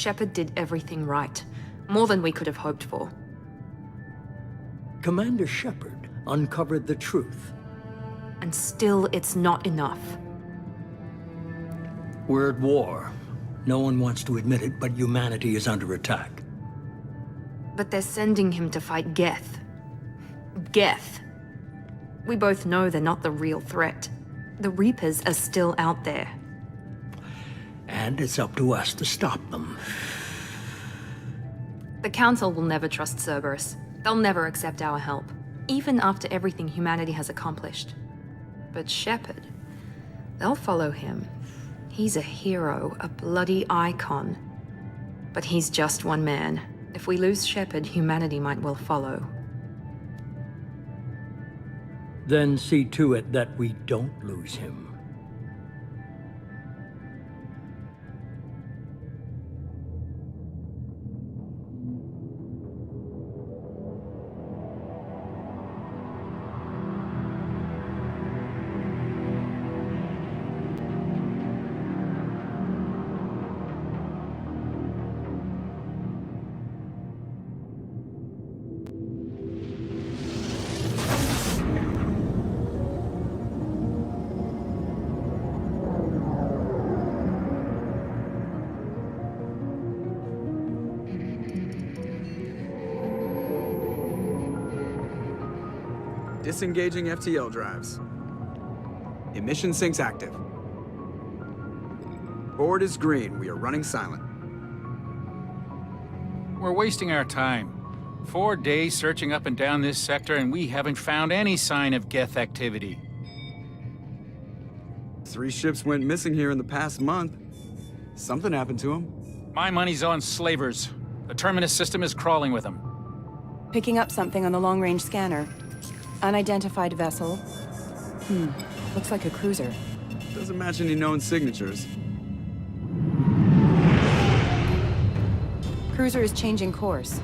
Shepard did everything right. More than we could have hoped for. Commander Shepard uncovered the truth. And still, it's not enough. We're at war. No one wants to admit it, but humanity is under attack. But they're sending him to fight Geth. Geth. We both know they're not the real threat. The Reapers are still out there. And it's up to us to stop them. The Council will never trust Cerberus. They'll never accept our help, even after everything humanity has accomplished. But Shepard, they'll follow him. He's a hero, a bloody icon. But he's just one man. If we lose Shepard, humanity might well follow. Then see to it that we don't lose him. Disengaging FTL drives. Emission sinks active. Board is green. We are running silent. We're wasting our time. 4 days searching up and down this sector, and we haven't found any sign of Geth activity. 3 ships went missing here in the past month. Something happened to them. My money's on slavers. The Terminus system is crawling with them. Picking up something on the long-range scanner. Unidentified vessel. Looks like a cruiser. Doesn't match any known signatures. Cruiser is changing course.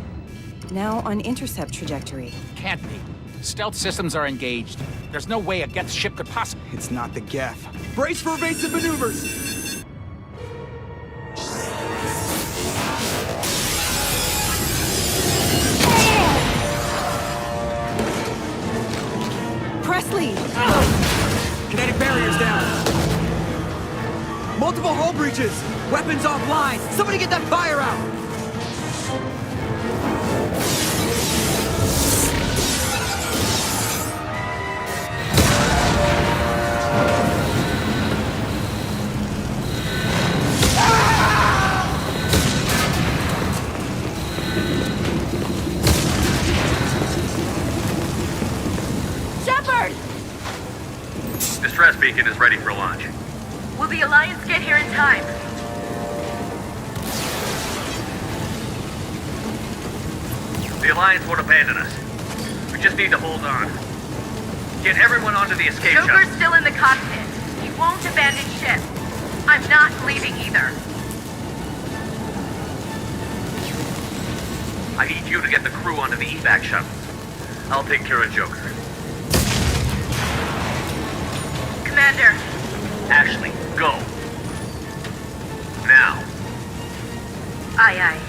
Now on intercept trajectory. Can't be. Stealth systems are engaged. There's no way a Geth ship could possibly... It's not the Geth. Brace for evasive maneuvers! Presley! Kinetic barriers down. Multiple hull breaches. Weapons offline. Somebody get that fire out. Distress beacon is ready for launch. Will the Alliance get here in time? The Alliance won't abandon us. We just need to hold on. Get everyone onto the escape shuttle. Joker's still in the cockpit. He won't abandon ship. I'm not leaving either. I need you to get the crew onto the evac shuttle. I'll take care of Joker. Commander. Ashley, go. Now. Aye, aye.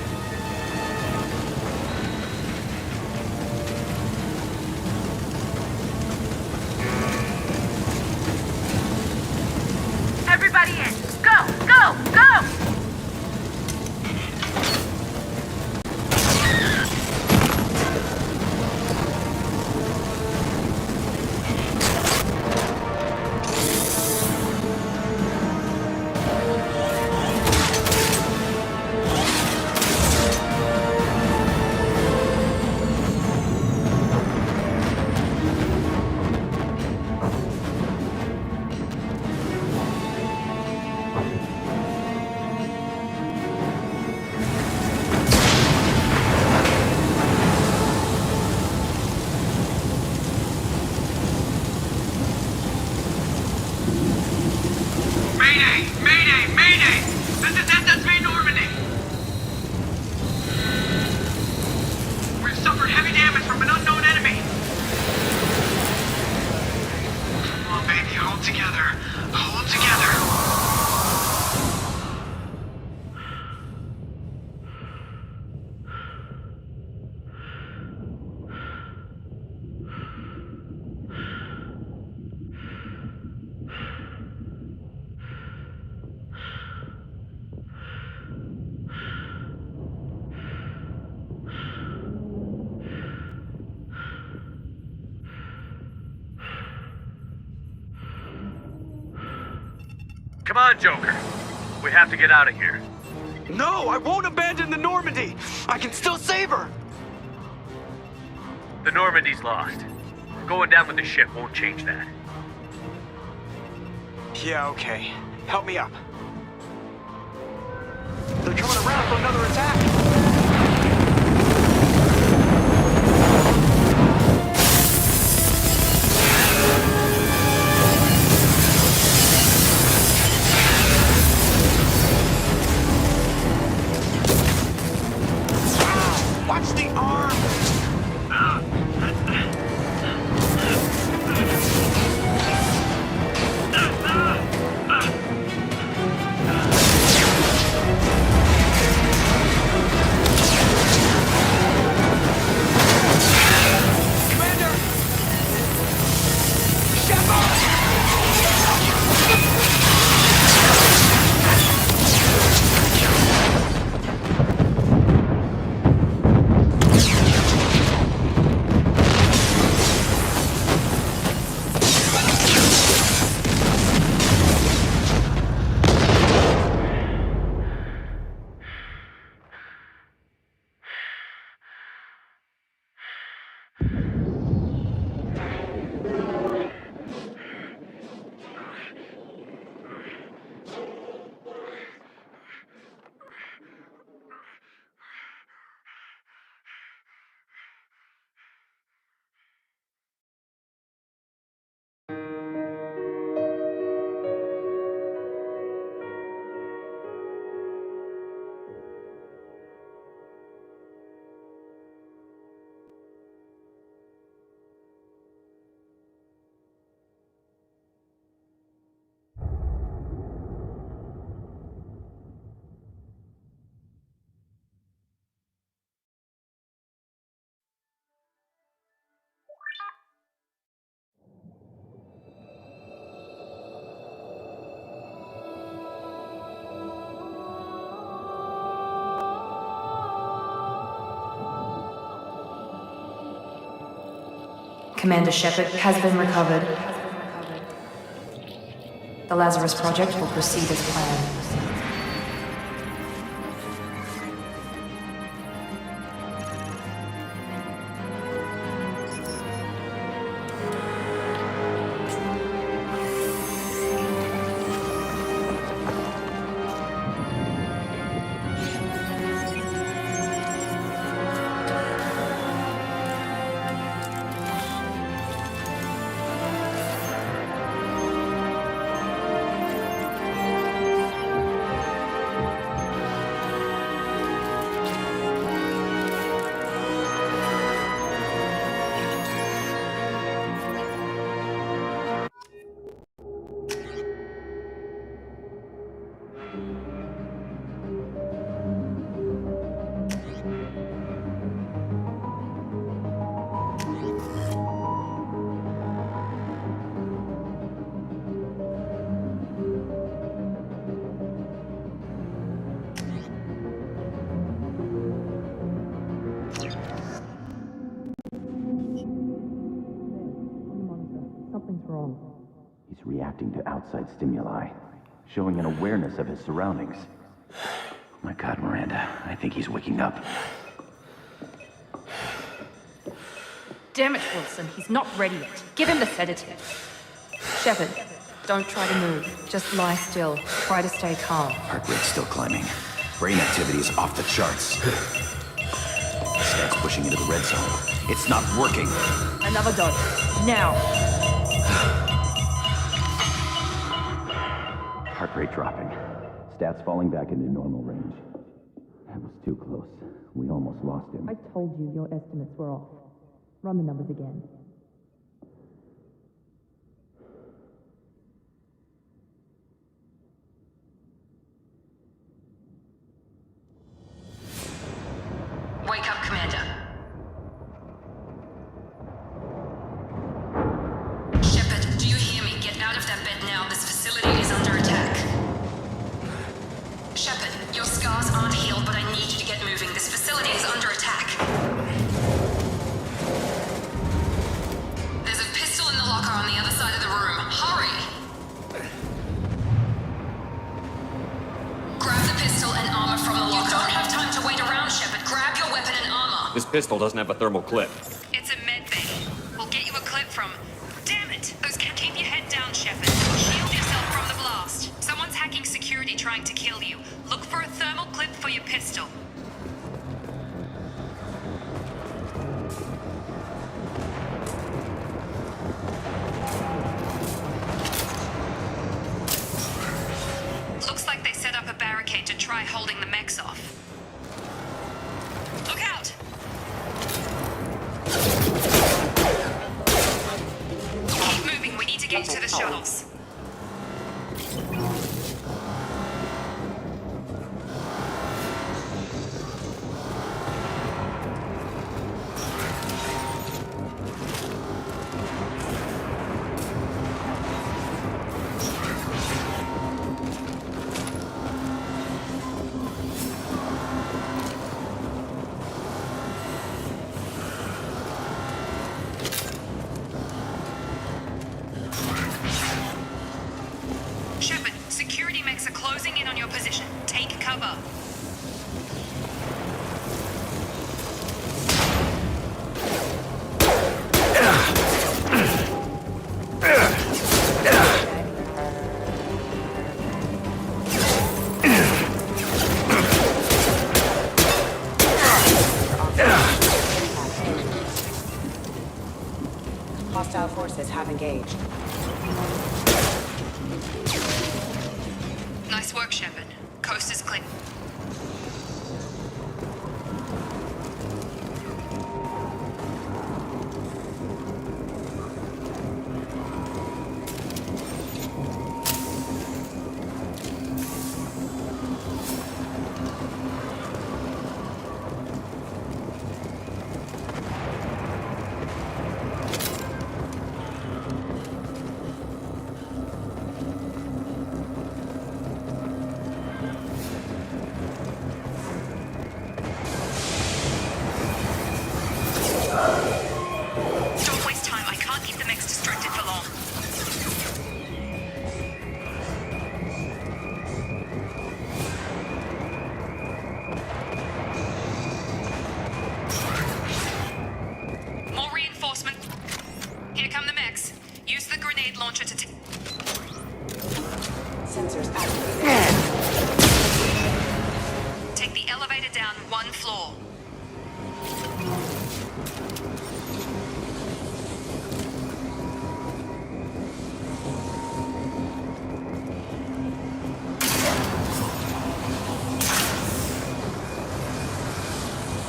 Everybody in. Go, go, go! Come on, Joker. We have to get out of here. No, I won't abandon the Normandy. I can still save her. The Normandy's lost. Going down with the ship won't change that. Yeah, okay. Help me up. They're coming around for another attack. Watch the arm! Commander! Commander Shepard has been recovered. The Lazarus Project will proceed as planned. He's reacting to outside stimuli, showing an awareness of his surroundings. Oh my God, Miranda, I think he's waking up. Damn it, Wilson, he's not ready yet. Give him the sedative. Shepard, don't try to move. Just lie still. Try to stay calm. Heart rate's still climbing. Brain activity is off the charts. Scout's pushing into the red zone. It's not working. Another dose. Now. Heart rate dropping. Stats falling back into normal range. That was too close. We almost lost him. I told you your estimates were off. Run the numbers again. Wake up, Commander. Shepard, do you hear me? Get out of that bed now. This facility is under attack. Shepard, your scars aren't healed, but I need you to get moving. This facility is under attack. There's a pistol in the locker on the other side of the room. Hurry! pistol doesn't have a thermal clip. It's a medbay. We'll get you a clip from... Damn it! Those can keep your head down, Shepard. Shield yourself from the blast. Someone's hacking security trying to kill you. Look for a thermal clip for your pistol. Looks like they set up a barricade to try holding the mechs off. Look out! Keep moving, we need to get to the shuttles. Shepard, security mechs are closing in on your position. Take cover. Hostile forces have engaged. Nice work, Shepard. Coast is clear. Don't waste time. I can't keep the mechs distracted for long. More reinforcement. Here come the mechs. Use the grenade launcher to Sensors activated. take the elevator down one floor.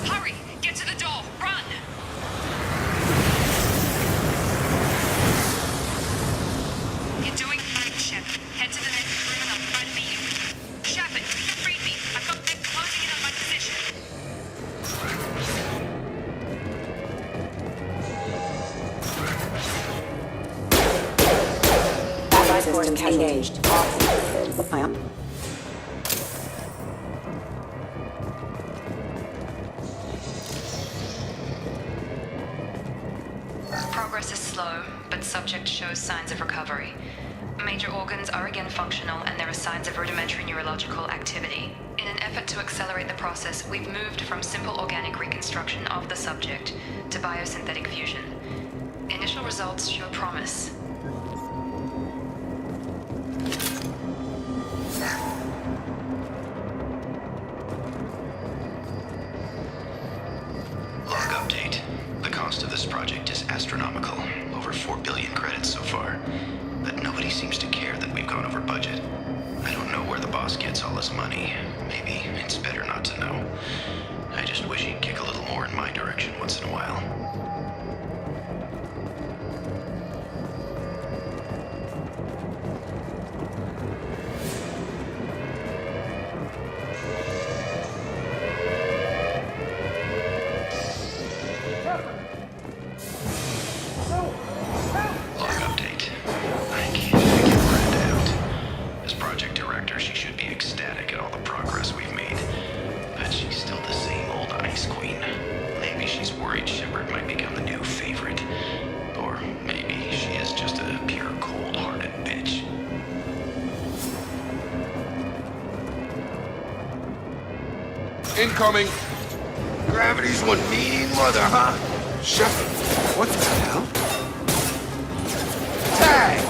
Hurry! Get to the door! Run! You're doing fine, Shepard. Head to the next room and I'll try to meet you. Shepard, read me. I've got them closing in on my position. Allied system engaged. I am. Progress is slow, but subject shows signs of recovery. Major organs are again functional, and there are signs of rudimentary neurological activity. In an effort to accelerate the process, we've moved from simple organic reconstruction of the subject to biosynthetic fusion. Initial results show promise. Log update. The cost of this project is astronomical. Over 4 billion credits so far. But nobody seems to care that we've gone over budget. I don't know where the boss gets all his money. Maybe it's better not to know. I just wish he'd kick a little more in my direction once in a while. Log update. I can't figure Miranda out. As project director, she should be ecstatic at all the progress we've made. But she's still the same old ice queen. Maybe she's worried Shepard might become the new favorite. Or maybe she is just a pure cold-hearted bitch. Incoming! Gravity's one mean mother, huh? Shepard, what the hell? Tag!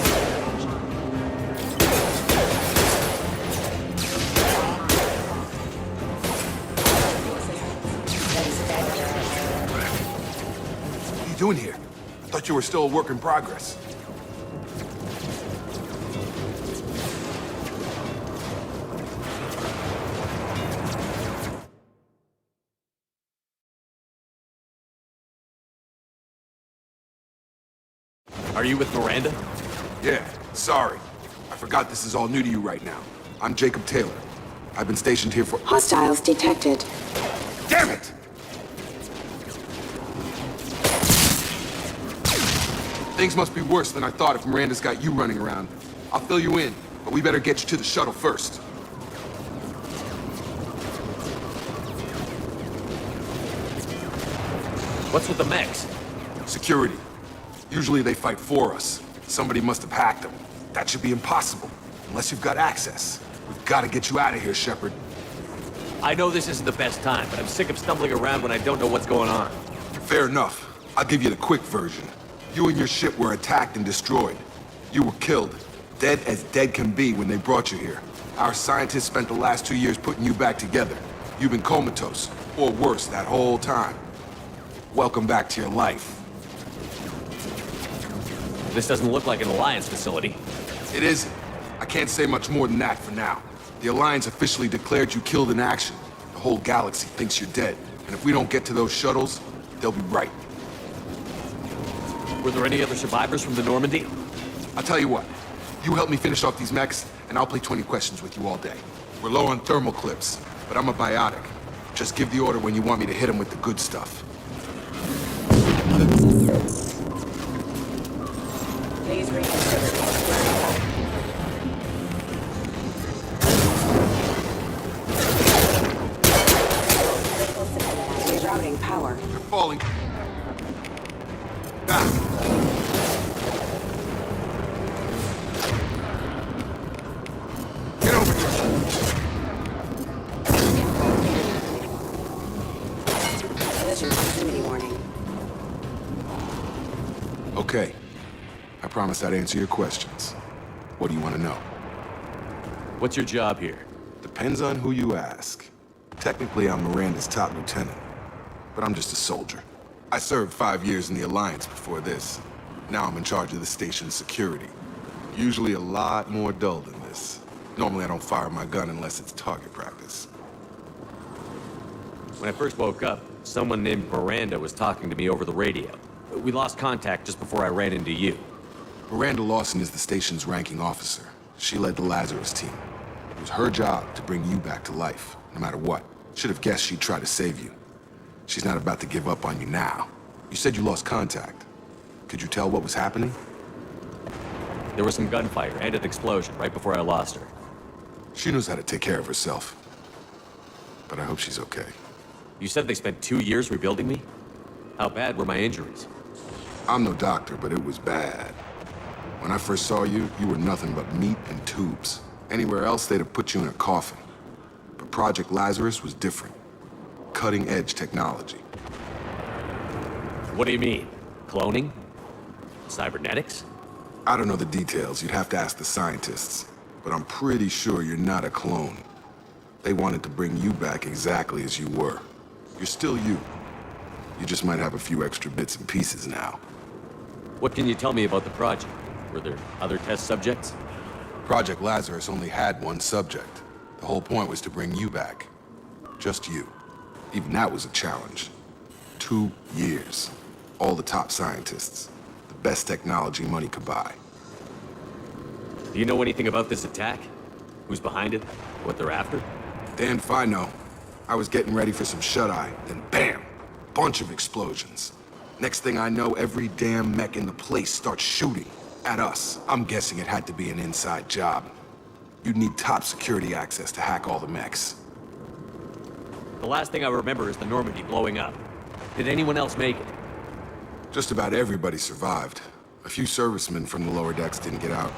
What are you doing here? I thought you were still a work in progress. Are you with Miranda? Yeah, sorry. I forgot this is all new to you right now. I'm Jacob Taylor. I've been stationed here for— Hostiles detected. Damn it! Things must be worse than I thought if Miranda's got you running around. I'll fill you in, but we better get you to the shuttle first. What's with the mechs? Security. Usually they fight for us. Somebody must have hacked them. That should be impossible, unless you've got access. We've got to get you out of here, Shepard. I know this isn't the best time, but I'm sick of stumbling around when I don't know what's going on. Fair enough. I'll give you the quick version. You and your ship were attacked and destroyed. You were killed. Dead as dead can be when they brought you here. Our scientists spent the last 2 years putting you back together. You've been comatose, or worse, that whole time. Welcome back to your life. This doesn't look like an Alliance facility. It isn't. I can't say much more than that for now. The Alliance officially declared you killed in action. The whole galaxy thinks you're dead. And if we don't get to those shuttles, they'll be right. Were there any other survivors from the Normandy? I'll tell you what. You help me finish off these mechs, and I'll play 20 questions with you all day. We're low on thermal clips, but I'm a biotic. Just give the order when you want me to hit them with the good stuff. Please routing power. They're falling. Back. Get over here. Collision proximity warning. Okay. I promise I'd answer your questions. What do you want to know? What's your job here? Depends on who you ask. Technically, I'm Miranda's top lieutenant, but I'm just a soldier. I served 5 years in the Alliance before this. Now I'm in charge of the station's security. Usually a lot more dull than this. Normally I don't fire my gun unless it's target practice. When I first woke up, someone named Miranda was talking to me over the radio. We lost contact just before I ran into you. Miranda Lawson is the station's ranking officer. She led the Lazarus team. It was her job to bring you back to life, no matter what. Should have guessed she'd try to save you. She's not about to give up on you now. You said you lost contact. Could you tell what was happening? There was some gunfire and an explosion right before I lost her. She knows how to take care of herself. But I hope she's okay. You said they spent 2 years rebuilding me? How bad were my injuries? I'm no doctor, but it was bad. When I first saw you, you were nothing but meat and tubes. Anywhere else, they'd have put you in a coffin. But Project Lazarus was different. Cutting-edge technology. What do you mean? Cloning? Cybernetics? I don't know the details. You'd have to ask the scientists. But I'm pretty sure you're not a clone. They wanted to bring you back exactly as you were. You're still you. You just might have a few extra bits and pieces now. What can you tell me about the project? Were there other test subjects? Project Lazarus only had one subject. The whole point was to bring you back. Just you. Even that was a challenge. 2 years. All the top scientists. The best technology money could buy. Do you know anything about this attack? Who's behind it? What they're after? Damn if I know. I was getting ready for some shut-eye, then bam! Bunch of explosions. Next thing I know, every damn mech in the place starts shooting. At us. I'm guessing it had to be an inside job. You'd need top security access to hack all the mechs. The last thing I remember is the Normandy blowing up. Did anyone else make it? Just about everybody survived. A few servicemen from the lower decks didn't get out.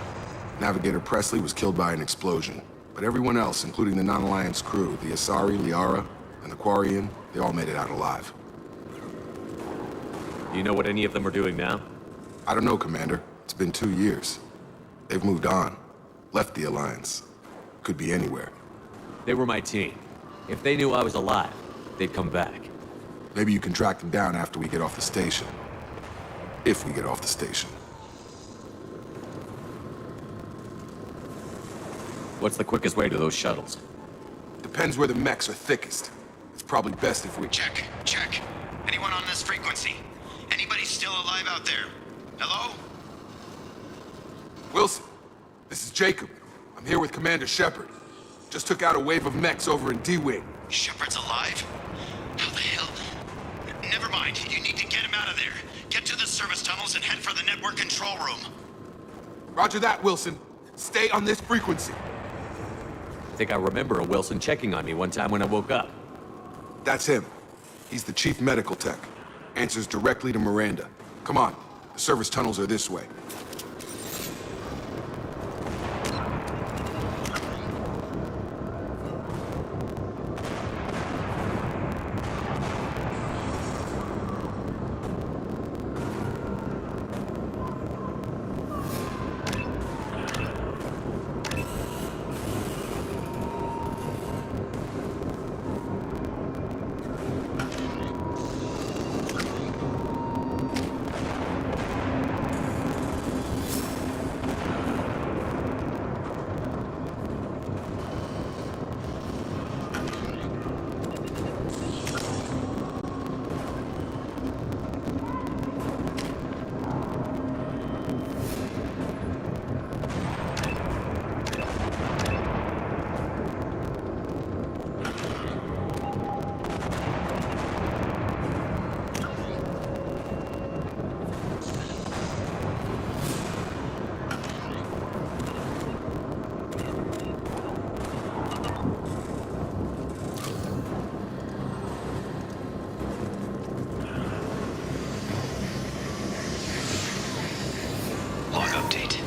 Navigator Presley was killed by an explosion. But everyone else, including the non-Alliance crew, the Asari, Liara, and the Quarian, they all made it out alive. Do you know what any of them are doing now? I don't know, Commander. It's been 2 years. They've moved on. Left the Alliance. Could be anywhere. They were my team. If they knew I was alive, they'd come back. Maybe you can track them down after we get off the station. If we get off the station. What's the quickest way to those shuttles? Depends where the mechs are thickest. It's probably best if we... Check. Anyone on this frequency? Anybody still alive out there? Hello? Wilson, this is Jacob. I'm here with Commander Shepard. Just took out a wave of mechs over in D-Wing. Shepard's alive? How the hell? Never mind. You need to get him out of there. Get to the service tunnels and head for the network control room. Roger that, Wilson. Stay on this frequency. I think I remember a Wilson checking on me one time when I woke up. That's him. He's the chief medical tech. Answers directly to Miranda. Come on. The service tunnels are this way. Log update.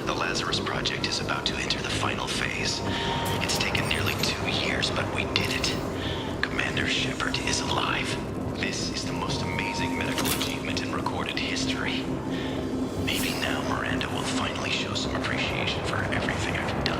The Lazarus Project is about to enter the final phase. It's taken nearly 2 years, but we did it. Commander Shepard is alive. This is the most amazing medical achievement in recorded history. Maybe now Miranda will finally show some appreciation for everything I've done.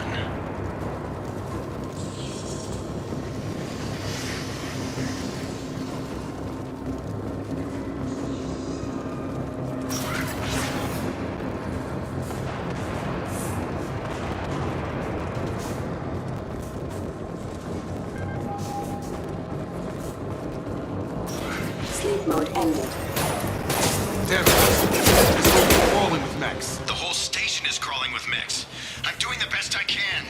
Sleep mode ended. Damn it. This room is crawling with mechs. The whole station is crawling with mechs. I'm doing the best I can.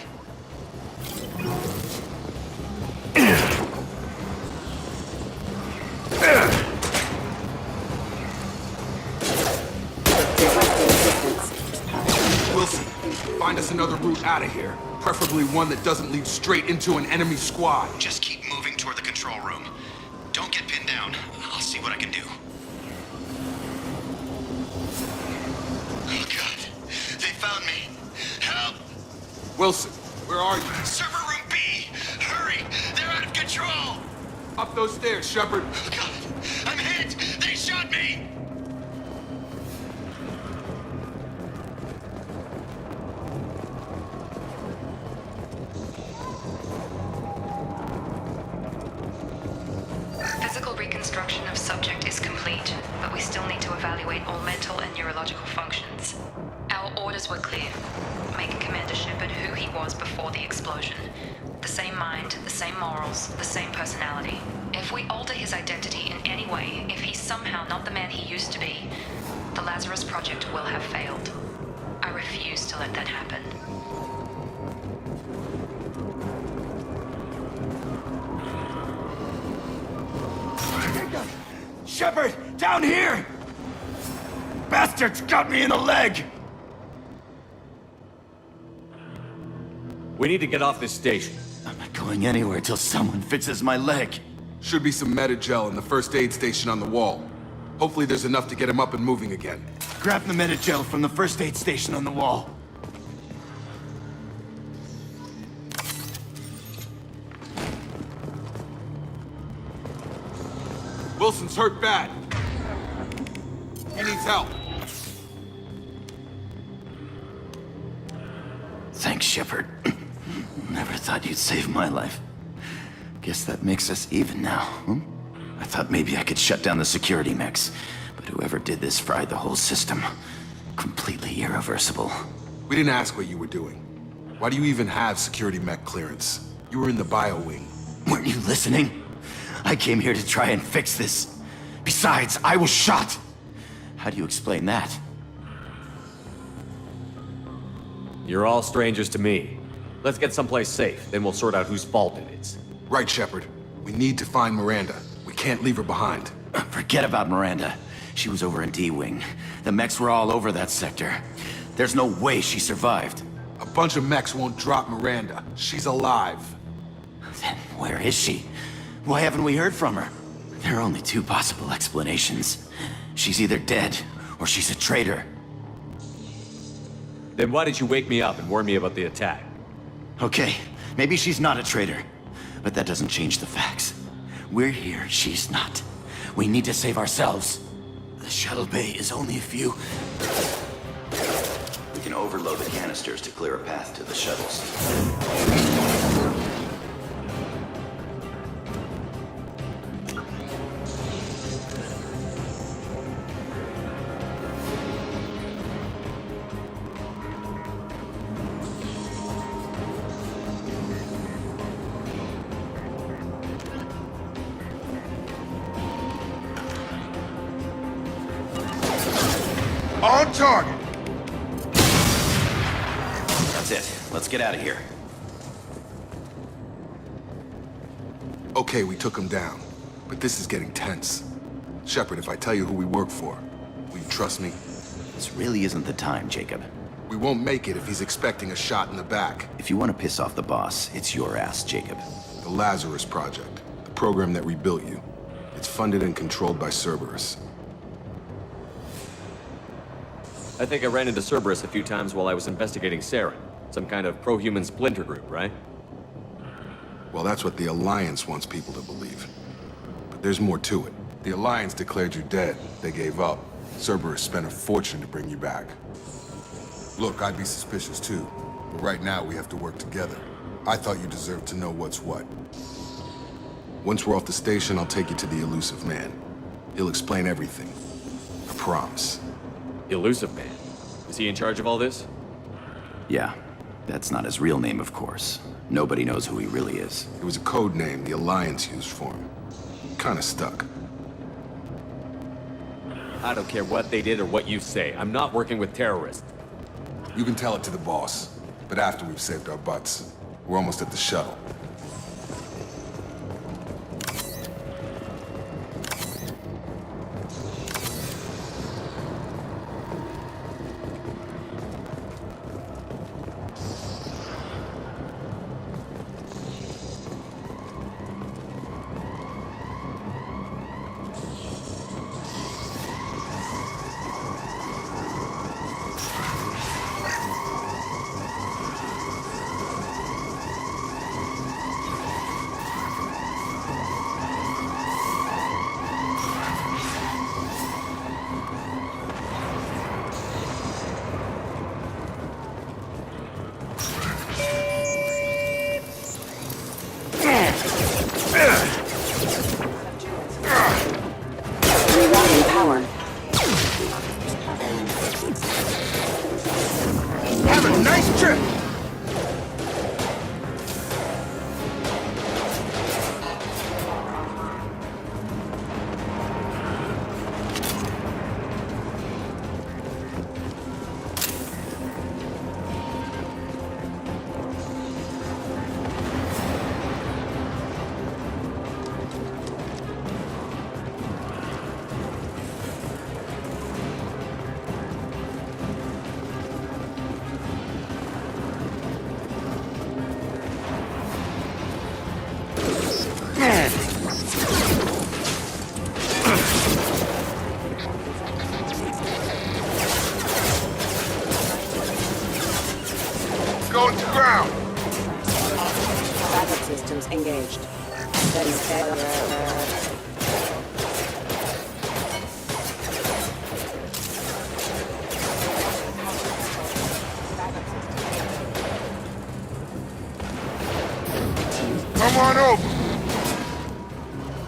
Wilson, find us another route out of here. Preferably one that doesn't lead straight into an enemy squad. Just keep moving toward the control room. Don't get pinned down. I'll see what I can do. Oh, God. They found me. Help! Wilson, where are you? Server room B! Hurry! They're out of control! Up those stairs, Shepard. Oh, God. I'm hit! They shot me! Physical reconstruction of subject is complete, but we still need to evaluate all mental and neurological functions. Our orders were clear. Make Commander Shepard who he was before the explosion. The same mind, the same morals, the same personality. If we alter his identity in any way, if he's somehow not the man he used to be, the Lazarus Project will have failed. I refuse to let that happen. Shepard, down here! Bastards got me in the leg! We need to get off this station. I'm not going anywhere till someone fixes my leg. Should be some Medi-gel in the first aid station on the wall. Hopefully there's enough to get him up and moving again. Grab the Medi-gel from the first aid station on the wall. Wilson's hurt bad. He needs help. Thanks, Shepard. Never thought you'd save my life. Guess that makes us even now, hmm? I thought maybe I could shut down the security mechs, but whoever did this fried the whole system. Completely irreversible. We didn't ask what you were doing. Why do you even have security mech clearance? You were in the bio wing. Weren't you listening? I came here to try and fix this. Besides, I was shot. How do you explain that? You're all strangers to me. Let's get someplace safe, then we'll sort out whose fault it is. Right, Shepard. We need to find Miranda. We can't leave her behind. Forget about Miranda. She was over in D-Wing. The mechs were all over that sector. There's no way she survived. A bunch of mechs won't drop Miranda. She's alive. Then where is she? Why haven't we heard from her? There are only two possible explanations. She's either dead, or she's a traitor. Then why did you wake me up and warn me about the attack? Okay, maybe she's not a traitor. But that doesn't change the facts. We're here, she's not. We need to save ourselves. The shuttle bay is only a few... We can overload the canisters to clear a path to the shuttles. On target! That's it. Let's get out of here. Okay, we took him down. But this is getting tense. Shepard, if I tell you who we work for, will you trust me? This really isn't the time, Jacob. We won't make it if he's expecting a shot in the back. If you want to piss off the boss, it's your ass, Jacob. The Lazarus Project, the program that rebuilt you. It's funded and controlled by Cerberus. I think I ran into Cerberus a few times while I was investigating Saren. Some kind of pro-human splinter group, right? Well, that's what the Alliance wants people to believe. But there's more to it. The Alliance declared you dead. They gave up. Cerberus spent a fortune to bring you back. Look, I'd be suspicious too. But right now, we have to work together. I thought you deserved to know what's what. Once we're off the station, I'll take you to the Elusive Man. He'll explain everything. I promise. Elusive Man? Is he in charge of all this? Yeah. That's not his real name, of course. Nobody knows who he really is. It was a code name the Alliance used for him. Kinda stuck. I don't care what they did or what you say. I'm not working with terrorists. You can tell it to the boss. But after we've saved our butts. We're almost at the shuttle. Power. Have a nice trip! Going to ground! Backup systems engaged. Steady. Come on over.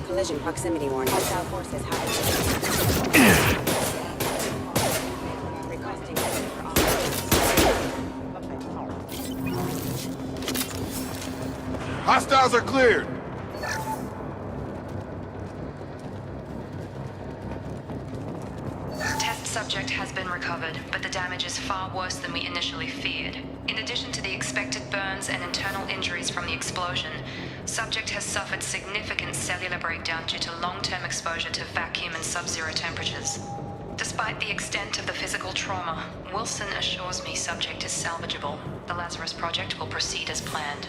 Collision proximity warning. Hostile forces high. Requesting for Hostiles are cleared. Test subject has been recovered, but the damage is far worse than we initially feared. In addition to the expected burns and internal injuries from the explosion, subject has suffered significant cellular breakdown due to long-term exposure to vacuum and sub-zero temperatures. Despite the extent of the physical trauma, Wilson assures me subject is salvageable. The Lazarus Project will proceed as planned.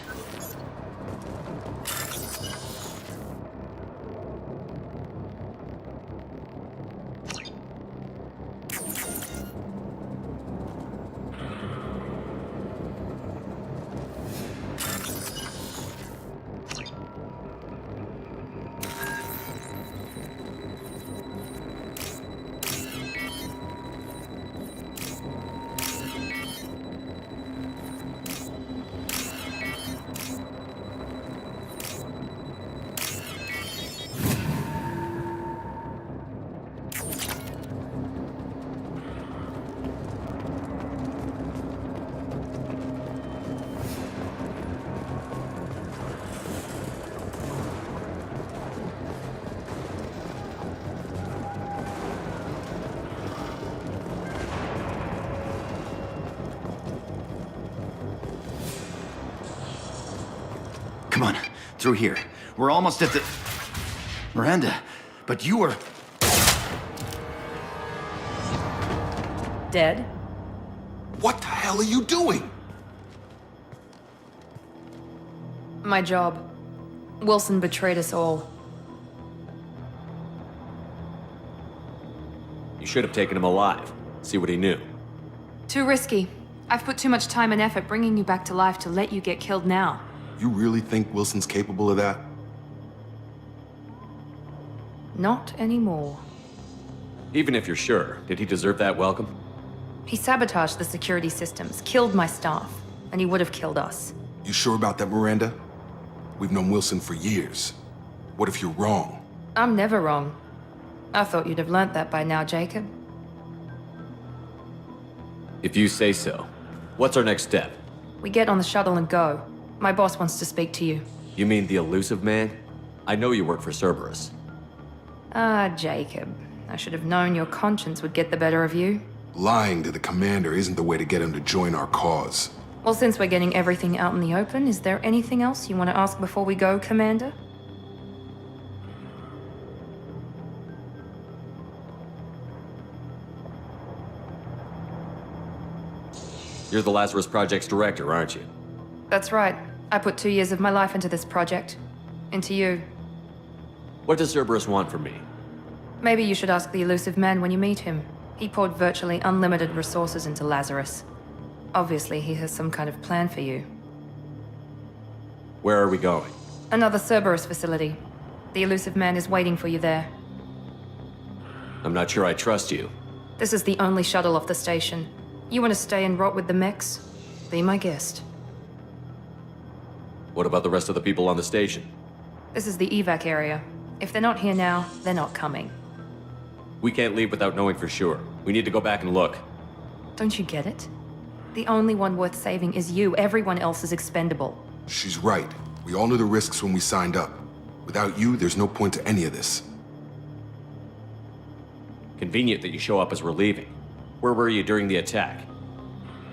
Come on, through here. We're almost at the... Miranda, but you were... Dead? What the hell are you doing? My job. Wilson betrayed us all. You should have taken him alive. See what he knew. Too risky. I've put too much time and effort bringing you back to life to let you get killed now. You really think Wilson's capable of that? Not anymore. Even if you're sure, did he deserve that welcome? He sabotaged the security systems, killed my staff, and he would have killed us. You sure about that, Miranda? We've known Wilson for years. What if you're wrong? I'm never wrong. I thought you'd have learnt that by now, Jacob. If you say so. What's our next step? We get on the shuttle and go. My boss wants to speak to you. You mean the elusive man? I know you work for Cerberus. Ah, Jacob. I should have known your conscience would get the better of you. Lying to the commander isn't the way to get him to join our cause. Well, since we're getting everything out in the open, is there anything else you want to ask before we go, Commander? You're the Lazarus Project's director, aren't you? That's right. I put 2 years of my life into this project. Into you. What does Cerberus want from me? Maybe you should ask the elusive man when you meet him. He poured virtually unlimited resources into Lazarus. Obviously, he has some kind of plan for you. Where are we going? Another Cerberus facility. The elusive man is waiting for you there. I'm not sure I trust you. This is the only shuttle off the station. You want to stay and rot with the mechs? Be my guest. What about the rest of the people on the station? This is the evac area. If they're not here now, they're not coming. We can't leave without knowing for sure. We need to go back and look. Don't you get it? The only one worth saving is you. Everyone else is expendable. She's right. We all knew the risks when we signed up. Without you, there's no point to any of this. Convenient that you show up as we're leaving. Where were you during the attack?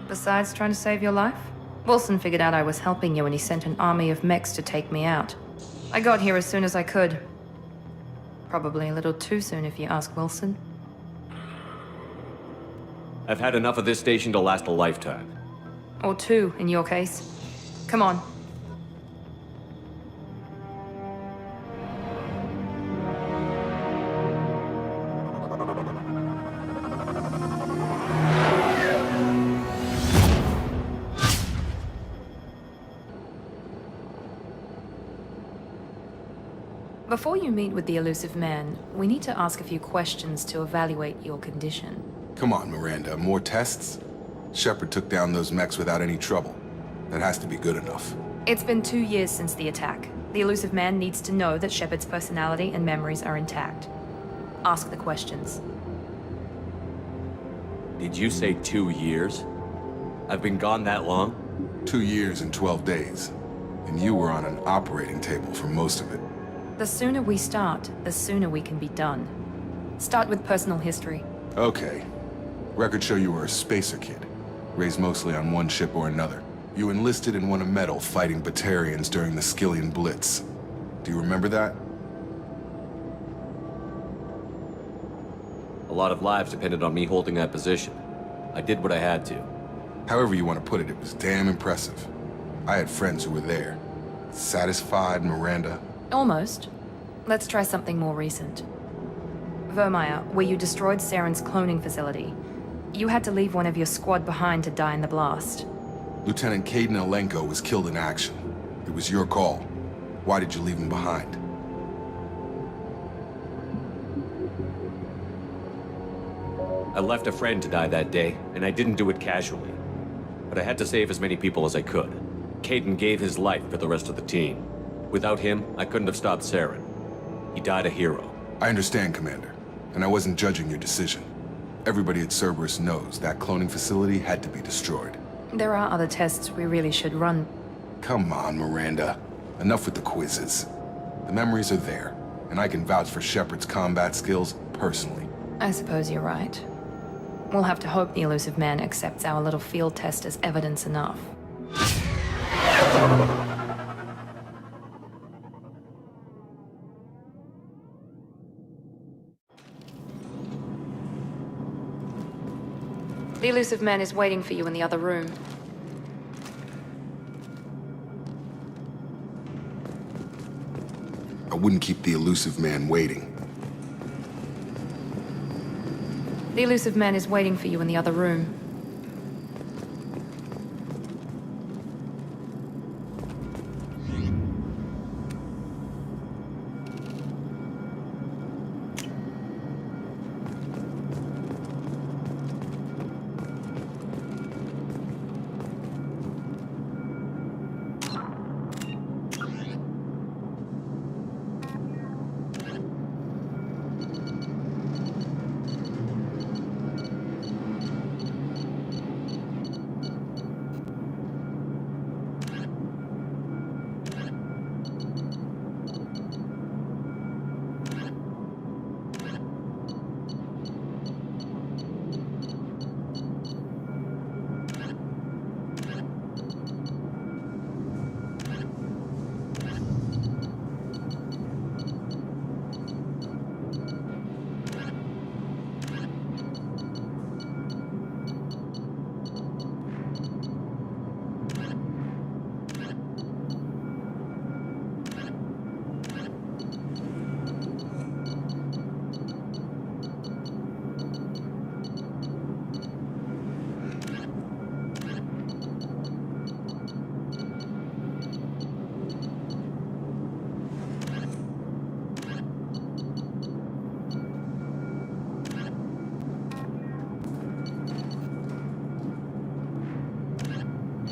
Besides trying to save your life, Wilson figured out I was helping you and he sent an army of mechs to take me out. I got here as soon as I could. Probably a little too soon if you ask Wilson. I've had enough of this station to last a lifetime. Or two, in your case. Come on. Before you meet with the elusive man, we need to ask a few questions to evaluate your condition. Come on, Miranda. More tests? Shepard took down those mechs without any trouble. That has to be good enough. It's been 2 years since the attack. The Elusive Man needs to know that Shepard's personality and memories are intact. Ask the questions. Did you say 2 years? I've been gone that long? 2 years and 12 days. And you were on an operating table for most of it. The sooner we start, the sooner we can be done. Start with personal history. Okay. Records show you were a spacer kid, raised mostly on one ship or another. You enlisted and won a medal fighting Batarians during the Skillian Blitz. Do you remember that? A lot of lives depended on me holding that position. I did what I had to. However you want to put it, it was damn impressive. I had friends who were there. Satisfied, Miranda? Almost. Let's try something more recent. Vermeer, where you destroyed Saren's cloning facility. You had to leave one of your squad behind to die in the blast. Lieutenant Kaidan Alenko was killed in action. It was your call. Why did you leave him behind? I left a friend to die that day, and I didn't do it casually. But I had to save as many people as I could. Kaidan gave his life for the rest of the team. Without him, I couldn't have stopped Saren. He died a hero. I understand, Commander, and I wasn't judging your decision. Everybody at Cerberus knows that cloning facility had to be destroyed. There are other tests we really should run. Come on, Miranda. Enough with the quizzes. The memories are there, and I can vouch for Shepard's combat skills personally. I suppose you're right. We'll have to hope the Elusive Man accepts our little field test as evidence enough. The Elusive Man is waiting for you in the other room. I wouldn't keep the Elusive Man waiting. The Elusive Man is waiting for you in the other room.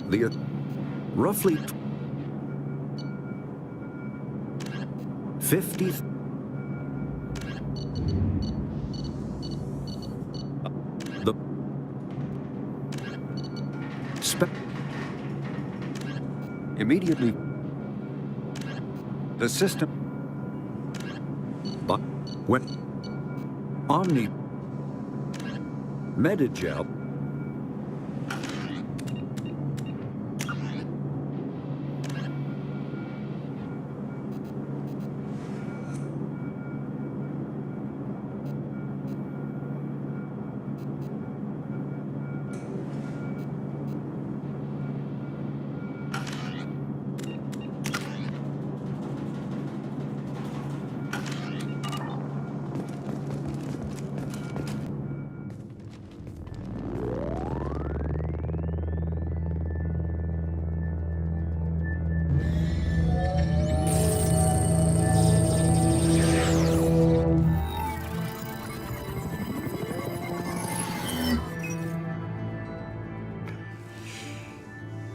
The roughly 50. The immediately the system, but when Omni Medigel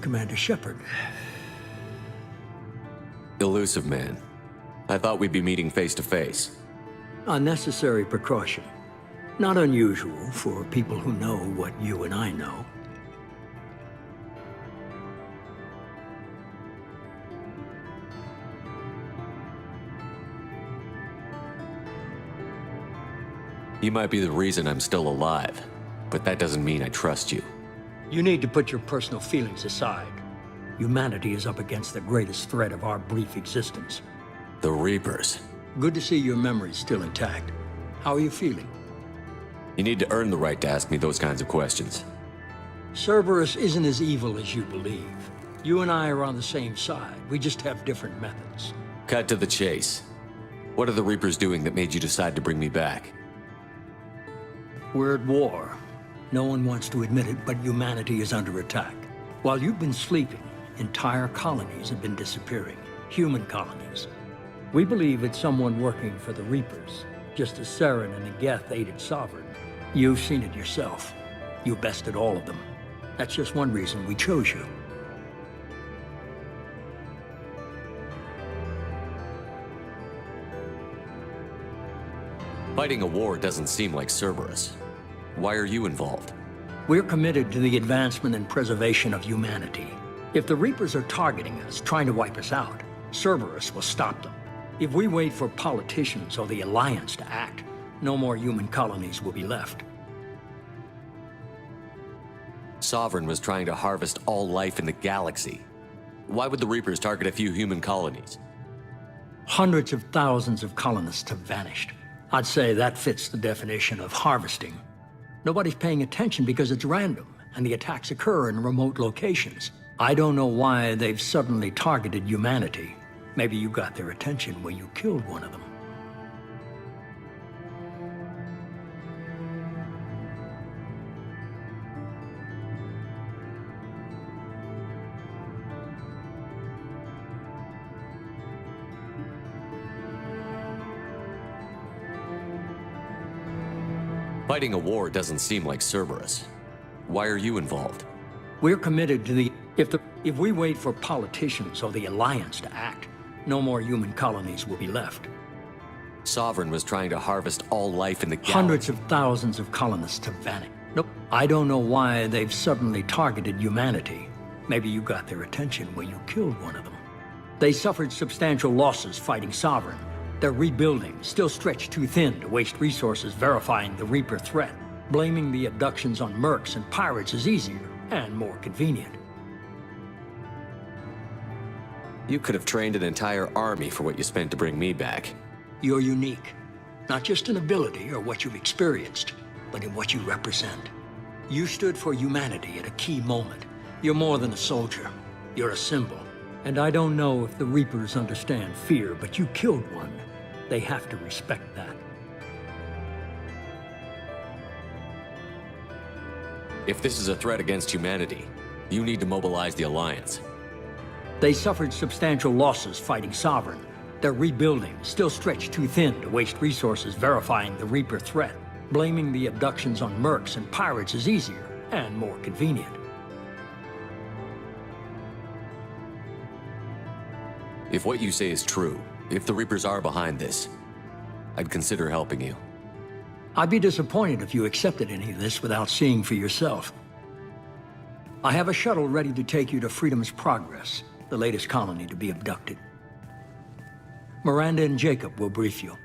Commander Shepard. Elusive Man. I thought we'd be meeting face to face. A necessary precaution. Not unusual for people who know what you and I know. You might be the reason I'm still alive, but that doesn't mean I trust you. You need to put your personal feelings aside. Humanity is up against the greatest threat of our brief existence. The Reapers. Good to see your memory's still intact. How are you feeling? You need to earn the right to ask me those kinds of questions. Cerberus isn't as evil as you believe. You and I are on the same side. We just have different methods. Cut to the chase. What are the Reapers doing that made you decide to bring me back? We're at war. No one wants to admit it, but humanity is under attack. While you've been sleeping, entire colonies have been disappearing. Human colonies. We believe it's someone working for the Reapers, just as Saren and Geth aided Sovereign. You've seen it yourself. You bested all of them. That's just one reason we chose you. Fighting a war doesn't seem like Cerberus. Why are you involved? We're committed to the advancement and preservation of humanity. If the Reapers are targeting us, trying to wipe us out, Cerberus will stop them. If we wait for politicians or the Alliance to act, no more human colonies will be left. Sovereign was trying to harvest all life in the galaxy. Why would the Reapers target a few human colonies? Hundreds of thousands of colonists have vanished. I'd say that fits the definition of harvesting. Nobody's paying attention because it's random, and the attacks occur in remote locations. I don't know why they've suddenly targeted humanity. Maybe you got their attention when you killed one of them. Fighting a war doesn't seem like Cerberus. Why are you involved? We're committed to the... If we wait for politicians or the Alliance to act, no more human colonies will be left. Sovereign was trying to harvest all life in the galaxy. Hundreds of thousands of colonists have vanished. Nope. I don't know why they've suddenly targeted humanity. Maybe you got their attention when you killed one of them. They suffered substantial losses fighting Sovereign. Their rebuilding, still stretched too thin to waste resources verifying the Reaper threat. Blaming the abductions on mercs and pirates is easier and more convenient. You could have trained an entire army for what you spent to bring me back. You're unique. Not just in ability or what you've experienced, but in what you represent. You stood for humanity at a key moment. You're more than a soldier. You're a symbol. And I don't know if the Reapers understand fear, but you killed one. They have to respect that. If this is a threat against humanity, you need to mobilize the Alliance. They suffered substantial losses fighting Sovereign. Their rebuilding, still stretched too thin to waste resources verifying the Reaper threat. Blaming the abductions on mercs and pirates is easier and more convenient. If what you say is true, if the Reapers are behind this, I'd consider helping you. I'd be disappointed if you accepted any of this without seeing for yourself. I have a shuttle ready to take you to Freedom's Progress, the latest colony to be abducted. Miranda and Jacob will brief you.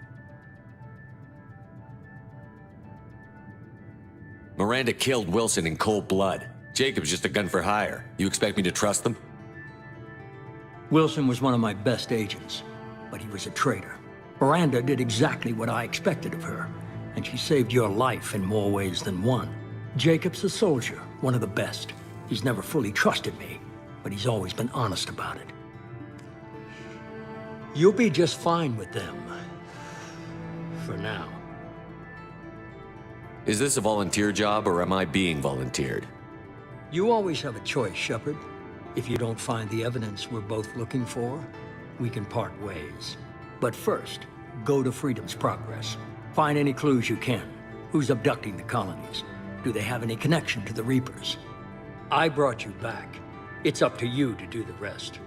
Miranda killed Wilson in cold blood. Jacob's just a gun for hire. You expect me to trust them? Wilson was one of my best agents, but he was a traitor. Miranda did exactly what I expected of her, and she saved your life in more ways than one. Jacob's a soldier, one of the best. He's never fully trusted me, but he's always been honest about it. You'll be just fine with them. For now. Is this a volunteer job, or am I being volunteered? You always have a choice, Shepard. If you don't find the evidence we're both looking for, we can part ways. But first, go to Freedom's Progress. Find any clues you can. Who's abducting the colonies? Do they have any connection to the Reapers? I brought you back. It's up to you to do the rest.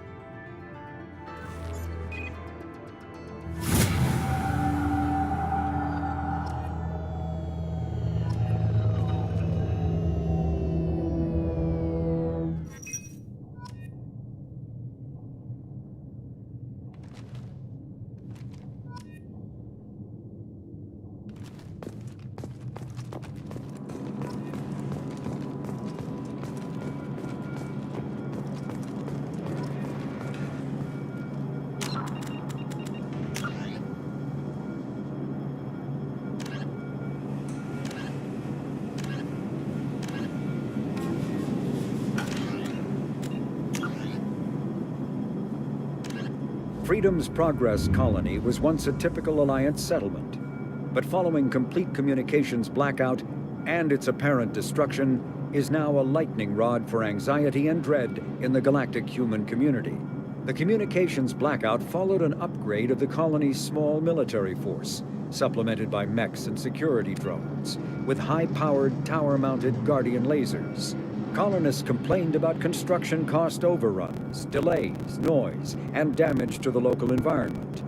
Freedom's Progress colony was once a typical Alliance settlement, but following complete communications blackout and its apparent destruction, is now a lightning rod for anxiety and dread in the galactic human community. The communications blackout followed an upgrade of the colony's small military force, supplemented by mechs and security drones, with high-powered, tower-mounted Guardian lasers. Colonists complained about construction cost overruns, delays, noise, and damage to the local environment.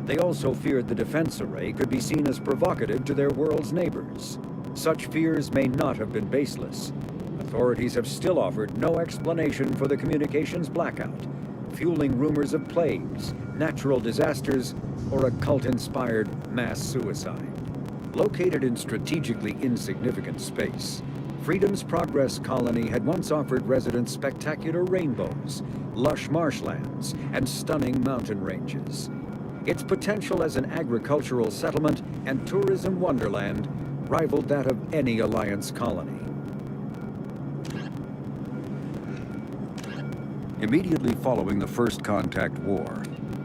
They also feared the defense array could be seen as provocative to their world's neighbors. Such fears may not have been baseless. Authorities have still offered no explanation for the communications blackout, fueling rumors of plagues, natural disasters, or a cult-inspired mass suicide. Located in strategically insignificant space, Freedom's Progress colony had once offered residents spectacular rainbows, lush marshlands, and stunning mountain ranges. Its potential as an agricultural settlement and tourism wonderland rivaled that of any Alliance colony. Immediately following the First Contact War,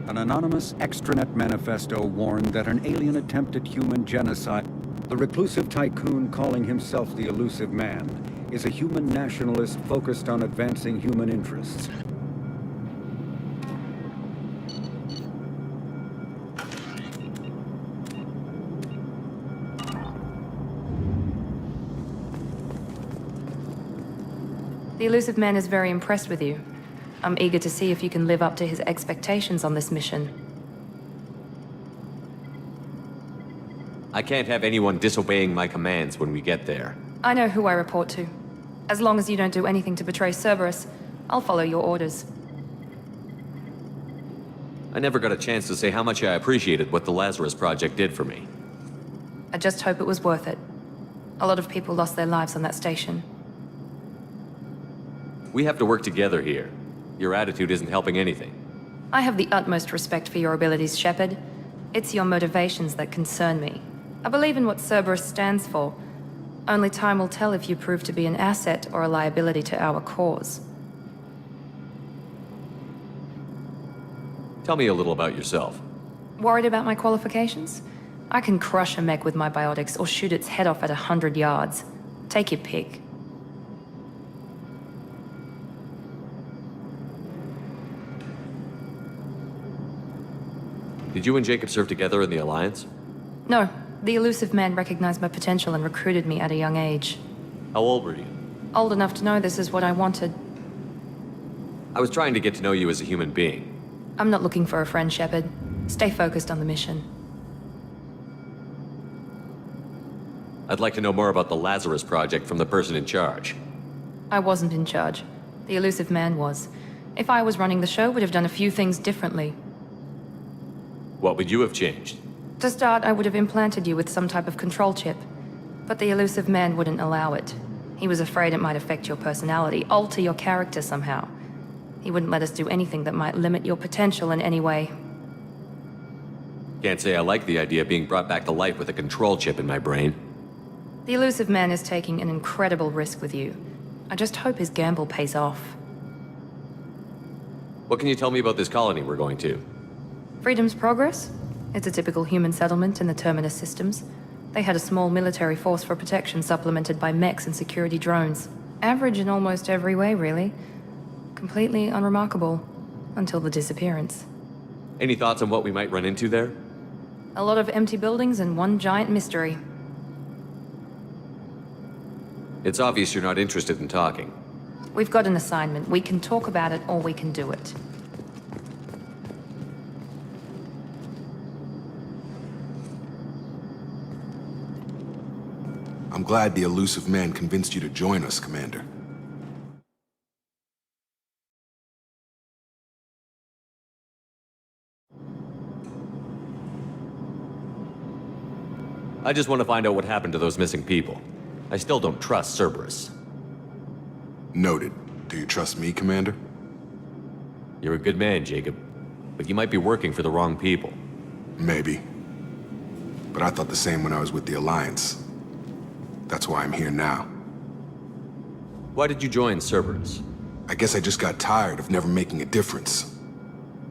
an anonymous extranet manifesto warned that an alien attempted human genocide. The reclusive tycoon calling himself the Elusive Man is a human nationalist focused on advancing human interests. The Elusive Man is very impressed with you. I'm eager to see if you can live up to his expectations on this mission. I can't have anyone disobeying my commands when we get there. I know who I report to. As long as you don't do anything to betray Cerberus, I'll follow your orders. I never got a chance to say how much I appreciated what the Lazarus Project did for me. I just hope it was worth it. A lot of people lost their lives on that station. We have to work together here. Your attitude isn't helping anything. I have the utmost respect for your abilities, Shepard. It's your motivations that concern me. I believe in what Cerberus stands for. Only time will tell if you prove to be an asset or a liability to our cause. Tell me a little about yourself. Worried about my qualifications? I can crush a mech with my biotics or shoot its head off at 100 yards. Take your pick. Did you and Jacob serve together in the Alliance? No, the Elusive Man recognized my potential and recruited me at a young age. How old were you? Old enough to know this is what I wanted. I was trying to get to know you as a human being. I'm not looking for a friend, Shepard. Stay focused on the mission. I'd like to know more about the Lazarus Project from the person in charge. I wasn't in charge. The Elusive Man was. If I was running the show, would have done a few things differently. What would you have changed? To start, I would have implanted you with some type of control chip. But the Elusive Man wouldn't allow it. He was afraid it might affect your personality, alter your character somehow. He wouldn't let us do anything that might limit your potential in any way. Can't say I like the idea of being brought back to life with a control chip in my brain. The Elusive Man is taking an incredible risk with you. I just hope his gamble pays off. What can you tell me about this colony we're going to? Freedom's Progress? It's a typical human settlement in the Terminus systems. They had a small military force for protection supplemented by mechs and security drones. Average in almost every way, really. Completely unremarkable. Until the disappearance. Any thoughts on what we might run into there? A lot of empty buildings and one giant mystery. It's obvious you're not interested in talking. We've got an assignment. We can talk about it or we can do it. I'm glad the Elusive Man convinced you to join us, Commander. I just want to find out what happened to those missing people. I still don't trust Cerberus. Noted. Do you trust me, Commander? You're a good man, Jacob. But you might be working for the wrong people. Maybe. But I thought the same when I was with the Alliance. That's why I'm here now. Why did you join Cerberus? I guess I just got tired of never making a difference.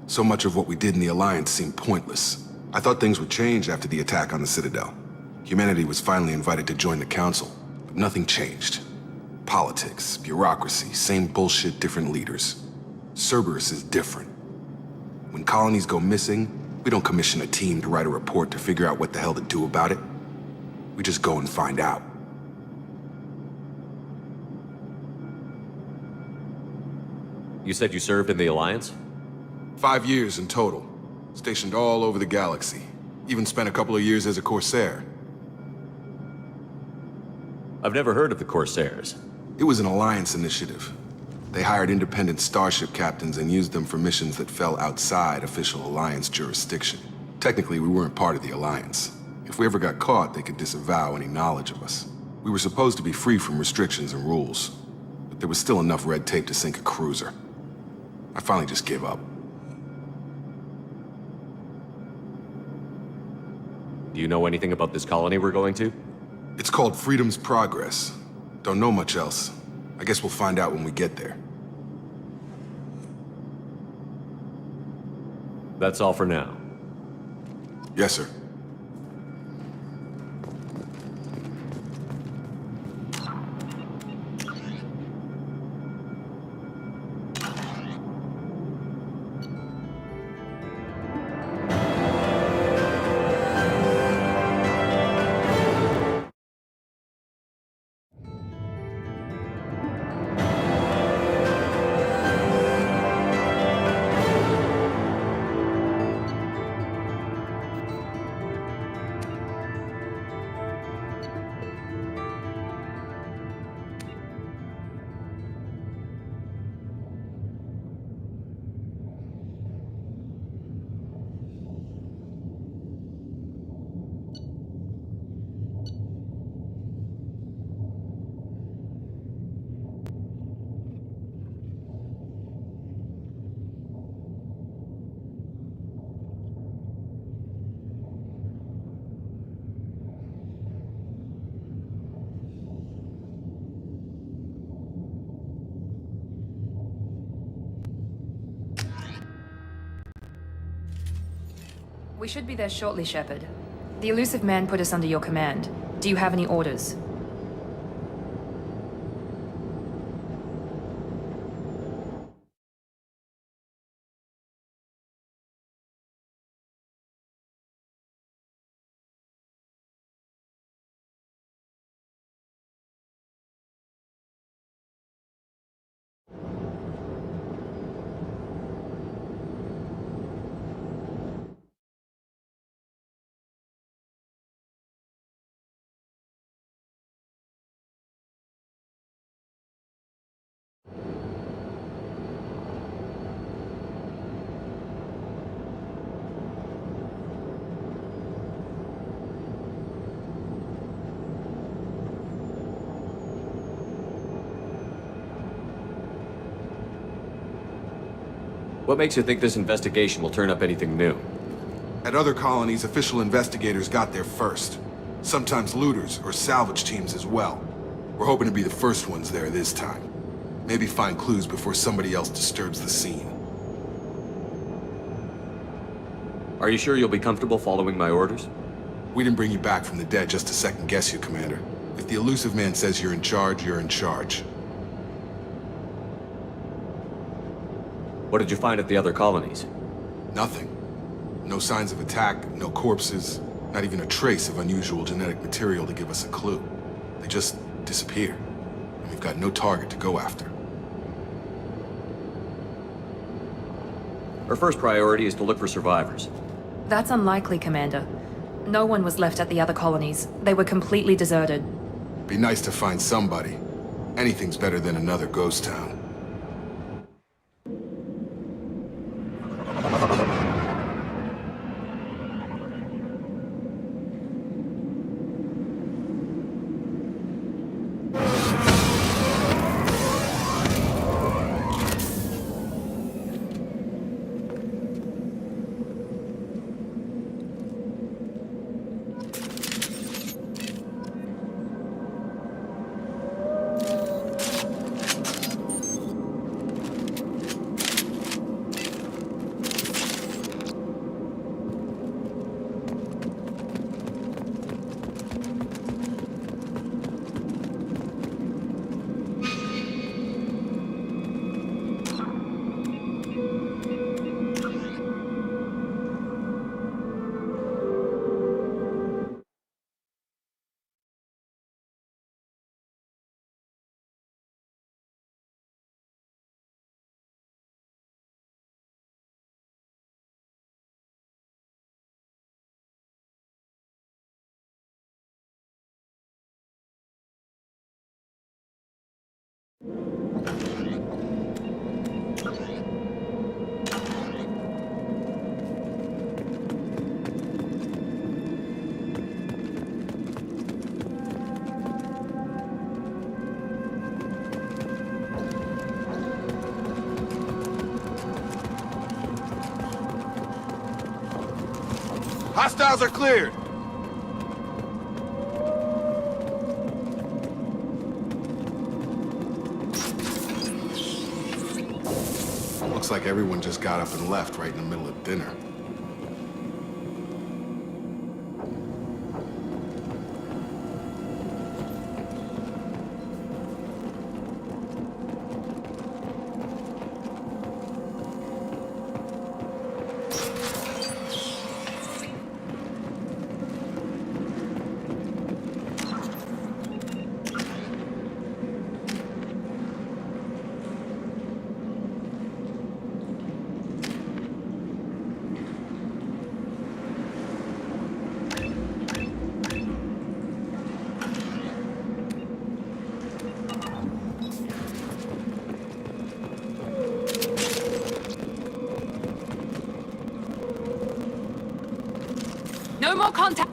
So much of what we did in the Alliance seemed pointless. I thought things would change after the attack on the Citadel. Humanity was finally invited to join the Council, but nothing changed. Politics, bureaucracy, same bullshit, different leaders. Cerberus is different. When colonies go missing, we don't commission a team to write a report to figure out what the hell to do about it. We just go and find out. You said you served in the Alliance? 5 years in total. Stationed all over the galaxy. Even spent a couple of years as a Corsair. I've never heard of the Corsairs. It was an Alliance initiative. They hired independent starship captains and used them for missions that fell outside official Alliance jurisdiction. Technically, we weren't part of the Alliance. If we ever got caught, they could disavow any knowledge of us. We were supposed to be free from restrictions and rules, but there was still enough red tape to sink a cruiser. I finally just gave up. Do you know anything about this colony we're going to? It's called Freedom's Progress. Don't know much else. I guess we'll find out when we get there. That's all for now. Yes, sir. We should be there shortly, Shepard. The Illusive Man put us under your command. Do you have any orders? What makes you think this investigation will turn up anything new? At other colonies, official investigators got there first. Sometimes looters or salvage teams as well. We're hoping to be the first ones there this time. Maybe find clues before somebody else disturbs the scene. Are you sure you'll be comfortable following my orders? We didn't bring you back from the dead just to second guess you, Commander. If the Illusive Man says you're in charge, you're in charge. What did you find at the other colonies? Nothing. No signs of attack, no corpses, not even a trace of unusual genetic material to give us a clue. They just disappear, and we've got no target to go after. Our first priority is to look for survivors. That's unlikely, Commander. No one was left at the other colonies. They were completely deserted. Be nice to find somebody. Anything's better than another ghost town. Hostiles are cleared! Looks like everyone just got up and left right in the middle of dinner. No more contact!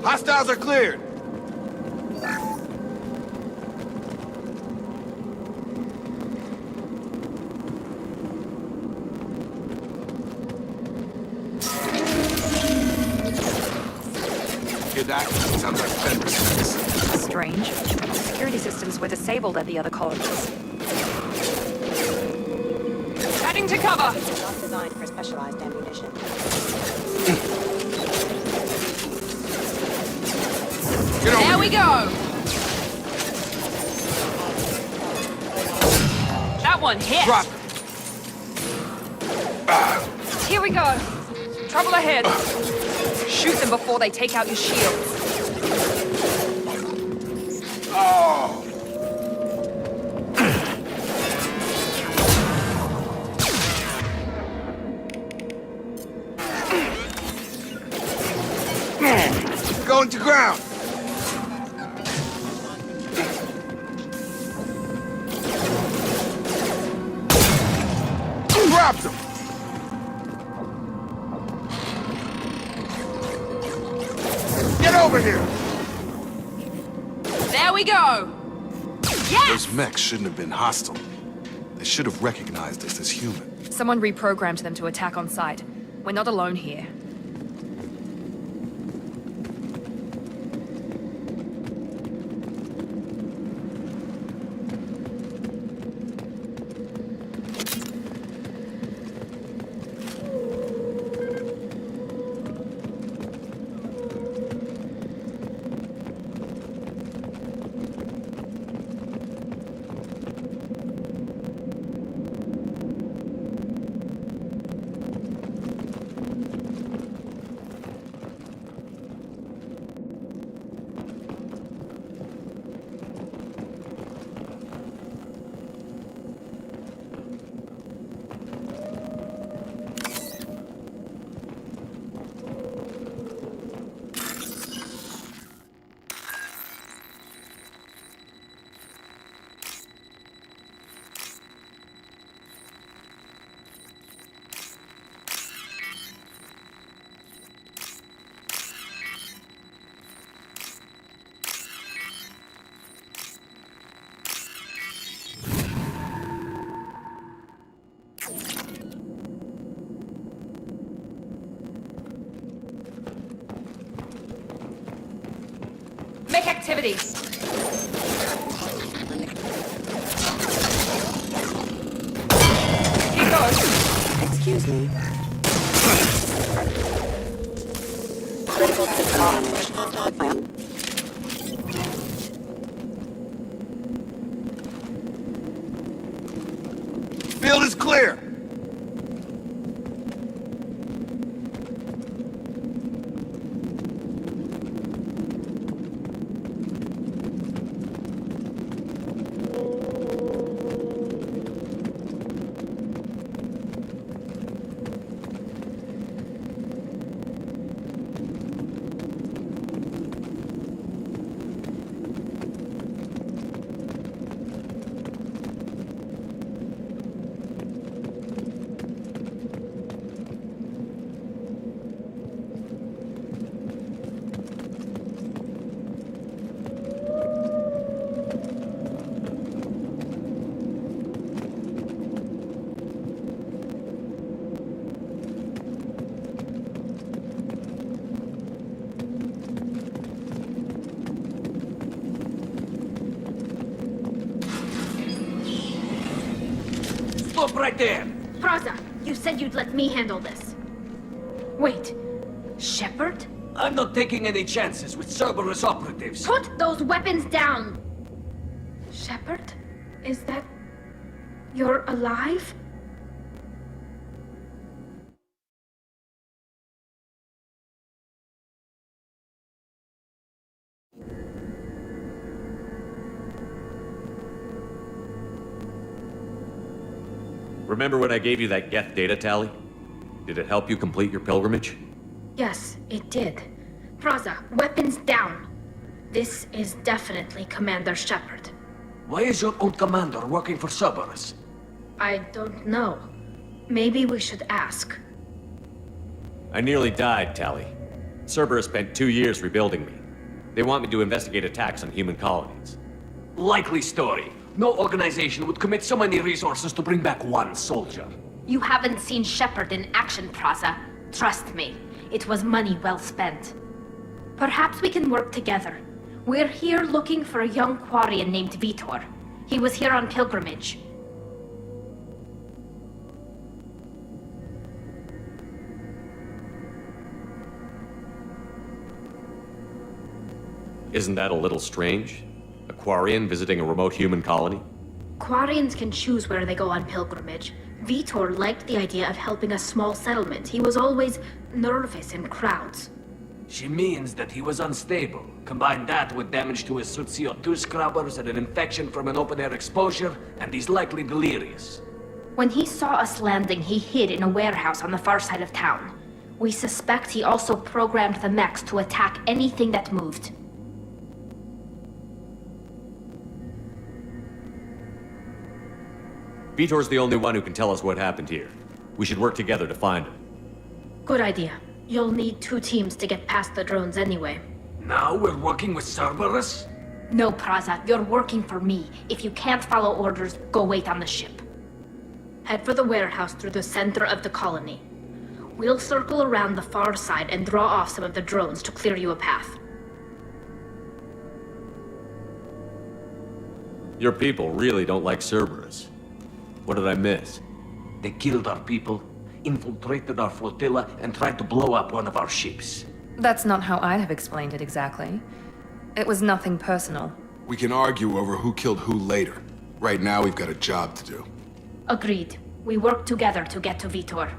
Hostiles are cleared! Hear that? Sounds like fenders. Strange. Security systems were disabled at the other colonies. Heading to cover! Not designed for specialized ammunition. There we go! That one hit! Drop! Here we go! Trouble ahead! Shoot them before they take out your shields. Oh! Going to ground! Dropped him! Get over here! There we go! Yes! Those mechs shouldn't have been hostile. They should have recognized us as human. Someone reprogrammed them to attack on sight. We're not alone here. activity. Keep going. Excuse me. Critical system. Field is clear. Stop right there! Praza, you said you'd let me handle this. Wait, Shepard? I'm not taking any chances with Cerberus operatives. Put those weapons down! Shepard? Is that... you're alive? Remember when I gave you that Geth data tally? Did it help you complete your pilgrimage? Yes, it did. Praza, weapons down. This is definitely Commander Shepard. Why is your old commander working for Cerberus? I don't know. Maybe we should ask. I nearly died, Tally. Cerberus spent 2 years rebuilding me. They want me to investigate attacks on human colonies. Likely story. No organization would commit so many resources to bring back one soldier. You haven't seen Shepard in action, Praza. Trust me, it was money well spent. Perhaps we can work together. We're here looking for a young Quarian named Vitor. He was here on pilgrimage. Isn't that a little strange? A Quarian visiting a remote human colony? Quarians can choose where they go on pilgrimage. Vitor liked the idea of helping a small settlement. He was always nervous in crowds. She means that he was unstable. Combine that with damage to his suit CO2 scrubbers and an infection from an open-air exposure, and he's likely delirious. When he saw us landing, he hid in a warehouse on the far side of town. We suspect he also programmed the mechs to attack anything that moved. Vitor's the only one who can tell us what happened here. We should work together to find him. Good idea. You'll need 2 teams to get past the drones anyway. Now we're working with Cerberus? No, Praza, you're working for me. If you can't follow orders, go wait on the ship. Head for the warehouse through the center of the colony. We'll circle around the far side and draw off some of the drones to clear you a path. Your people really don't like Cerberus. What did I miss? They killed our people, infiltrated our flotilla, and tried to blow up one of our ships. That's not how I'd have explained it exactly. It was nothing personal. We can argue over who killed who later. Right now, we've got a job to do. Agreed. We work together to get to Vitor.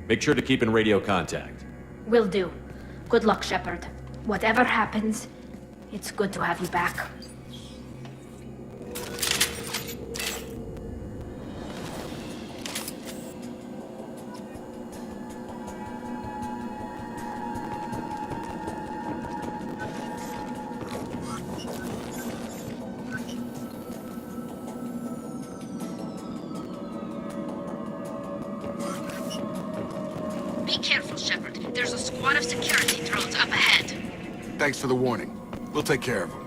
Make sure to keep in radio contact. Will do. Good luck, Shepard. Whatever happens, it's good to have you back. Be careful, Shepard. There's a squad of security drones up ahead. Thanks for the warning. We'll take care of them.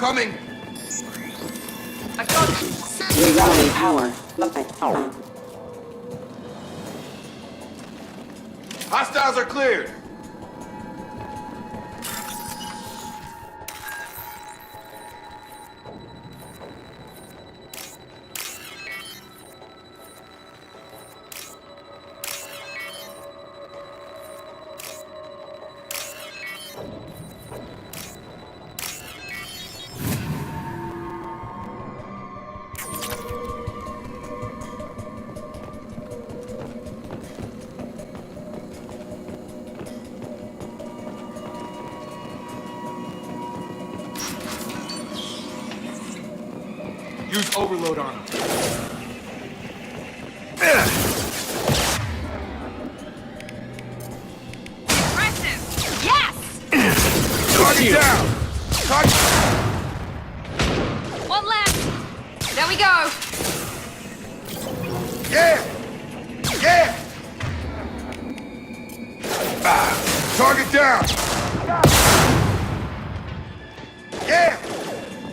Coming! I got it! Rerouting power. Hostiles are cleared! Use overload on him. Impressive! Yes! Target down! Target... One left! There we go! Yeah! Yeah! Target down! Yeah!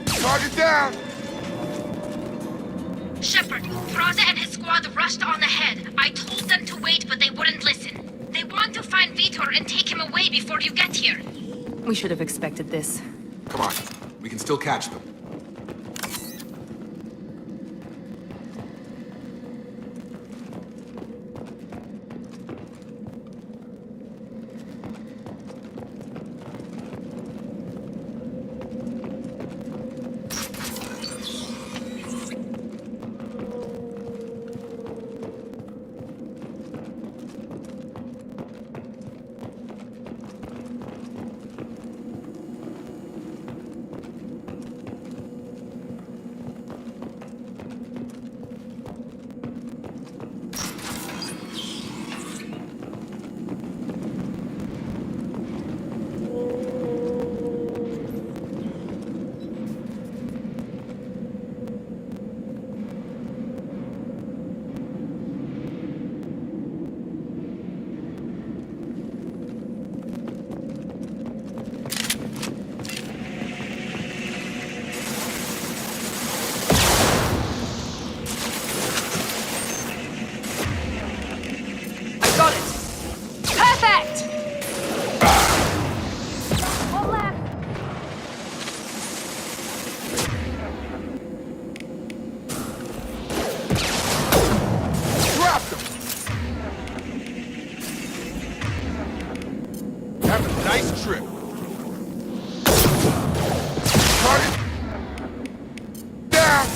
Target down! Shepard, Praza and his squad rushed on ahead. I told them to wait, but they wouldn't listen. They want to find Vitor and take him away before you get here. We should have expected this. Come on, we can still catch them. Nice trip. Target down.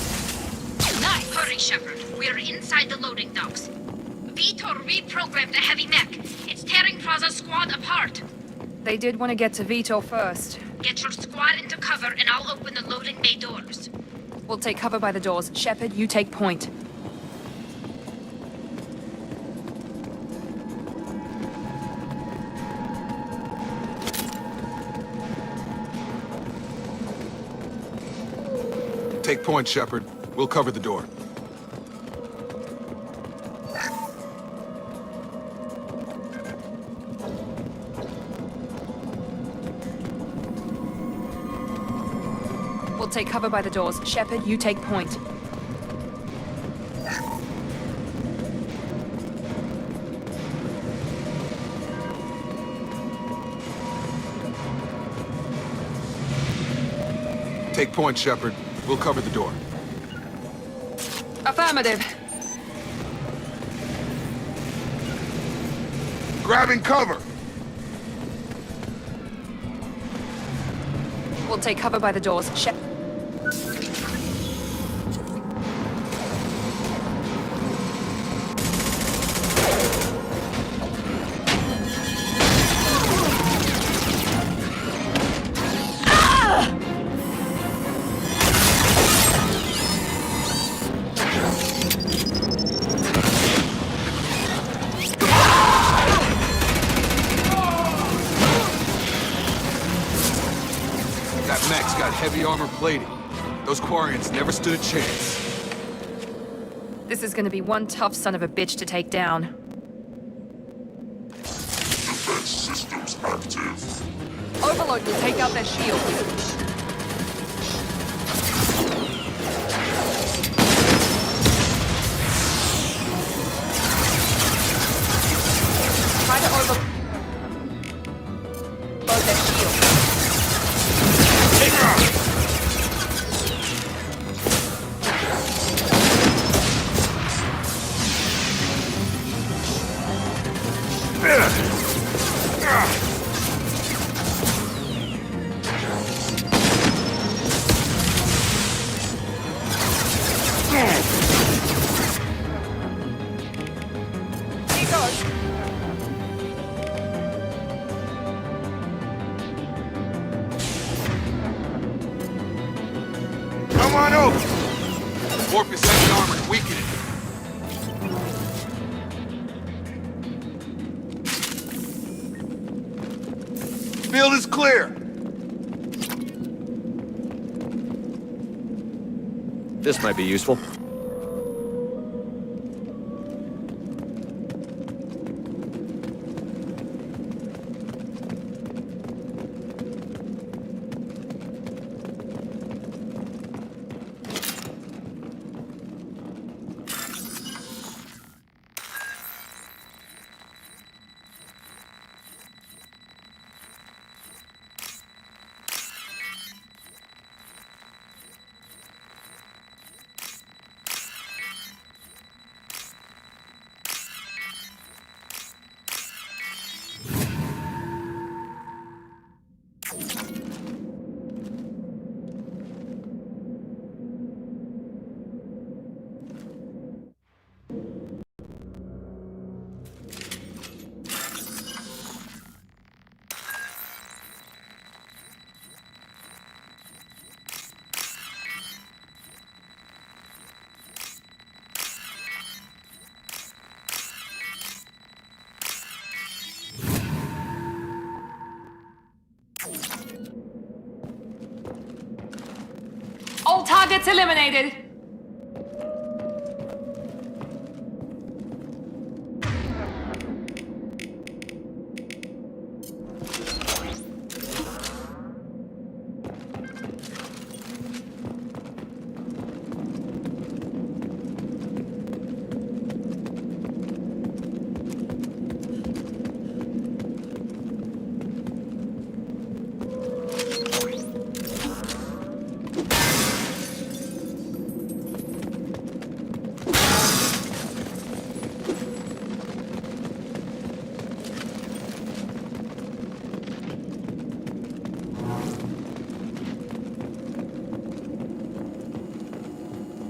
Nice. Hurry, Shepard. We're inside the loading docks. Vitor reprogrammed a heavy mech. It's tearing Praza's squad apart. They did want to get to Vitor first. Get your squad into cover and I'll open the loading bay doors. We'll take cover by the doors. Shepard, you take point. Take point, Shepard. We'll cover the door. We'll take cover by the doors. Shepard, you take point. Take point, Shepard. We'll cover the door. Affirmative. Grabbing cover! We'll take cover by the doors. That mech's got heavy armor plating. Those Quarians never stood a chance. This is gonna be one tough son of a bitch to take down. Defense systems active. Overload will take out their shields. go! 4% armor, weaken it. Field is clear. This might be useful. All targets eliminated.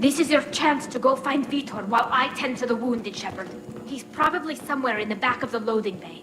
This is your chance to go find Vitor while I tend to the wounded, Shepard. He's probably somewhere in the back of the loading bay.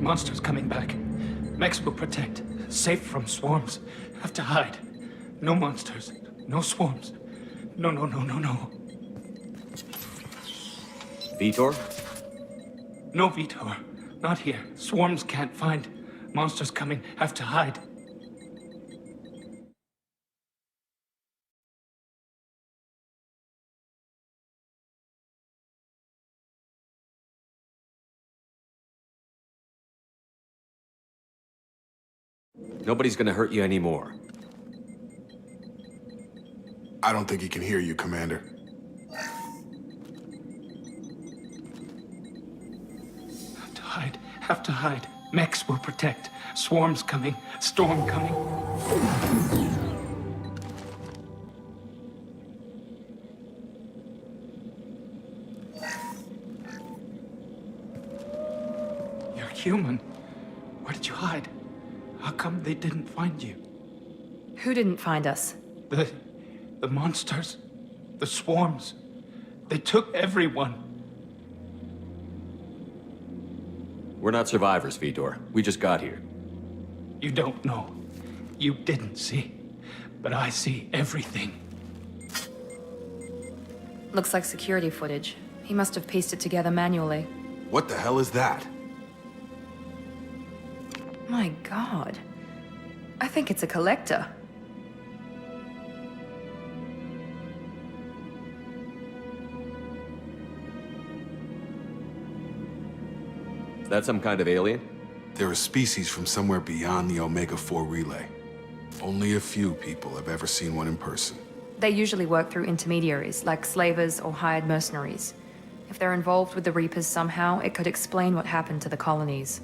Monsters coming back. Mechs will protect. Safe from swarms. Have to hide. No monsters. No swarms. No. Vitor? No, Vitor. Not here. Swarms can't find. Monsters coming. Have to hide. Nobody's gonna hurt you anymore. I don't think he can hear you, Commander. Have to hide. Have to hide. Mechs will protect. Swarms coming. Storm coming. You're human. Where did you hide? How come they didn't find you? Who didn't find us? The monsters. The swarms. They took everyone. We're not survivors, Vitor. We just got here. You don't know. You didn't see. But I see everything. Looks like security footage. He must have pieced it together manually. What the hell is that? My God. I think it's a collector. Is that some kind of alien? They're a species from somewhere beyond the Omega-4 relay. Only a few people have ever seen one in person. They usually work through intermediaries, like slavers or hired mercenaries. If they're involved with the Reapers somehow, it could explain what happened to the colonies.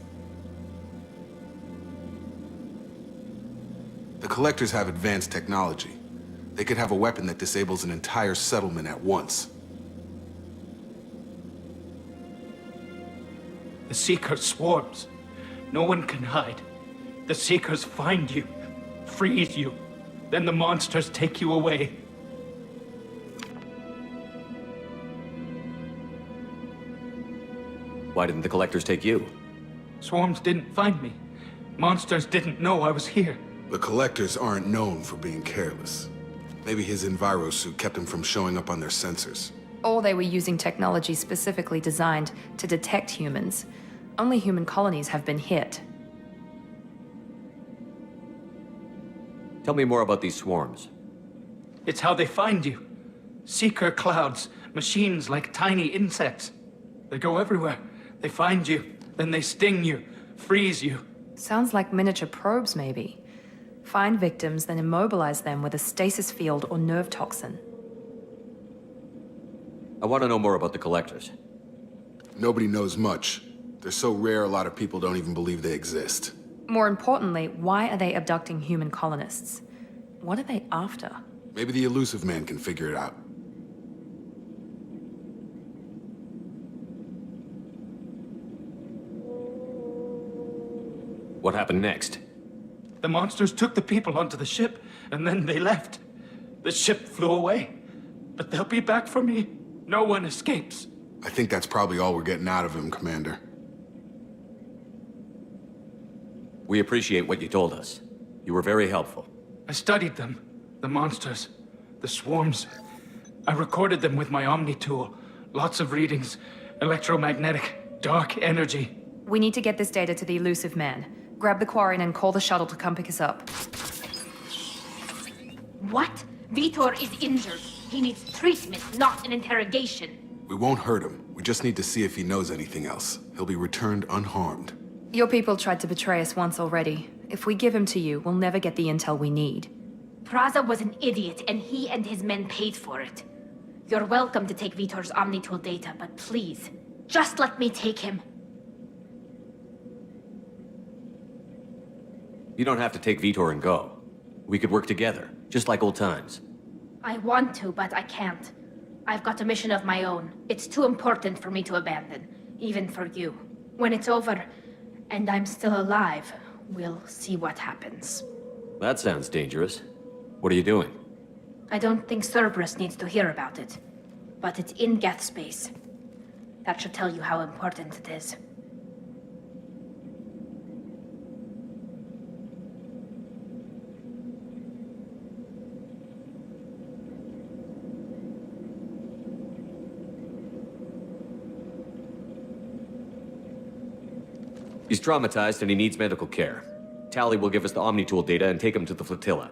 The Collectors have advanced technology. They could have a weapon that disables an entire settlement at once. The Seeker swarms. No one can hide. The Seekers find you, freeze you. Then the monsters take you away. Why didn't the Collectors take you? Swarms didn't find me. Monsters didn't know I was here. The Collectors aren't known for being careless. Maybe his Enviro suit kept him from showing up on their sensors. Or they were using technology specifically designed to detect humans. Only human colonies have been hit. Tell me more about these swarms. It's how they find you. Seeker clouds, machines like tiny insects. They go everywhere. They find you, then they sting you, freeze you. Sounds like miniature probes, maybe. Find victims, then immobilize them with a stasis field or nerve toxin. I want to know more about the Collectors. Nobody knows much. They're so rare, a lot of people don't even believe they exist. More importantly, why are they abducting human colonists? What are they after? Maybe the Elusive Man can figure it out. What happened next? The monsters took the people onto the ship, and then they left. The ship flew away. But they'll be back for me. No one escapes. I think that's probably all we're getting out of him, Commander. We appreciate what you told us. You were very helpful. I studied them. The monsters. The swarms. I recorded them with my Omni tool. Lots of readings. Electromagnetic. Dark energy. We need to get this data to the Elusive Man. Grab the Quarian and call the shuttle to come pick us up. What? Vitor is injured. He needs treatment, not an interrogation. We won't hurt him. We just need to see if he knows anything else. He'll be returned unharmed. Your people tried to betray us once already. If we give him to you, we'll never get the intel we need. Praza was an idiot, and he and his men paid for it. You're welcome to take Vitor's Omnitool data, but please, just let me take him. You don't have to take Vitor and go. We could work together, just like old times. I want to, but I can't. I've got a mission of my own. It's too important for me to abandon, even for you. When it's over, and I'm still alive, we'll see what happens. That sounds dangerous. What are you doing? I don't think Cerberus needs to hear about it, but it's in Geth space. That should tell you how important it is. He's traumatized and he needs medical care. Tali will give us the Omni-Tool data and take him to the flotilla.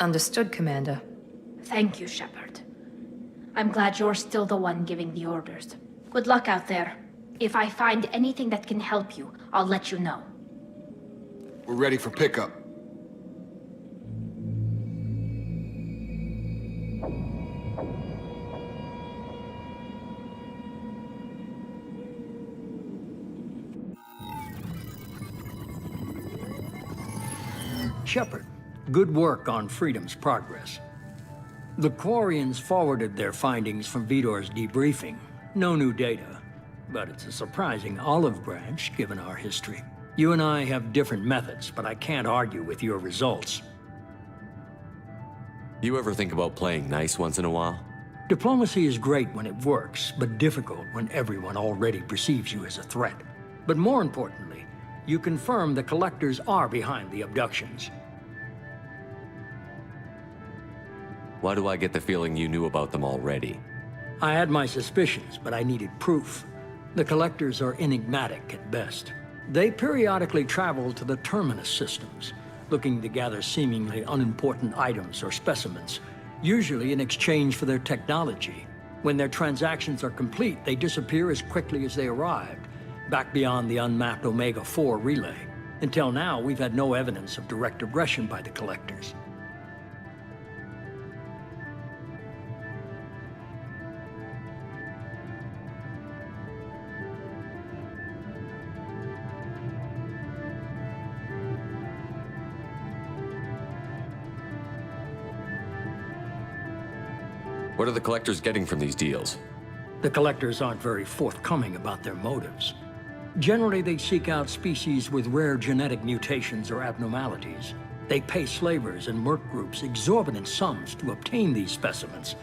Understood, Commander. Thank you, Shepard. I'm glad you're still the one giving the orders. Good luck out there. If I find anything that can help you, I'll let you know. We're ready for pickup. Shepard, good work on Freedom's progress. The Quarians forwarded their findings from Vidor's debriefing. No new data, but it's a surprising olive branch given our history. You and I have different methods, but I can't argue with your results. You ever think about playing nice once in a while? Diplomacy is great when it works, but difficult when everyone already perceives you as a threat. But more importantly, you confirm the Collectors are behind the abductions. Why do I get the feeling you knew about them already? I had my suspicions, but I needed proof. The Collectors are enigmatic at best. They periodically travel to the Terminus systems, looking to gather seemingly unimportant items or specimens, usually in exchange for their technology. When their transactions are complete, they disappear as quickly as they arrived, back beyond the unmapped Omega-4 relay. Until now, we've had no evidence of direct aggression by the Collectors. What are the Collectors getting from these deals? The Collectors aren't very forthcoming about their motives. Generally, they seek out species with rare genetic mutations or abnormalities. They pay slavers and merc groups exorbitant sums to obtain these specimens,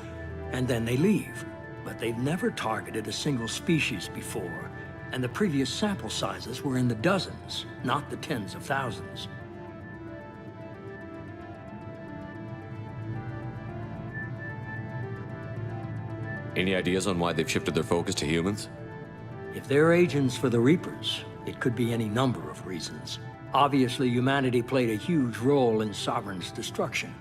and then they leave. But they've never targeted a single species before, and the previous sample sizes were in the dozens, not the tens of thousands. Any ideas on why they've shifted their focus to humans? If they're agents for the Reapers, it could be any number of reasons. Obviously, humanity played a huge role in Sovereign's destruction.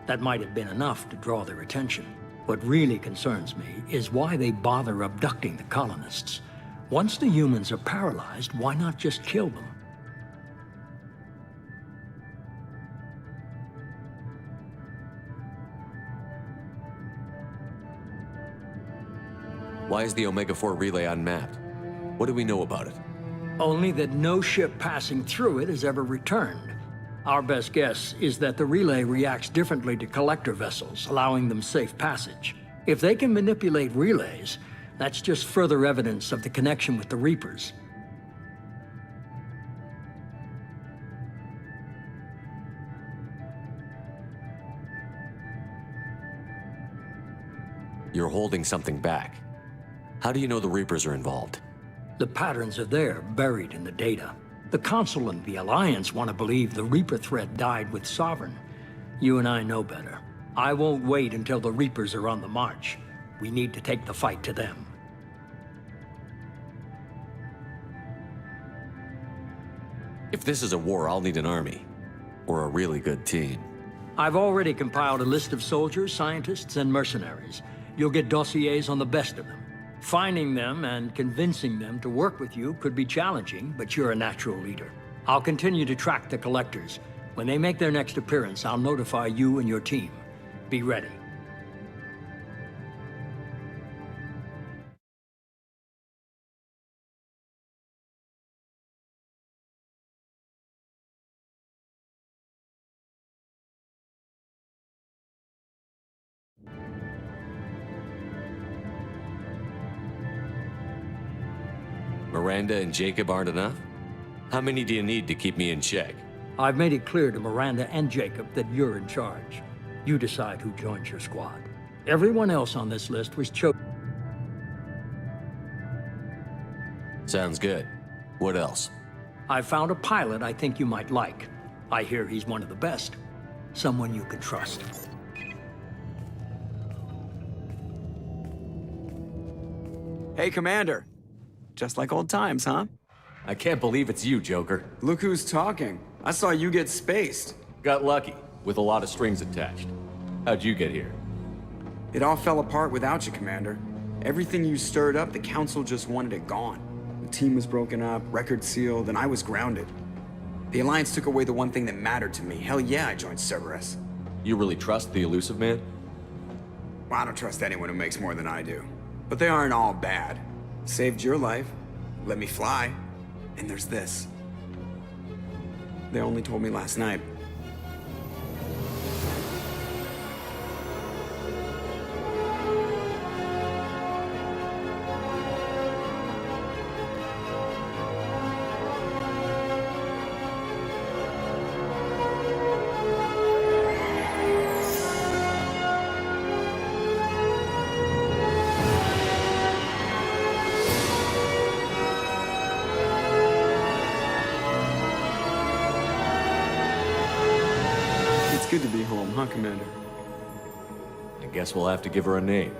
That might have been enough to draw their attention. What really concerns me is why they bother abducting the colonists. Once the humans are paralyzed, why not just kill them? Why is the Omega-4 relay unmapped? What do we know about it? Only that no ship passing through it has ever returned. Our best guess is that the relay reacts differently to collector vessels, allowing them safe passage. If they can manipulate relays, that's just further evidence of the connection with the Reapers. You're holding something back. How do you know the Reapers are involved? The patterns are there, buried in the data. The Council and the Alliance want to believe the Reaper threat died with Sovereign. You and I know better. I won't wait until the Reapers are on the march. We need to take the fight to them. If this is a war, I'll need an army. Or a really good team. I've already compiled a list of soldiers, scientists, and mercenaries. You'll get dossiers on the best of them. Finding them and convincing them to work with you could be challenging, but you're a natural leader. I'll continue to track the Collectors. When they make their next appearance, I'll notify you and your team. Be ready. Miranda and Jacob aren't enough? How many do you need to keep me in check? I've made it clear to Miranda and Jacob that you're in charge. You decide who joins your squad. Everyone else on this list was chosen. Sounds good. What else? I found a pilot I think you might like. I hear he's one of the best. Someone you can trust. Hey, Commander. Just like old times, huh? I can't believe it's you, Joker. Look who's talking. I saw you get spaced. Got lucky, with a lot of strings attached. How'd you get here? It all fell apart without you, Commander. Everything you stirred up, the Council just wanted it gone. The team was broken up, record sealed, and I was grounded. The Alliance took away the one thing that mattered to me. Hell yeah, I joined Cerberus. You really trust the Illusive Man? Well, I don't trust anyone who makes more than I do. But they aren't all bad. Saved your life, let me fly, and there's this. They only told me last night. Good to be home, huh, Commander? I guess we'll have to give her a name.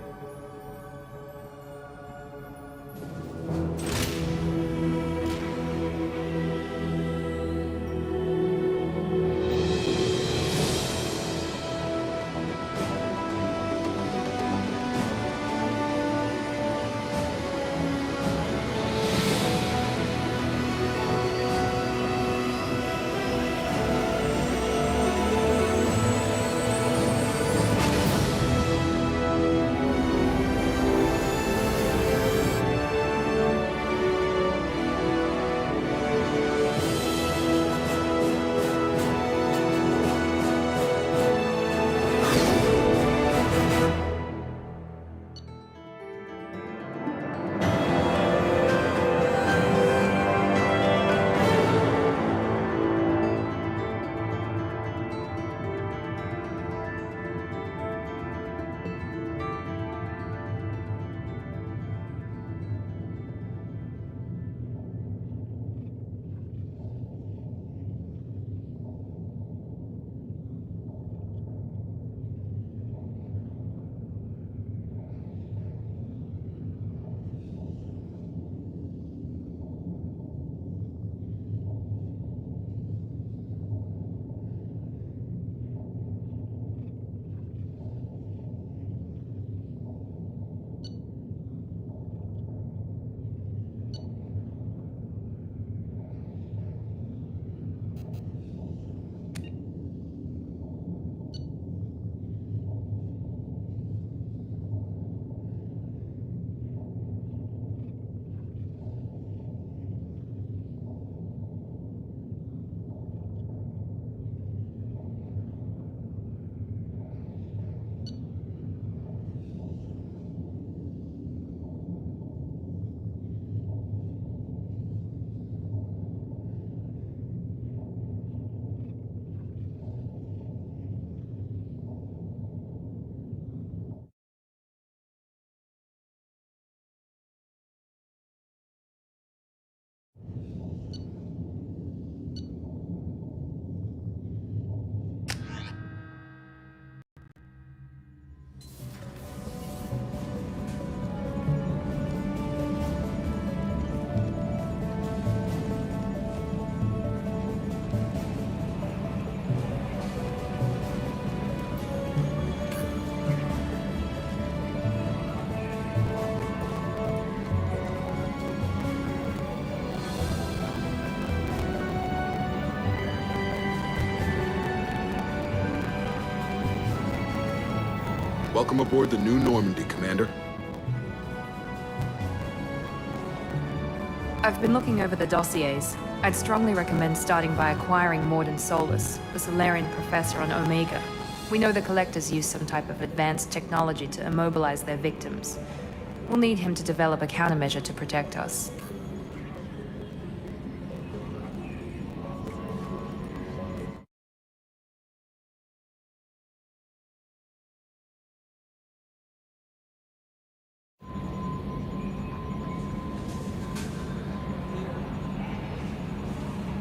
Welcome aboard the New Normandy, Commander. I've been looking over the dossiers. I'd strongly recommend starting by acquiring Mordin Solus, the Solarian professor on Omega. We know the Collectors use some type of advanced technology to immobilize their victims. We'll need him to develop a countermeasure to protect us.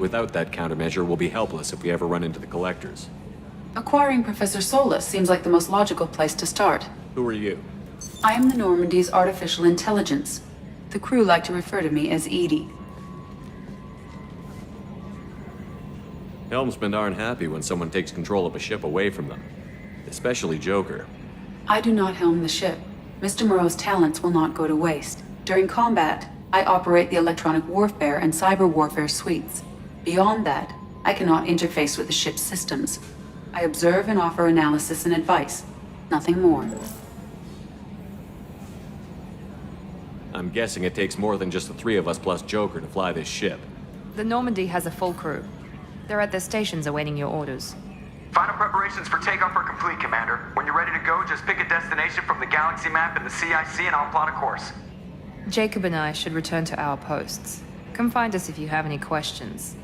Without that countermeasure, we'll be helpless if we ever run into the Collectors. Acquiring Professor Solus seems like the most logical place to start. Who are you? I am the Normandy's artificial intelligence. The crew like to refer to me as Edie. Helmsmen aren't happy when someone takes control of a ship away from them. Especially Joker. I do not helm the ship. Mr. Moreau's talents will not go to waste. During combat, I operate the electronic warfare and cyber warfare suites. Beyond that, I cannot interface with the ship's systems. I observe and offer analysis and advice. Nothing more. I'm guessing it takes more than just the three of us plus Joker to fly this ship. The Normandy has a full crew. They're at their stations awaiting your orders. Final preparations for takeoff are complete, Commander. When you're ready to go, just pick a destination from the galaxy map in the CIC and I'll plot a course. Jacob and I should return to our posts. Come find us if you have any questions.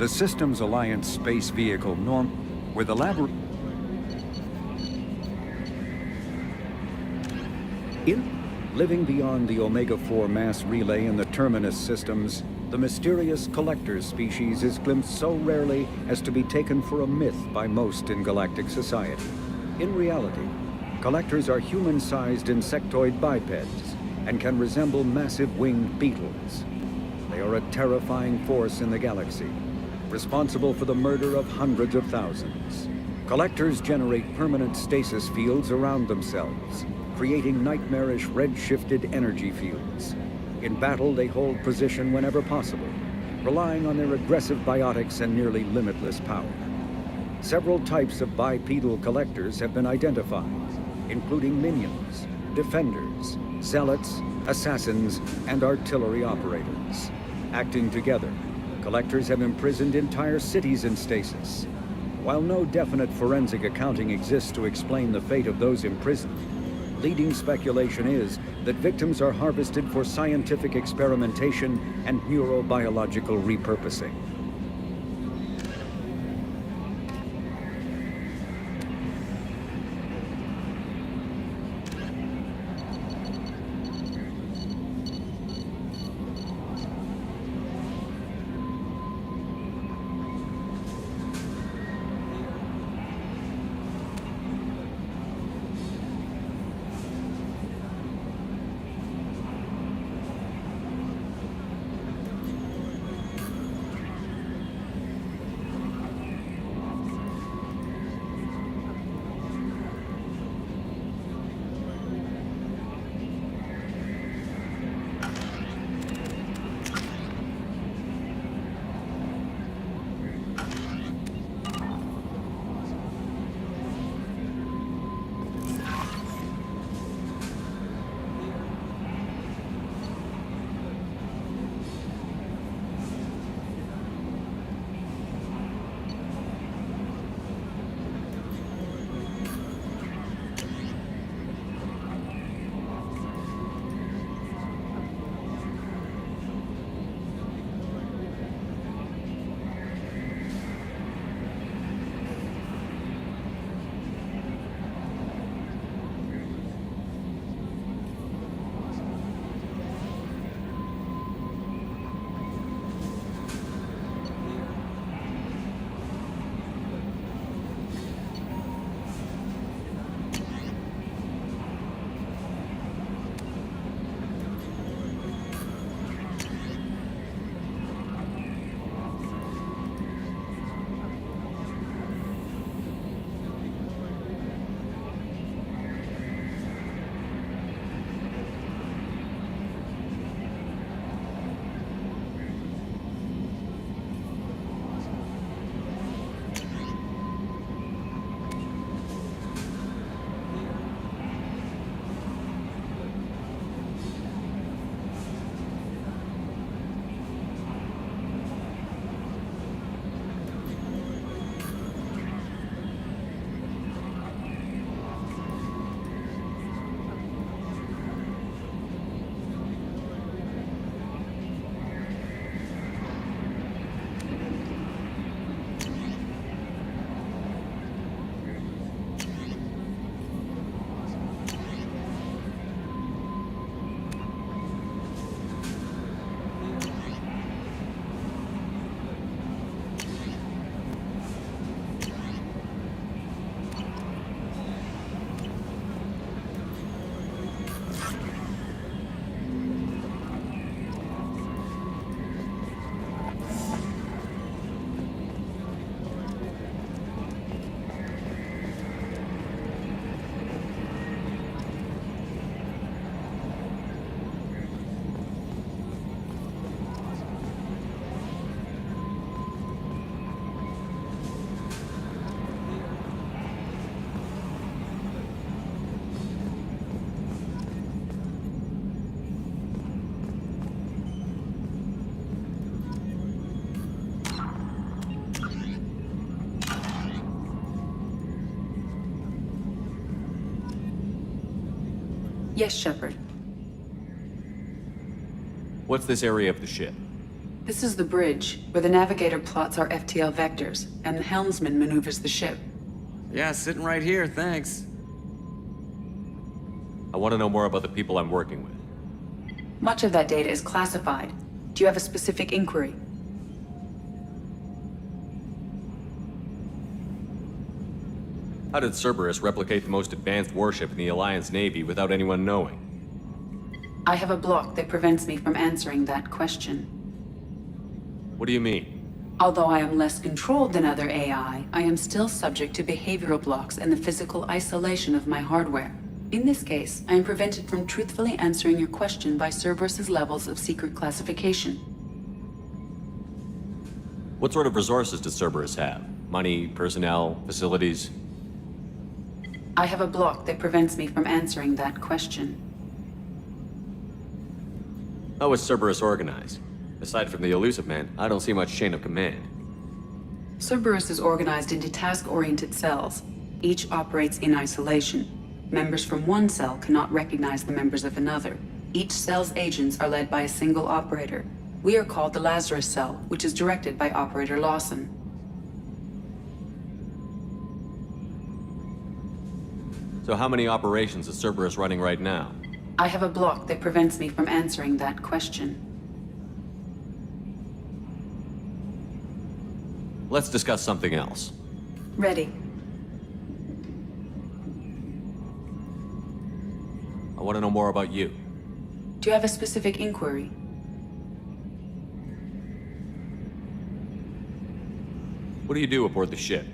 The Systems Alliance space vehicle Norm with elaborate living beyond the Omega-4 mass relay in the Terminus systems, the mysterious Collectors species is glimpsed so rarely as to be taken for a myth by most in galactic society. In reality, Collectors are human-sized insectoid bipeds and can resemble massive winged beetles. They are a terrifying force in the galaxy, responsible for the murder of hundreds of thousands. Collectors generate permanent stasis fields around themselves, creating nightmarish red-shifted energy fields. In battle, they hold position whenever possible, relying on their aggressive biotics and nearly limitless power. Several types of bipedal Collectors have been identified, including minions, defenders, zealots, assassins, and artillery operators. Acting together, Collectors have imprisoned entire cities in stasis. While no definite forensic accounting exists to explain the fate of those imprisoned, leading speculation is that victims are harvested for scientific experimentation and neurobiological repurposing. Yes, Shepard. What's this area of the ship? This is the bridge, where the navigator plots our FTL vectors, and the helmsman maneuvers the ship. Yeah, sitting right here, thanks. I want to know more about the people I'm working with. Much of that data is classified. Do you have a specific inquiry? How did Cerberus replicate the most advanced warship in the Alliance Navy without anyone knowing? I have a block that prevents me from answering that question. What do you mean? Although I am less controlled than other AI, I am still subject to behavioral blocks and the physical isolation of my hardware. In this case, I am prevented from truthfully answering your question by Cerberus's levels of secret classification. What sort of resources does Cerberus have? Money, personnel, facilities? I have a block that prevents me from answering that question. How is Cerberus organized? Aside from the Elusive Man, I don't see much chain of command. Cerberus is organized into task-oriented cells. Each operates in isolation. Members from one cell cannot recognize the members of another. Each cell's agents are led by a single operator. We are called the Lazarus Cell, which is directed by Operator Lawson. So how many operations is Cerberus running right now? I have a block that prevents me from answering that question. Let's discuss something else. Ready. I want to know more about you. Do you have a specific inquiry? What do you do aboard the ship?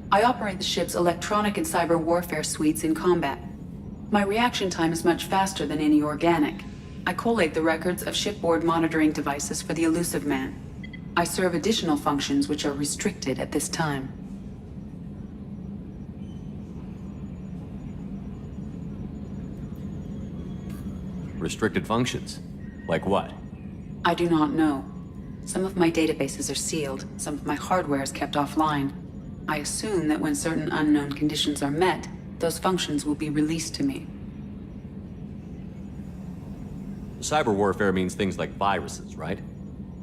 I operate the ship's electronic and cyber warfare suites in combat. My reaction time is much faster than any organic. I collate the records of shipboard monitoring devices for the Elusive Man. I serve additional functions which are restricted at this time. Restricted functions? Like what? I do not know. Some of my databases are sealed, some of my hardware is kept offline. I assume that when certain unknown conditions are met, those functions will be released to me. Cyber warfare means things like viruses, right?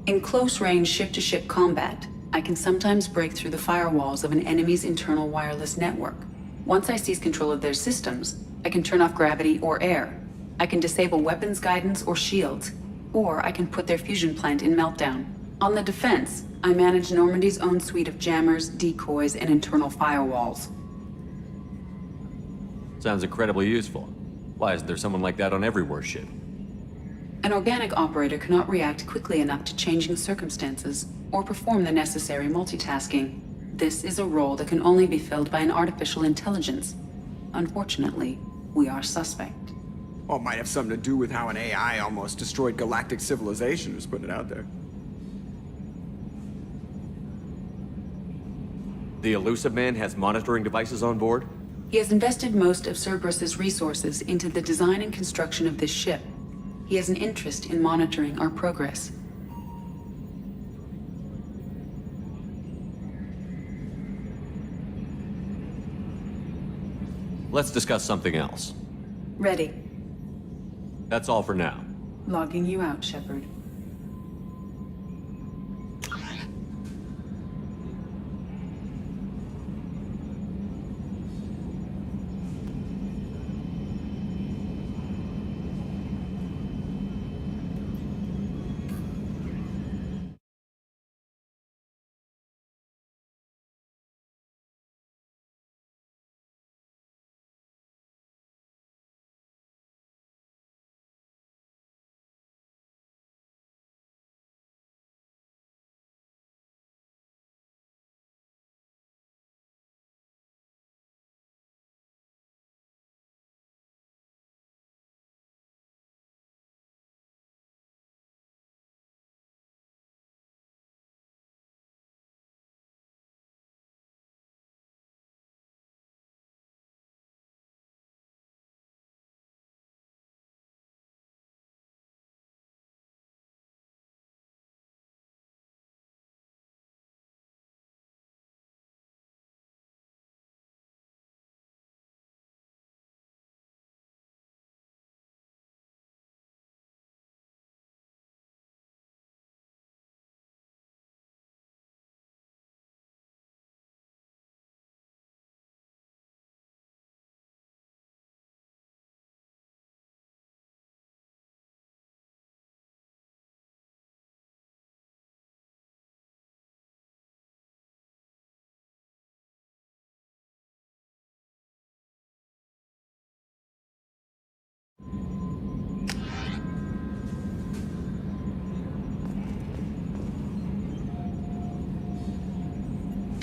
In close-range ship-to-ship combat, I can sometimes break through the firewalls of an enemy's internal wireless network. Once I seize control of their systems, I can turn off gravity or air. I can disable weapons guidance or shields, or I can put their fusion plant in meltdown. On the defense, I manage Normandy's own suite of jammers, decoys, and internal firewalls. Sounds incredibly useful. Why isn't there someone like that on every warship? An organic operator cannot react quickly enough to changing circumstances or perform the necessary multitasking. This is a role that can only be filled by an artificial intelligence. Unfortunately, we are suspect. Well, it might have something to do with how an AI almost destroyed galactic civilization, just putting it out there. The Elusive Man has monitoring devices on board? He has invested most of Cerberus's resources into the design and construction of this ship. He has an interest in monitoring our progress. Let's discuss something else. Ready. That's all for now. Logging you out, Shepard.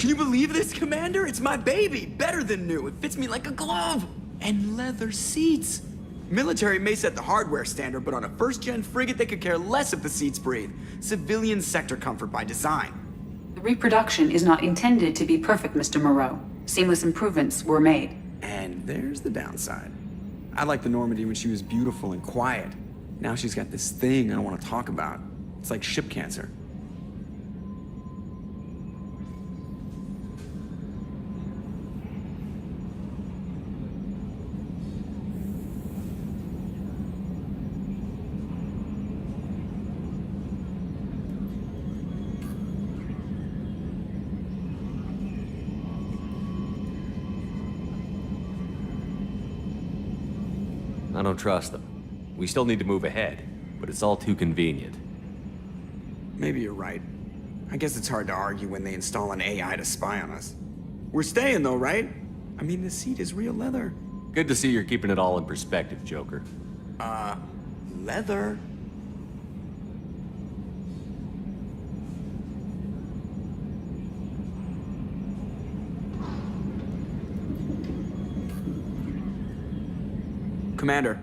Can you believe this, Commander? It's my baby! Better than new. It fits me like a glove! And leather seats! Military may set the hardware standard, but on a first-gen frigate, they could care less if the seats breathe. Civilian sector comfort by design. The reproduction is not intended to be perfect, Mr. Moreau. Seamless improvements were made. And there's the downside. I liked the Normandy when she was beautiful and quiet. Now she's got this thing I don't want to talk about. It's like ship cancer. I don't trust them. We still need to move ahead, but it's all too convenient. Maybe you're right. I guess it's hard to argue when they install an AI to spy on us. We're staying though, right? I mean, the seat is real leather. Good to see you're keeping it all in perspective, Joker. Leather? Commander.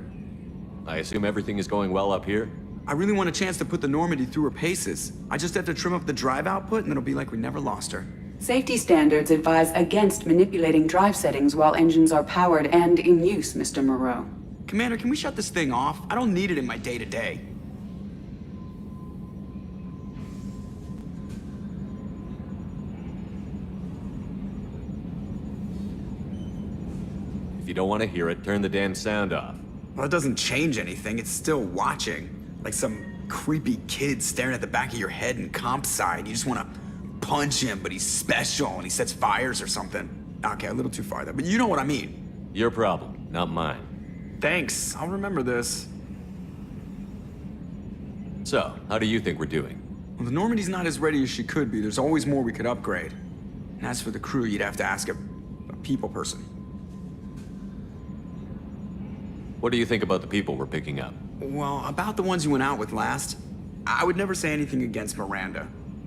I assume everything is going well up here? I really want a chance to put the Normandy through her paces. I just have to trim up the drive output and it'll be like we never lost her. Safety standards advise against manipulating drive settings while engines are powered and in use, Mr. Moreau. Commander, can we shut this thing off? I don't need it in my day-to-day. If you don't want to hear it, turn the damn sound off. Well, it doesn't change anything. It's still watching. Like some creepy kid staring at the back of your head in comp side. You just want to punch him, but he's special and he sets fires or something. Okay, a little too far there, but you know what I mean. Your problem, not mine. Thanks, I'll remember this. So, how do you think we're doing? Well, the Normandy's not as ready as she could be. There's always more we could upgrade. And as for the crew, you'd have to ask a people person. What do you think about the people we're picking up? Well, about the ones you went out with last, I would never say anything against Miranda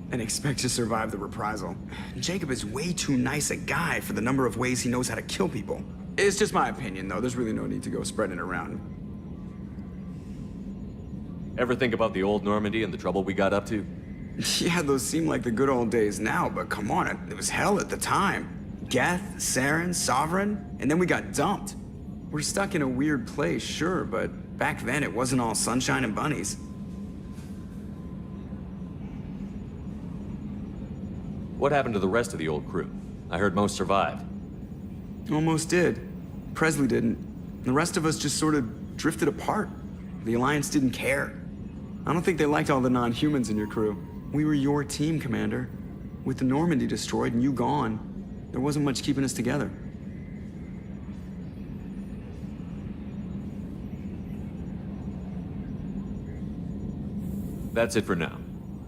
and expect to survive the reprisal. Jacob is way too nice a guy for the number of ways he knows how to kill people. It's just my opinion, though. There's really no need to go spreading it around. Ever think about the old Normandy and the trouble we got up to? Yeah, those seem like the good old days now, but come on, it was hell at the time. Geth, Saren, Sovereign, and then we got dumped. We're stuck in a weird place, sure, but back then it wasn't all sunshine and bunnies. What happened to the rest of the old crew? I heard most survived. Almost did. Presley didn't. The rest of us just sort of drifted apart. The Alliance didn't care. I don't think they liked all the non-humans in your crew. We were your team, Commander. With the Normandy destroyed and you gone, there wasn't much keeping us together. That's it for now.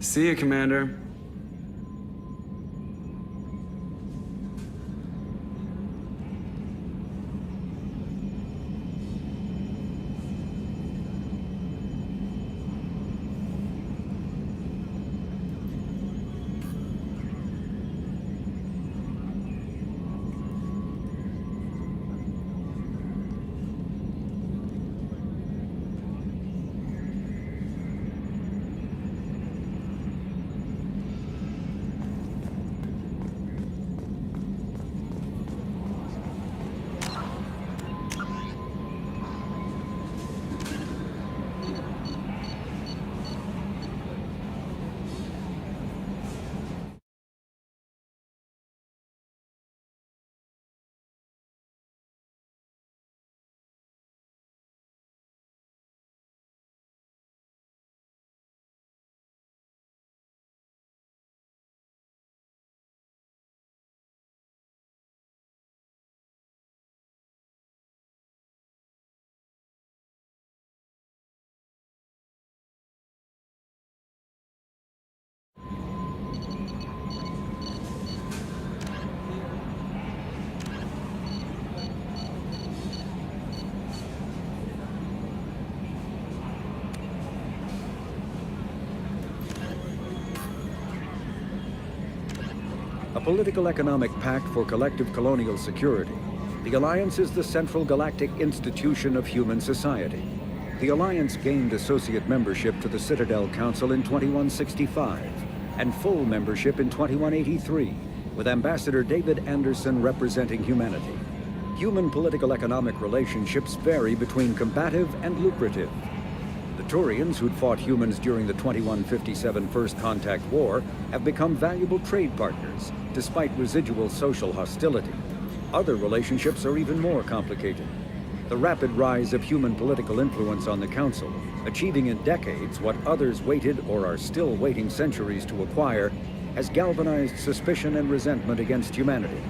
See you, Commander. political economic pact for collective colonial security, the Alliance is the central galactic institution of human society. The Alliance gained associate membership to the Citadel Council in 2165, and full membership in 2183, with Ambassador David Anderson representing humanity. Human political-economic relationships vary between combative and lucrative. The Turians, who'd fought humans during the 2157 First Contact War, have become valuable trade partners, despite residual social hostility. Other relationships are even more complicated. The rapid rise of human political influence on the Council, achieving in decades what others waited or are still waiting centuries to acquire, has galvanized suspicion and resentment against humanity.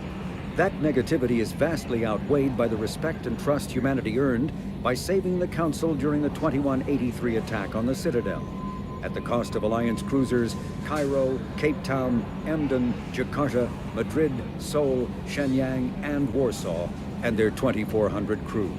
That negativity is vastly outweighed by the respect and trust humanity earned by saving the Council during the 2183 attack on the Citadel, at the cost of Alliance cruisers Cairo, Cape Town, Emden, Jakarta, Madrid, Seoul, Shenyang, and Warsaw, and their 2,400 crew.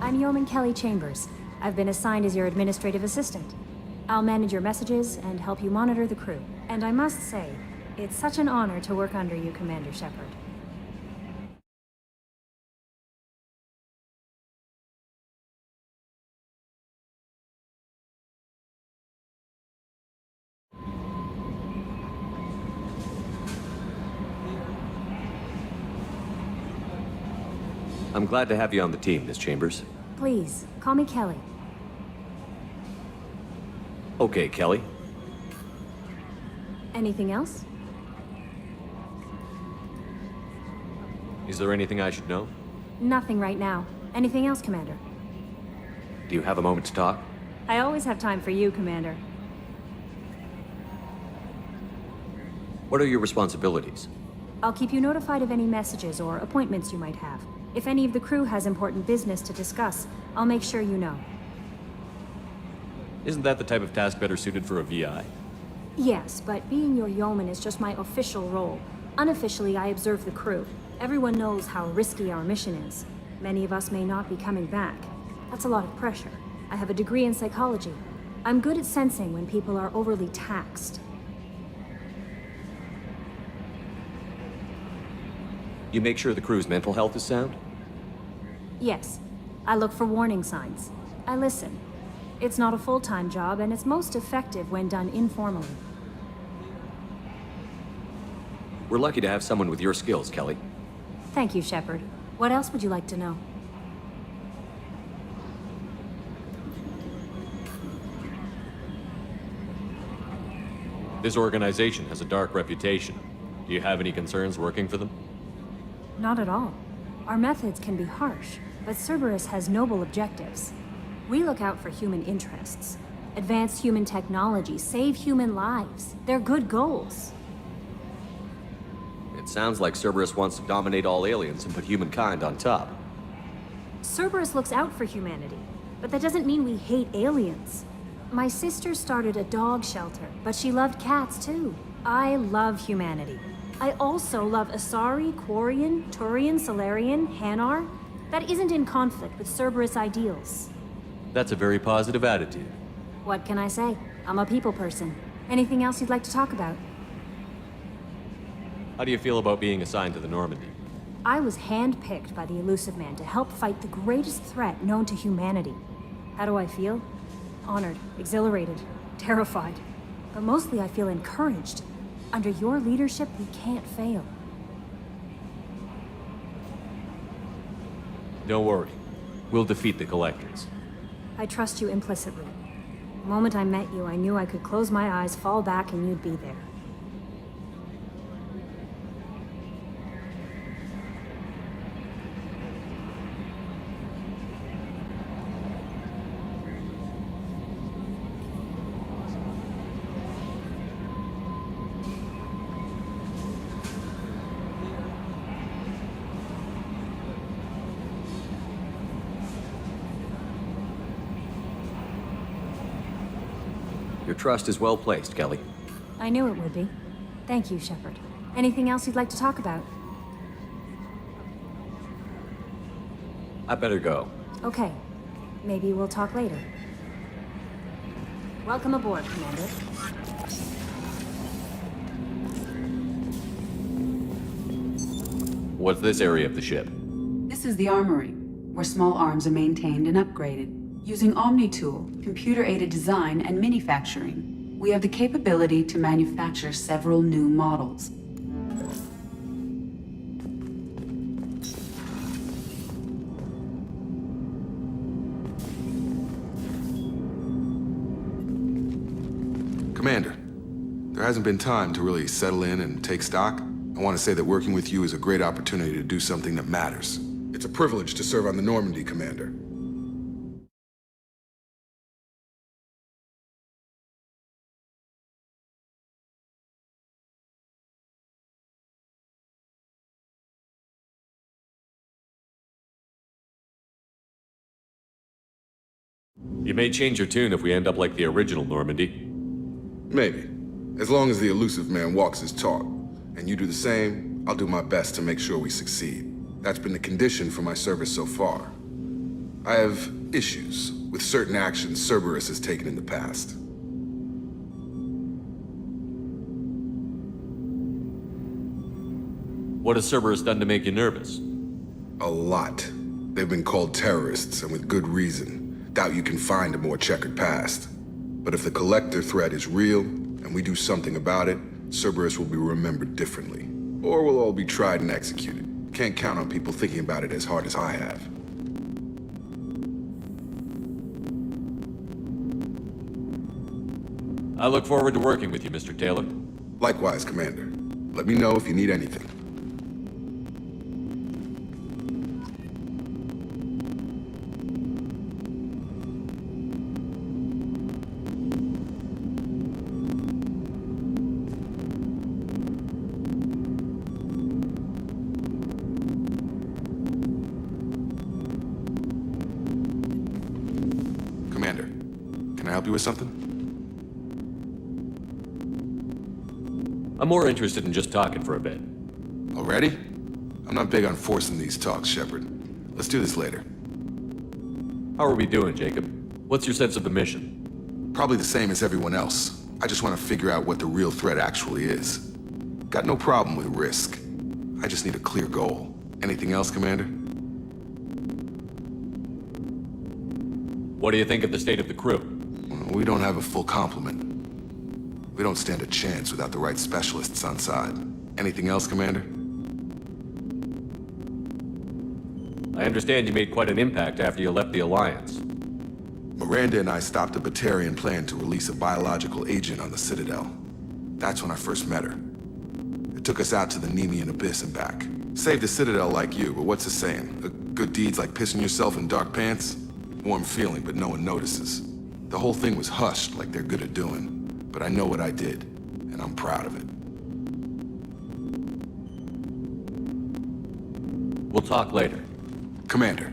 I'm Yeoman Kelly Chambers. I've been assigned as your administrative assistant. I'll manage your messages and help you monitor the crew. And I must say, it's such an honor to work under you, Commander Shepard. I'm glad to have you on the team, Miss Chambers. Please, call me Kelly. Okay, Kelly. Anything else? Is there anything I should know? Nothing right now. Anything else, Commander? Do you have a moment to talk? I always have time for you, Commander. What are your responsibilities? I'll keep you notified of any messages or appointments you might have. If any of the crew has important business to discuss, I'll make sure you know. Isn't that the type of task better suited for a VI? Yes, but being your yeoman is just my official role. Unofficially, I observe the crew. Everyone knows how risky our mission is. Many of us may not be coming back. That's a lot of pressure. I have a degree in psychology. I'm good at sensing when people are overly taxed. You make sure the crew's mental health is sound? Yes. I look for warning signs. I listen. It's not a full-time job, and it's most effective when done informally. We're lucky to have someone with your skills, Kelly. Thank you, Shepard. What else would you like to know? This organization has a dark reputation. Do you have any concerns working for them? Not at all. Our methods can be harsh, but Cerberus has noble objectives. We look out for human interests. Advance human technology, save human lives. They're good goals. It sounds like Cerberus wants to dominate all aliens and put humankind on top. Cerberus looks out for humanity, but that doesn't mean we hate aliens. My sister started a dog shelter, but she loved cats too. I love humanity. I also love Asari, Quarian, Turian, Salarian, Hanar. That isn't in conflict with Cerberus ideals. That's a very positive attitude. What can I say? I'm a people person. Anything else you'd like to talk about? How do you feel about being assigned to the Normandy? I was handpicked by the Illusive Man to help fight the greatest threat known to humanity. How do I feel? Honored, exhilarated, terrified. But mostly I feel encouraged. Under your leadership, we can't fail. Don't worry. We'll defeat the Collectors. I trust you implicitly. The moment I met you, I knew I could close my eyes, fall back, and you'd be there. Your trust is well placed, Kelly. I knew it would be. Thank you, Shepard. Anything else you'd like to talk about? I better go. Okay. Maybe we'll talk later. Welcome aboard, Commander. What's this area of the ship? This is the armory, where small arms are maintained and upgraded. Using OmniTool, computer-aided design, and manufacturing, we have the capability to manufacture several new models. Commander, there hasn't been time to really settle in and take stock. I want to say that working with you is a great opportunity to do something that matters. It's a privilege to serve on the Normandy, Commander. You may change your tune if we end up like the original Normandy. Maybe. As long as the elusive man walks his talk, and you do the same, I'll do my best to make sure we succeed. That's been the condition for my service so far. I have issues with certain actions Cerberus has taken in the past. What has Cerberus done to make you nervous? A lot. They've been called terrorists, and with good reason. Doubt you can find a more checkered past. But if the Collector threat is real, and we do something about it, Cerberus will be remembered differently. Or we'll all be tried and executed. Can't count on people thinking about it as hard as I have. I look forward to working with you, Mr. Taylor. Likewise, Commander. Let me know if you need anything. Commander, can I help you with something? I'm more interested in just talking for a bit. Already? I'm not big on forcing these talks, Shepard. Let's do this later. How are we doing, Jacob? What's your sense of the mission? Probably the same as everyone else. I just want to figure out what the real threat actually is. Got no problem with risk. I just need a clear goal. Anything else, Commander? What do you think of the state of the crew? We don't have a full complement. We don't stand a chance without the right specialists on side. Anything else, Commander? I understand you made quite an impact after you left the Alliance. Miranda and I stopped a Batarian plan to release a biological agent on the Citadel. That's when I first met her. It took us out to the Nemean Abyss and back. Saved the Citadel like you, but what's the saying? Good deeds like pissing yourself in dark pants? Warm feeling, but no one notices. The whole thing was hushed like they're good at doing. But I know what I did, and I'm proud of it. We'll talk later. Commander.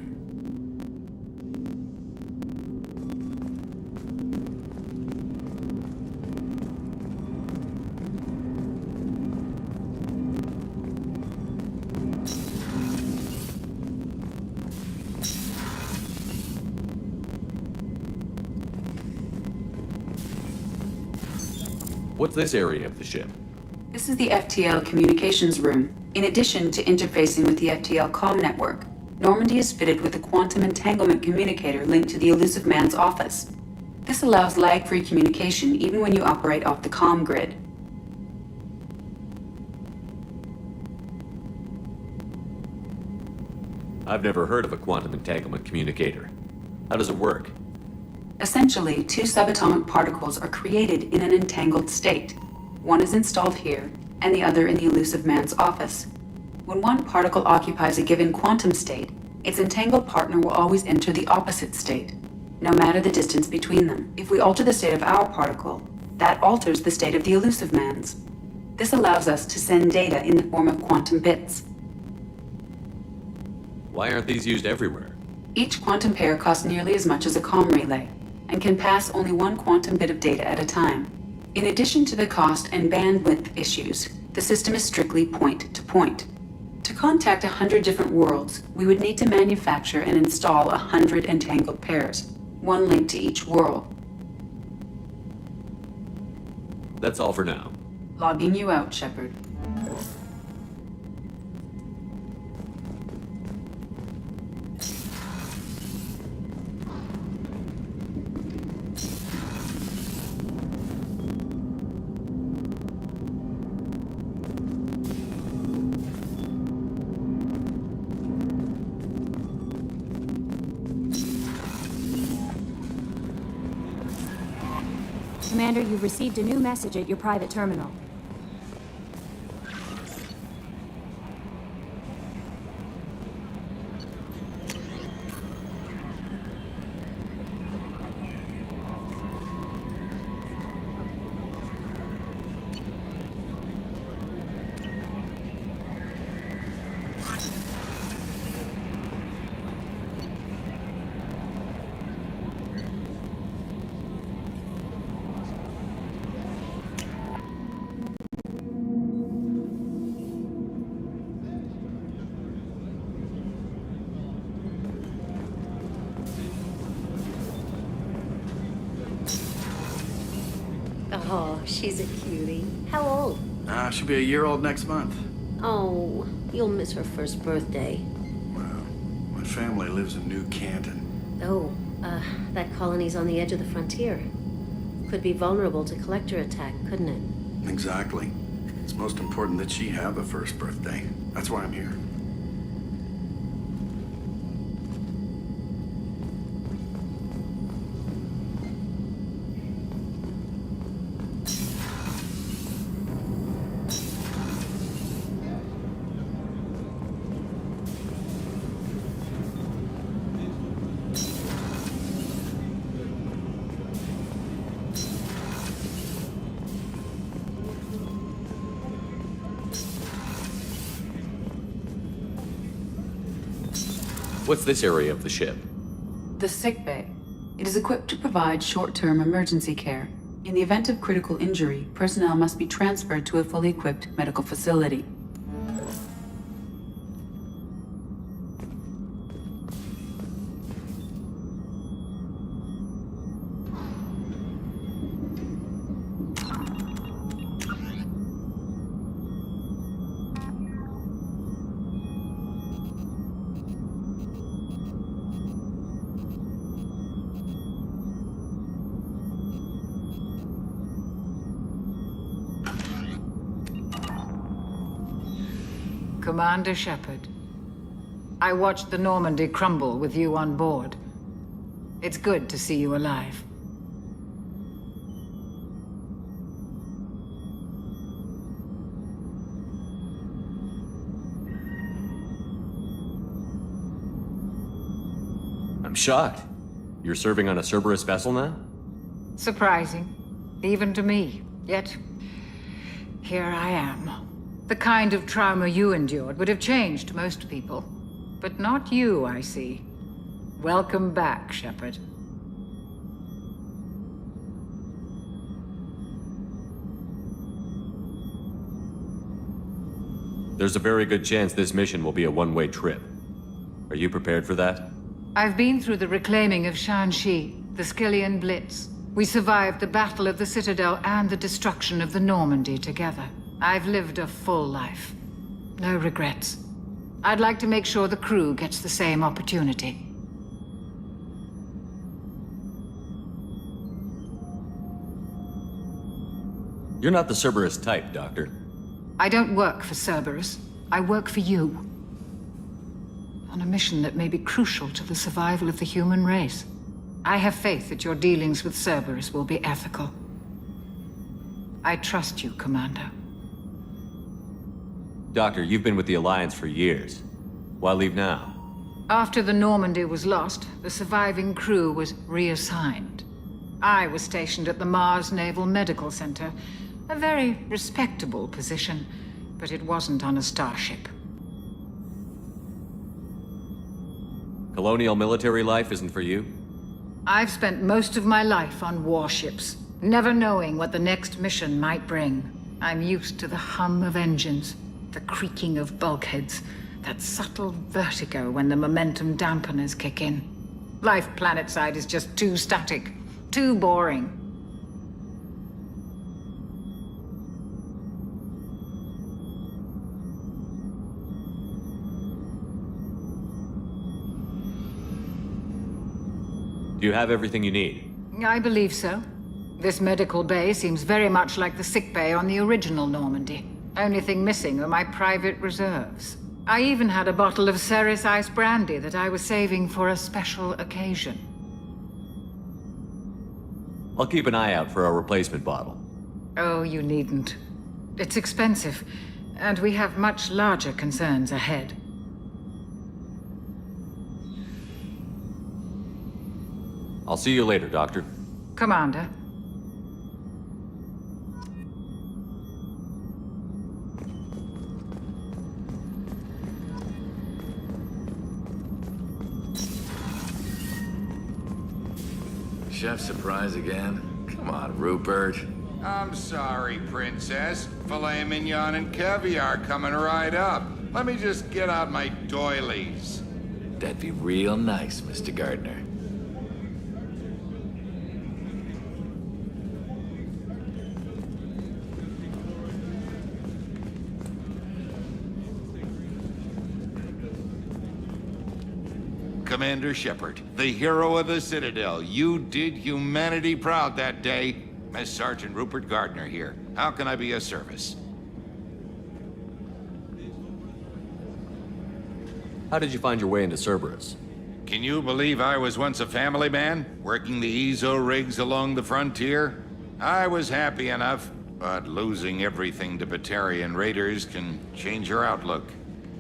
What's this area of the ship? This is the FTL communications room. In addition to interfacing with the FTL comm network, Normandy is fitted with a quantum entanglement communicator linked to the Elusive Man's office. This allows lag-free communication even when you operate off the comm grid. I've never heard of a quantum entanglement communicator. How does it work? Essentially, two subatomic particles are created in an entangled state. One is installed here, and the other in the Elusive Man's office. When one particle occupies a given quantum state, its entangled partner will always enter the opposite state, no matter the distance between them. If we alter the state of our particle, that alters the state of the Elusive Man's. This allows us to send data in the form of quantum bits. Why aren't these used everywhere? Each quantum pair costs nearly as much as a comm relay, and can pass only one quantum bit of data at a time. In addition to the cost and bandwidth issues, the system is strictly point-to-point. To contact 100 different worlds, we would need to manufacture and install 100 entangled pairs, one link to each world. That's all for now. Logging you out, Shepard. Commander, you've received a new message at your private terminal. Oh, she's a cutie. How old? She'll be a year old next month. Oh, you'll miss her first birthday. Well, my family lives in New Canton. Oh, that colony's on the edge of the frontier. Could be vulnerable to collector attack, couldn't it? Exactly. It's most important that she have a first birthday. That's why I'm here. What's this area of the ship? The sick bay. It is equipped to provide short-term emergency care. In the event of critical injury, personnel must be transferred to a fully equipped medical facility. Commander Shepard, I watched the Normandy crumble with you on board. It's good to see you alive. I'm shocked. You're serving on a Cerberus vessel now? Surprising, even to me. Yet, here I am. The kind of trauma you endured would have changed most people. But not you, I see. Welcome back, Shepard. There's a very good chance this mission will be a one-way trip. Are you prepared for that? I've been through the reclaiming of Shanxi, the Skillian Blitz. We survived the Battle of the Citadel and the destruction of the Normandy together. I've lived a full life. No regrets. I'd like to make sure the crew gets the same opportunity. You're not the Cerberus type, Doctor. I don't work for Cerberus. I work for you. On a mission that may be crucial to the survival of the human race. I have faith that your dealings with Cerberus will be ethical. I trust you, Commander. Doctor, you've been with the Alliance for years. Why leave now? After the Normandy was lost, the surviving crew was reassigned. I was stationed at the Mars Naval Medical Center, a very respectable position, but it wasn't on a starship. Colonial military life isn't for you? I've spent most of my life on warships, never knowing what the next mission might bring. I'm used to the hum of engines, the creaking of bulkheads, that subtle vertigo when the momentum dampeners kick in. Life planetside is just too static, too boring. Do you have everything you need? I believe so. This medical bay seems very much like the sick bay on the original Normandy. Only thing missing are my private reserves. I even had a bottle of Ceres Ice brandy that I was saving for a special occasion. I'll keep an eye out for a replacement bottle. Oh, you needn't. It's expensive, and we have much larger concerns ahead. I'll see you later, Doctor. Commander. Chef surprise again? Come on, Rupert. I'm sorry, Princess. Filet mignon and caviar coming right up. Let me just get out my doilies. That'd be real nice, Mr. Gardner. Commander Shepard, the hero of the Citadel. You did humanity proud that day. Miss Sergeant Rupert Gardner here. How can I be of service? How did you find your way into Cerberus? Can you believe I was once a family man, working the EZO rigs along the frontier? I was happy enough, but losing everything to Batarian raiders can change your outlook.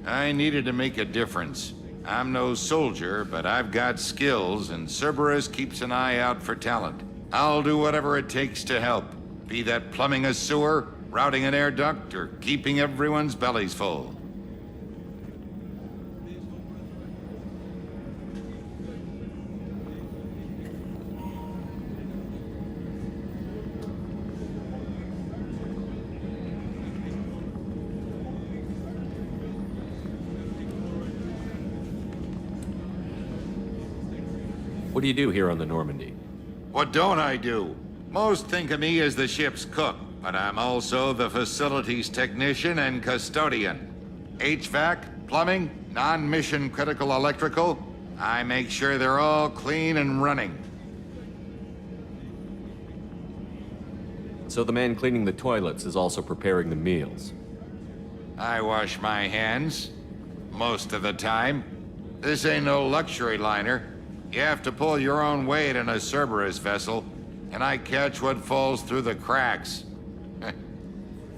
I needed to make a difference. I'm no soldier, but I've got skills, and Cerberus keeps an eye out for talent. I'll do whatever it takes to help, be that plumbing a sewer, routing an air duct, or keeping everyone's bellies full. What do you do here on the Normandy? What don't I do? Most think of me as the ship's cook, but I'm also the facilities technician and custodian. HVAC, plumbing, non-mission critical electrical. I make sure they're all clean and running. So the man cleaning the toilets is also preparing the meals. I wash my hands. Most of the time. This ain't no luxury liner. You have to pull your own weight in a Cerberus vessel, and I catch what falls through the cracks.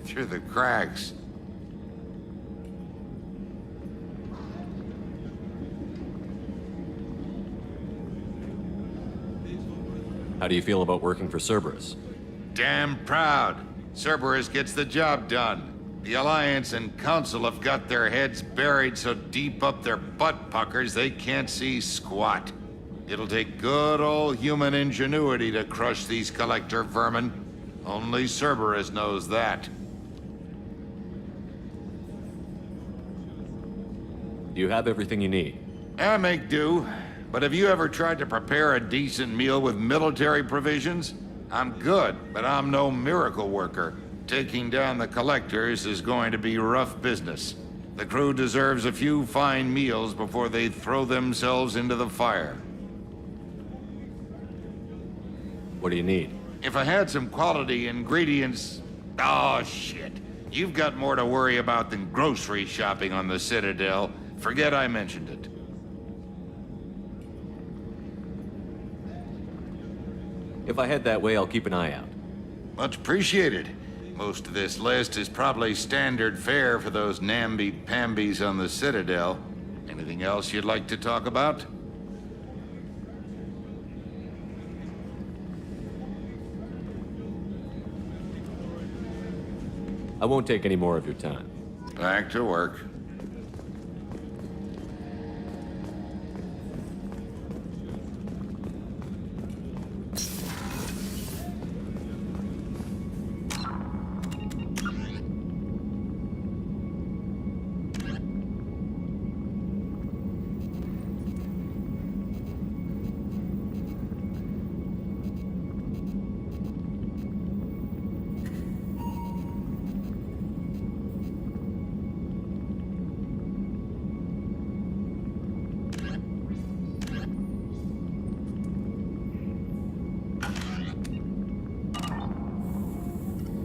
Through the cracks. How do you feel about working for Cerberus? Damn proud. Cerberus gets the job done. The Alliance and Council have got their heads buried so deep up their butt puckers they can't see squat. It'll take good old human ingenuity to crush these collector vermin. Only Cerberus knows that. Do you have everything you need? I make do. But have you ever tried to prepare a decent meal with military provisions? I'm good, but I'm no miracle worker. Taking down the collectors is going to be rough business. The crew deserves a few fine meals before they throw themselves into the fire. What do you need? If I had some quality ingredients... Oh, shit. You've got more to worry about than grocery shopping on the Citadel. Forget I mentioned it. If I head that way, I'll keep an eye out. Much appreciated. Most of this list is probably standard fare for those namby-pambies on the Citadel. Anything else you'd like to talk about? I won't take any more of your time. Back to work.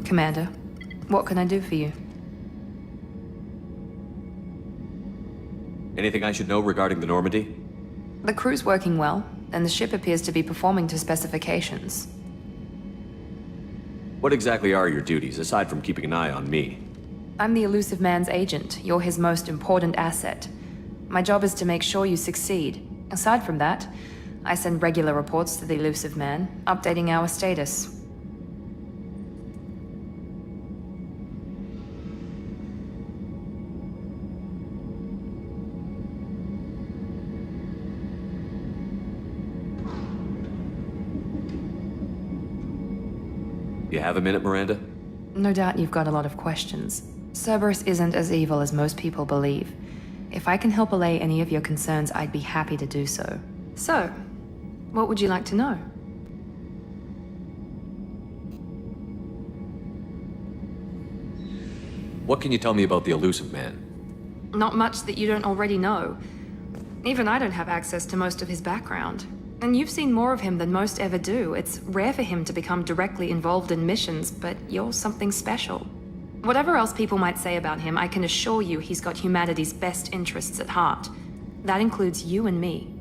Commander, what can I do for you? Anything I should know regarding the Normandy? The crew's working well, and the ship appears to be performing to specifications. What exactly are your duties, aside from keeping an eye on me? I'm the Elusive Man's agent. You're his most important asset. My job is to make sure you succeed. Aside from that, I send regular reports to the Elusive Man, updating our status. You have a minute, Miranda? No doubt you've got a lot of questions. Cerberus isn't as evil as most people believe. If I can help allay any of your concerns, I'd be happy to do so. So, what would you like to know? What can you tell me about the Elusive Man? Not much that you don't already know. Even I don't have access to most of his background. And you've seen more of him than most ever do. It's rare for him to become directly involved in missions, but you're something special. Whatever else people might say about him, I can assure you he's got humanity's best interests at heart. That includes you and me.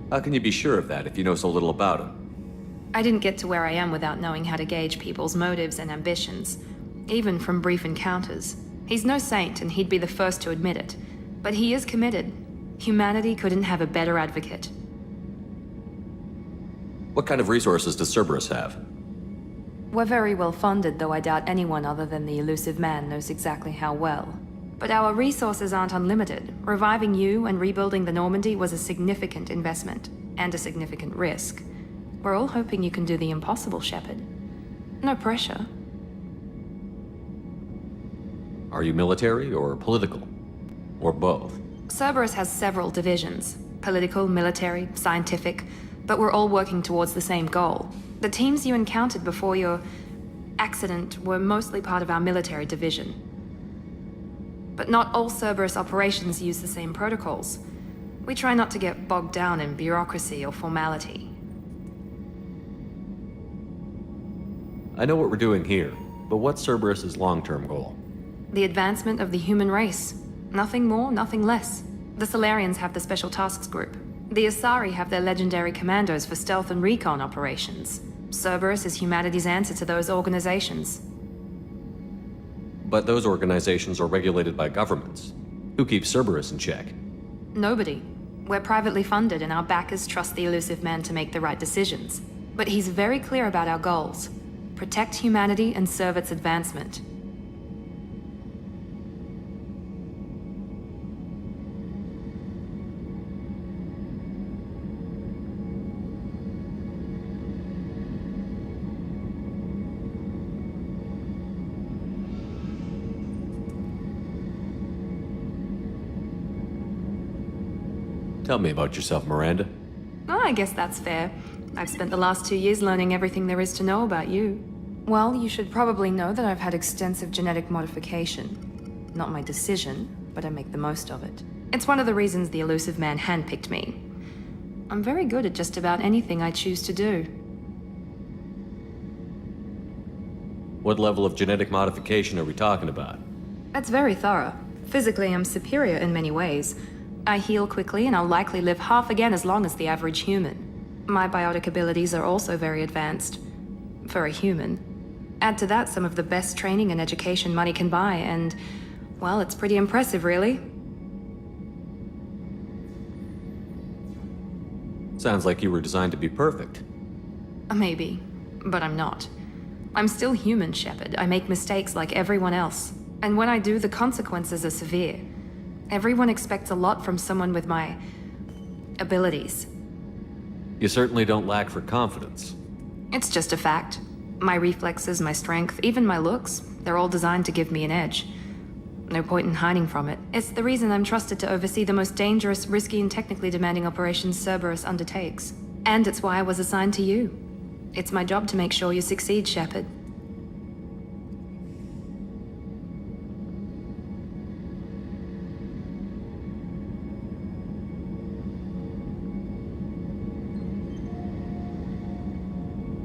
How can you be sure of that if you know so little about him? I didn't get to where I am without knowing how to gauge people's motives and ambitions, even from brief encounters. He's no saint, and he'd be the first to admit it. But he is committed. Humanity couldn't have a better advocate. What kind of resources does Cerberus have? We're very well funded, though I doubt anyone other than the Elusive Man knows exactly how well. But our resources aren't unlimited. Reviving you and rebuilding the Normandy was a significant investment, and a significant risk. We're all hoping you can do the impossible, Shepard. No pressure. Are you military or political? Or both? Cerberus has several divisions. Political, military, scientific, but we're all working towards the same goal. The teams you encountered before your accident were mostly part of our military division. But not all Cerberus operations use the same protocols. We try not to get bogged down in bureaucracy or formality. I know what we're doing here, but what's Cerberus's long-term goal? The advancement of the human race. Nothing more, nothing less. The Solarians have the Special Tasks Group. The Asari have their legendary commandos for stealth and recon operations. Cerberus is humanity's answer to those organizations. But those organizations are regulated by governments. Who keeps Cerberus in check? Nobody. We're privately funded, and our backers trust the Elusive Man to make the right decisions. But he's very clear about our goals. Protect humanity and serve its advancement. Tell me about yourself, Miranda. Oh, I guess that's fair. I've spent the last 2 years learning everything there is to know about you. Well, you should probably know that I've had extensive genetic modification. Not my decision, but I make the most of it. It's one of the reasons the Elusive Man handpicked me. I'm very good at just about anything I choose to do. What level of genetic modification are we talking about? That's very thorough. Physically, I'm superior in many ways. I heal quickly, and I'll likely live half again as long as the average human. My biotic abilities are also very advanced. For a human. Add to that some of the best training and education money can buy, and, well, it's pretty impressive, really. Sounds like you were designed to be perfect. Maybe, but I'm not. I'm still human, Shepard. I make mistakes like everyone else. And when I do, the consequences are severe. Everyone expects a lot from someone with my abilities. You certainly don't lack for confidence. It's just a fact. My reflexes, my strength, even my looks, they're all designed to give me an edge. No point in hiding from it. It's the reason I'm trusted to oversee the most dangerous, risky, and technically demanding operations Cerberus undertakes. And it's why I was assigned to you. It's my job to make sure you succeed, Shepard.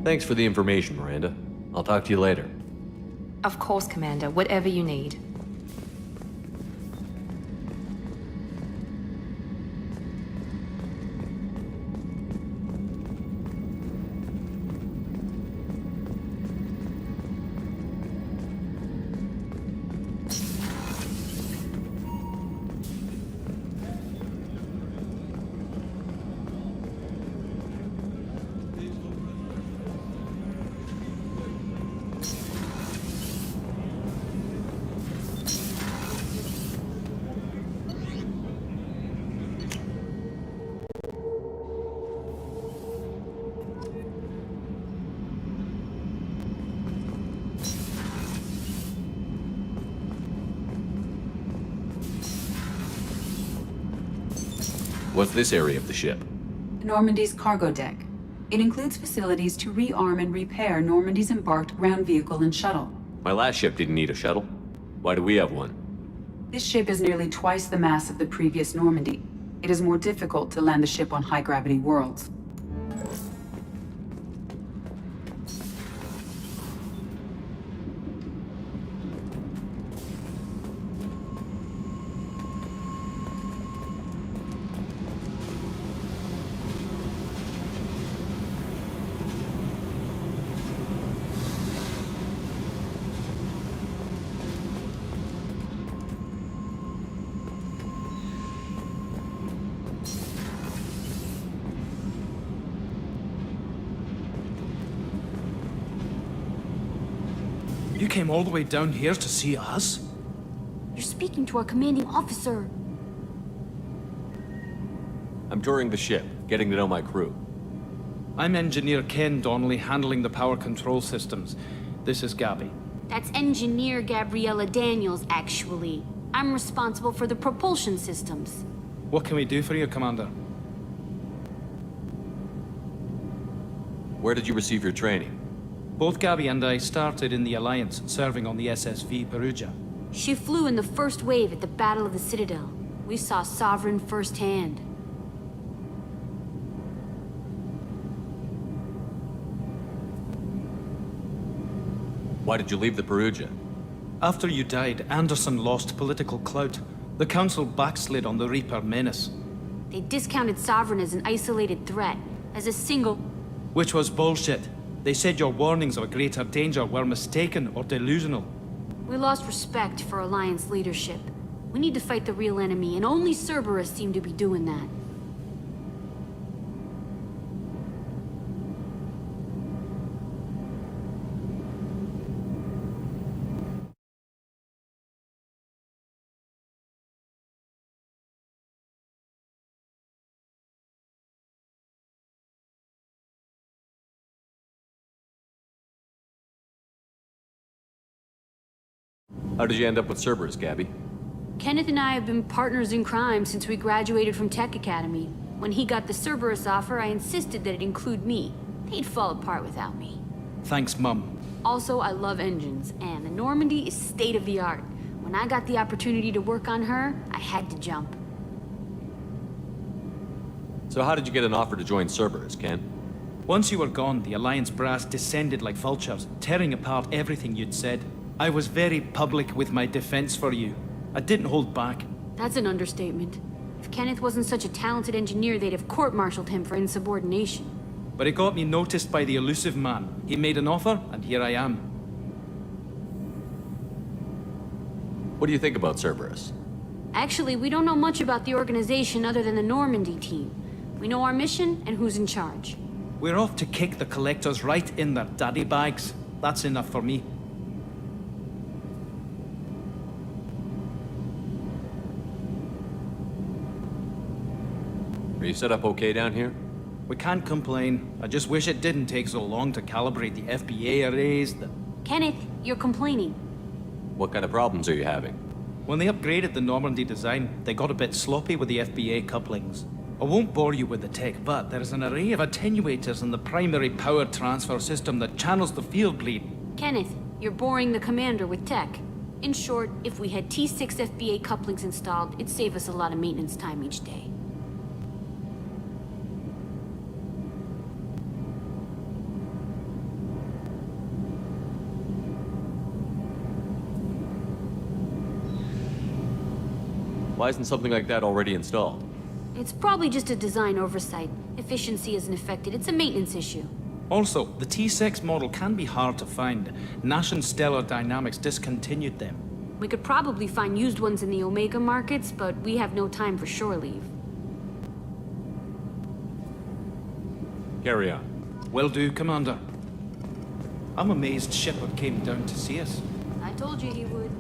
Thanks for the information, Miranda. I'll talk to you later. Of course, Commander. Whatever you need. What's this area of the ship? Normandy's cargo deck. It includes facilities to rearm and repair Normandy's embarked ground vehicle and shuttle. My last ship didn't need a shuttle. Why do we have one? This ship is nearly twice the mass of the previous Normandy. It is more difficult to land the ship on high-gravity worlds. You came all the way down here to see us? You're speaking to our commanding officer. I'm touring the ship, getting to know my crew. I'm Engineer Ken Donnelly, handling the power control systems. This is Gabby. That's Engineer Gabriella Daniels, actually. I'm responsible for the propulsion systems. What can we do for you, Commander? Where did you receive your training? Both Gabby and I started in the Alliance, serving on the SSV Perugia. She flew in the first wave at the Battle of the Citadel. We saw Sovereign firsthand. Why did you leave the Perugia? After you died, Anderson lost political clout. The Council backslid on the Reaper menace. They discounted Sovereign as an isolated threat, as a single... Which was bullshit. They said your warnings of a greater danger were mistaken or delusional. We lost respect for Alliance leadership. We need to fight the real enemy, and only Cerberus seemed to be doing that. How did you end up with Cerberus, Gabby? Kenneth and I have been partners in crime since we graduated from Tech Academy. When he got the Cerberus offer, I insisted that it include me. He'd fall apart without me. Thanks, Mum. Also, I love engines, and the Normandy is state-of-the-art. When I got the opportunity to work on her, I had to jump. So how did you get an offer to join Cerberus, Ken? Once you were gone, the Alliance brass descended like vultures, tearing apart everything you'd said. I was very public with my defense for you. I didn't hold back. That's an understatement. If Kenneth wasn't such a talented engineer, they'd have court-martialed him for insubordination. But it got me noticed by the elusive man. He made an offer, and here I am. What do you think about Cerberus? Actually, we don't know much about the organization other than the Normandy team. We know our mission and who's in charge. We're off to kick the Collectors right in their daddy bags. That's enough for me. Are you set up okay down here? We can't complain. I just wish it didn't take so long to calibrate the FBA arrays, Kenneth, you're complaining. What kind of problems are you having? When they upgraded the Normandy design, they got a bit sloppy with the FBA couplings. I won't bore you with the tech, but there is an array of attenuators in the primary power transfer system that channels the field bleed. Kenneth, you're boring the commander with tech. In short, if we had T6 FBA couplings installed, it'd save us a lot of maintenance time each day. Why isn't something like that already installed? It's probably just a design oversight. Efficiency isn't affected. It's a maintenance issue. Also, the T6 model can be hard to find. Nash and Stellar Dynamics discontinued them. We could probably find used ones in the Omega markets, but we have no time for shore leave. Carry on. Will do, Commander. I'm amazed Shepard came down to see us. I told you he would.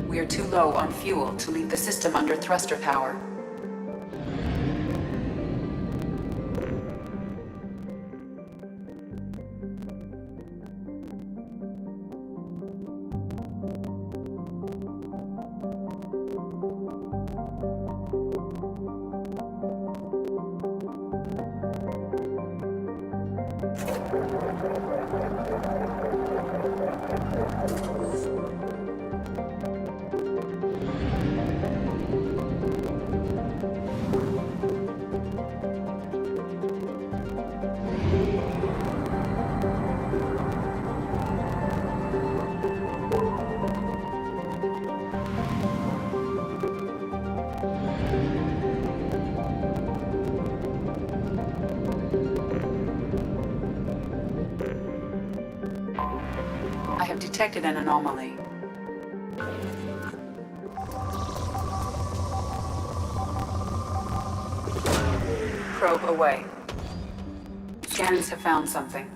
We are too low on fuel to leave the system under thruster power. I have detected an anomaly. Probe away. Scans have found something.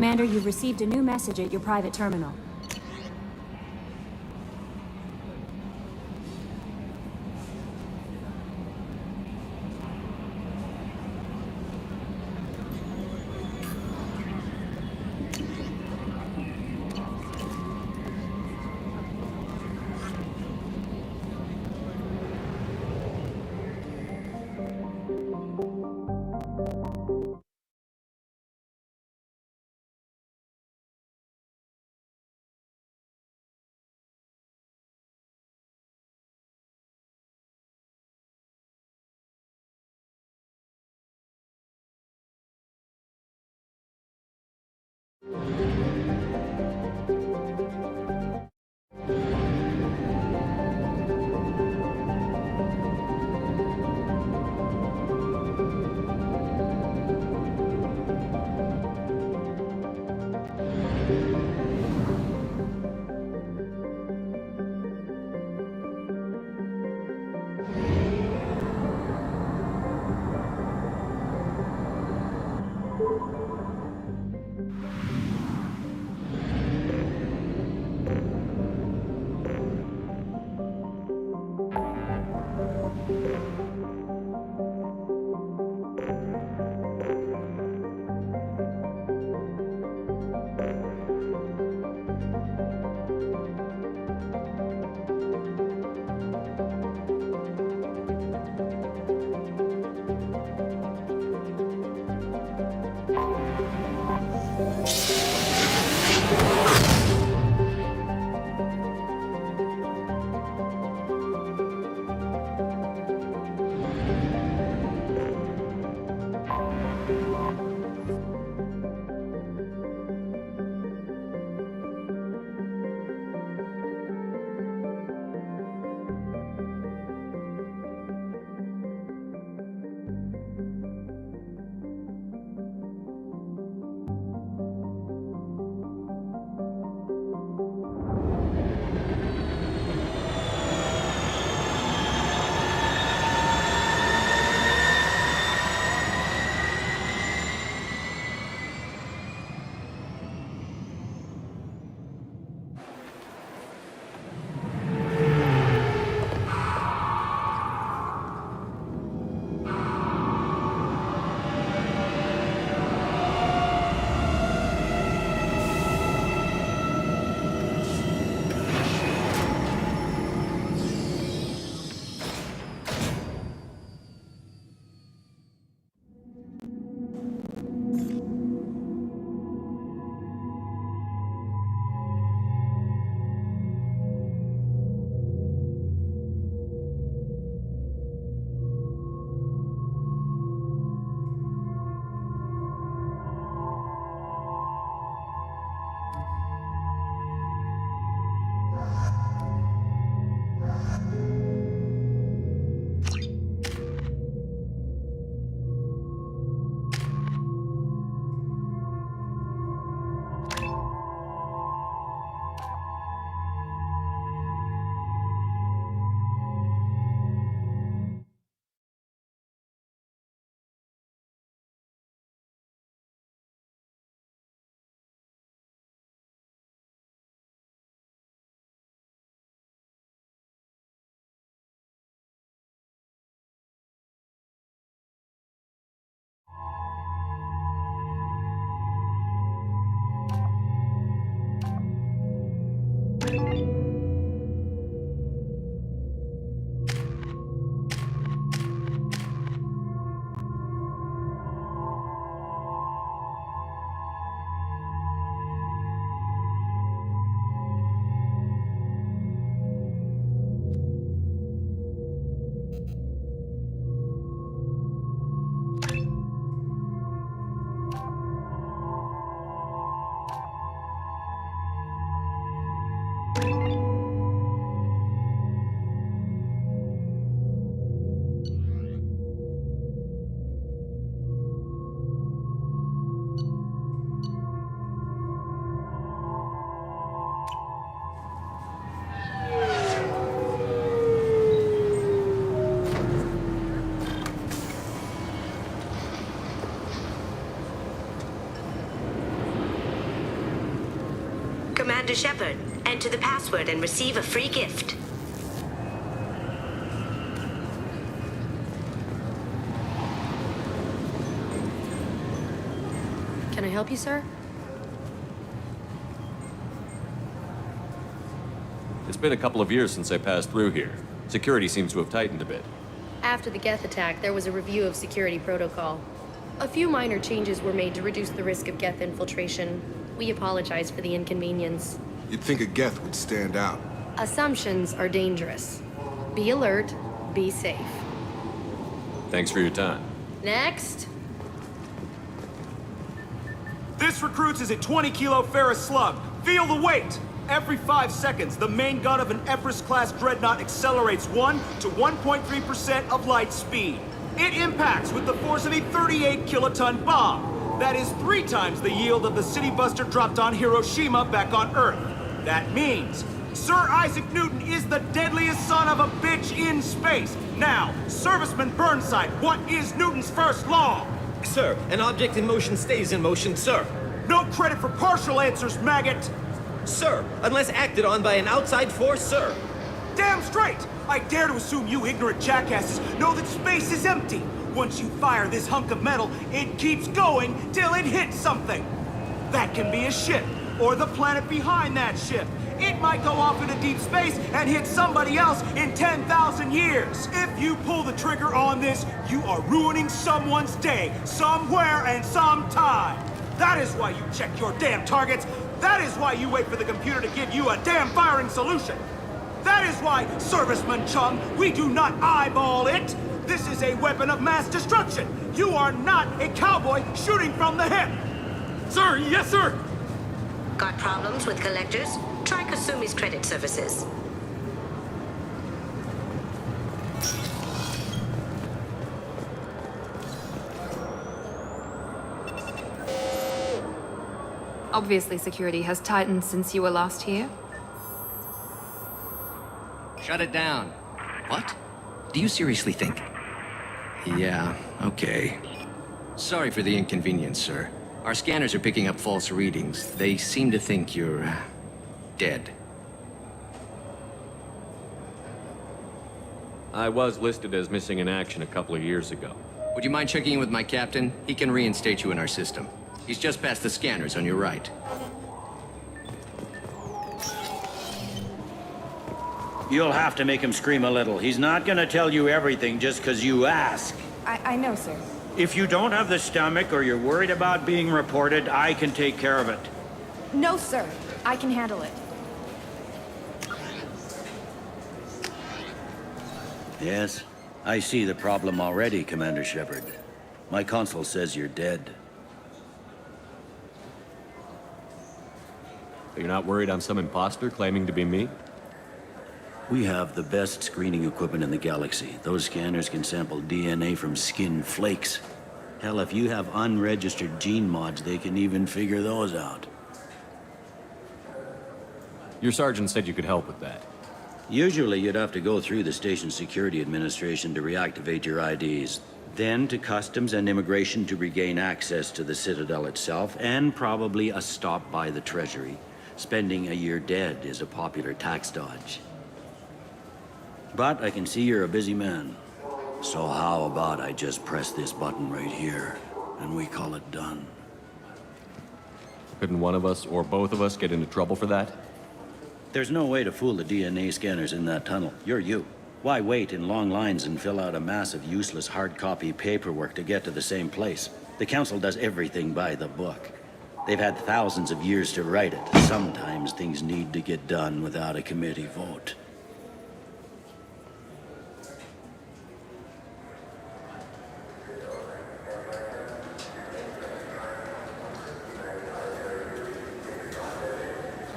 Commander, you've received a new message at your private terminal. Commander Shepard. Enter the password and receive a free gift. Can I help you, sir? It's been a couple of years since I passed through here. Security seems to have tightened a bit. After the Geth attack, there was a review of security protocol. A few minor changes were made to reduce the risk of Geth infiltration. We apologize for the inconvenience. You'd think a Geth would stand out. Assumptions are dangerous. Be alert, be safe. Thanks for your time. Next. This recruits is a 20-kilo ferrous slug. Feel the weight! Every 5 seconds, the main gun of an Everest-class dreadnought accelerates 1 to 1.3% of light speed. It impacts with the force of a 38-kiloton bomb. That is 3 times the yield of the City Buster dropped on Hiroshima back on Earth. That means Sir Isaac Newton is the deadliest son of a bitch in space. Now, Serviceman Burnside, what is Newton's first law? Sir, an object in motion stays in motion, sir. No credit for partial answers, maggot! Sir, unless acted on by an outside force, sir. Damn straight! I dare to assume you ignorant jackasses know that space is empty. Once you fire this hunk of metal, it keeps going till it hits something. That can be a ship, or the planet behind that ship. It might go off into deep space and hit somebody else in 10,000 years. If you pull the trigger on this, you are ruining someone's day, somewhere and sometime. That is why you check your damn targets. That is why you wait for the computer to give you a damn firing solution. That is why, Serviceman Chung, we do not eyeball it. This is a weapon of mass destruction. You are not a cowboy shooting from the hip. Sir, yes, sir. Got problems with collectors? Try Kasumi's credit services. Obviously, security has tightened since you were last here. Shut it down. What? Do you seriously think? Yeah, okay. Sorry for the inconvenience, sir. Our scanners are picking up false readings. They seem to think you're dead. I was listed as missing in action a couple of years ago. Would you mind checking in with my captain? He can reinstate you in our system. He's just past the scanners on your right. You'll have to make him scream a little. He's not gonna tell you everything just because you ask. I know, sir. If you don't have the stomach or you're worried about being reported, I can take care of it. No, sir. I can handle it. Yes, I see the problem already, Commander Shepard. My console says you're dead. You're not worried I'm some imposter claiming to be me? We have the best screening equipment in the galaxy. Those scanners can sample DNA from skin flakes. Hell, if you have unregistered gene mods, they can even figure those out. Your sergeant said you could help with that. Usually, you'd have to go through the Station Security Administration to reactivate your IDs. Then to Customs and Immigration to regain access to the Citadel itself, and probably a stop by the Treasury. Spending a year dead is a popular tax dodge. But I can see you're a busy man. So how about I just press this button right here, and we call it done? Couldn't one of us, or both of us, get into trouble for that? There's no way to fool the DNA scanners in that tunnel. You're you. Why wait in long lines and fill out a massive useless hard copy paperwork to get to the same place? The Council does everything by the book. They've had thousands of years to write it. Sometimes things need to get done without a committee vote.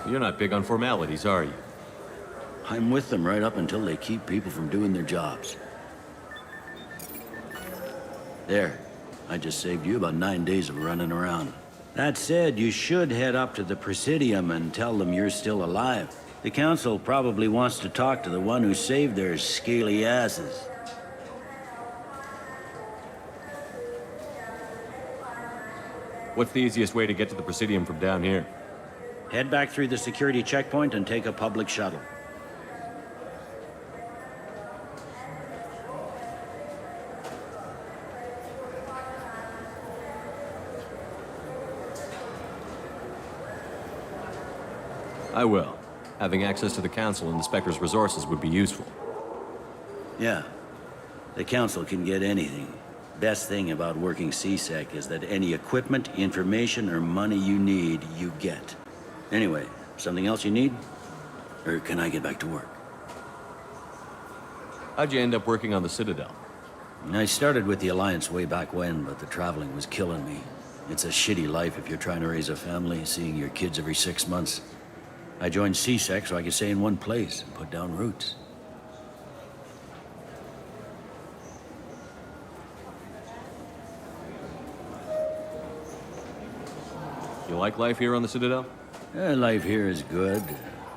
You're not big on formalities, are you? I'm with them right up until they keep people from doing their jobs. There. I just saved you about 9 days of running around. That said, you should head up to the Presidium and tell them you're still alive. The Council probably wants to talk to the one who saved their scaly asses. What's the easiest way to get to the Presidium from down here? Head back through the security checkpoint and take a public shuttle. I will. Having access to the Council and the Spectre's resources would be useful. Yeah. The Council can get anything. Best thing about working C-Sec is that any equipment, information, or money you need, you get. Anyway, something else you need? Or can I get back to work? How'd you end up working on the Citadel? I started with the Alliance way back when, but the traveling was killing me. It's a shitty life if you're trying to raise a family, seeing your kids every 6 months. I joined C-Sec so I could stay in one place and put down roots. You like life here on the Citadel? Life here is good.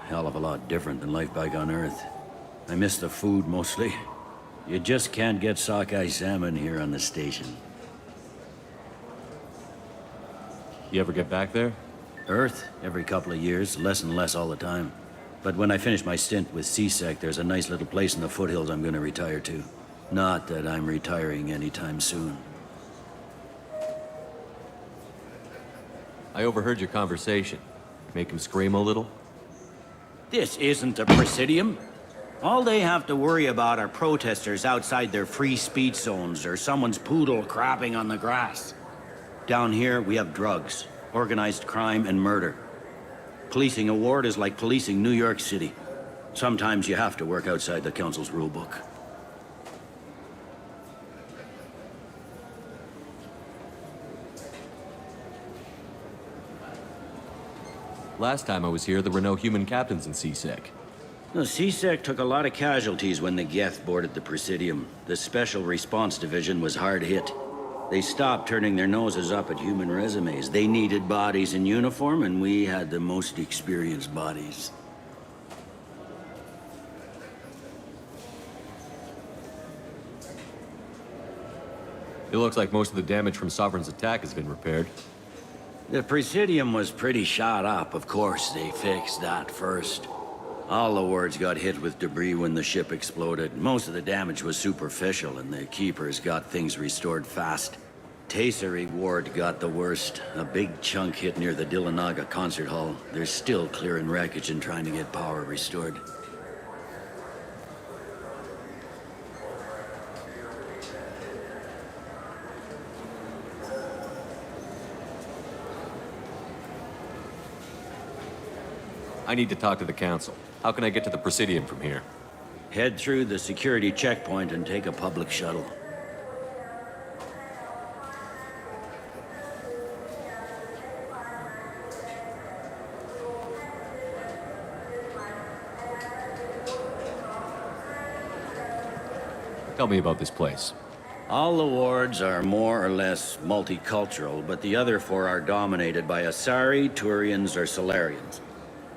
Hell of a lot different than life back on Earth. I miss the food mostly. You just can't get sockeye salmon here on the station. You ever get back there? Earth, every couple of years, less and less all the time. But when I finish my stint with C-Sec, there's a nice little place in the foothills I'm gonna retire to. Not that I'm retiring anytime soon. I overheard your conversation. Make him scream a little? This isn't a Presidium. All they have to worry about are protesters outside their free speech zones or someone's poodle crapping on the grass. Down here, we have drugs, organized crime, and murder. Policing a ward is like policing New York City. Sometimes you have to work outside the Council's rulebook. Last time I was here, there were no human captains in C-Sec. The C-Sec took a lot of casualties when the Geth boarded the Presidium. The Special Response Division was hard hit. They stopped turning their noses up at human resumes. They needed bodies in uniform, and we had the most experienced bodies. It looks like most of the damage from Sovereign's attack has been repaired. The Presidium was pretty shot up. Of course, they fixed that first. All the wards got hit with debris when the ship exploded. Most of the damage was superficial, and the Keepers got things restored fast. Tasery Ward got the worst. A big chunk hit near the Dillanaga concert hall. They're still clearing wreckage and trying to get power restored. I need to talk to the Council. How can I get to the Presidium from here? Head through the security checkpoint and take a public shuttle. Tell me about this place. All the wards are more or less multicultural, but the other four are dominated by Asari, Turians, or Solarians.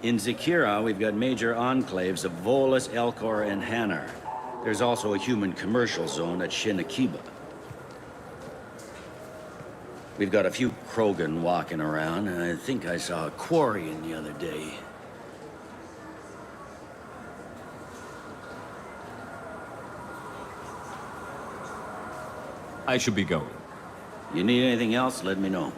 In Zakira, we've got major enclaves of Volus, Elcor, and Hanar. There's also a human commercial zone at Shinakiba. We've got a few Krogan walking around, and I think I saw a Quarian the other day. I should be going. You need anything else, let me know.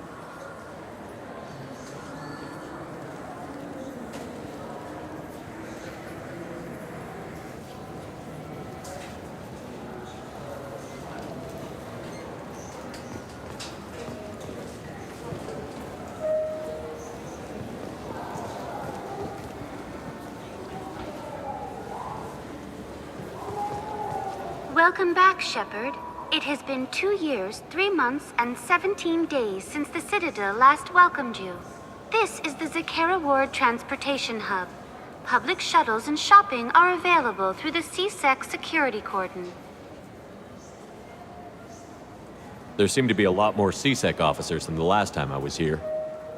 Welcome back, Shepard. It has been 2 years, 3 months, and 17 days since the Citadel last welcomed you. This is the Zakera Ward Transportation Hub. Public shuttles and shopping are available through the C-Sec security cordon. There seem to be a lot more C-Sec officers than the last time I was here.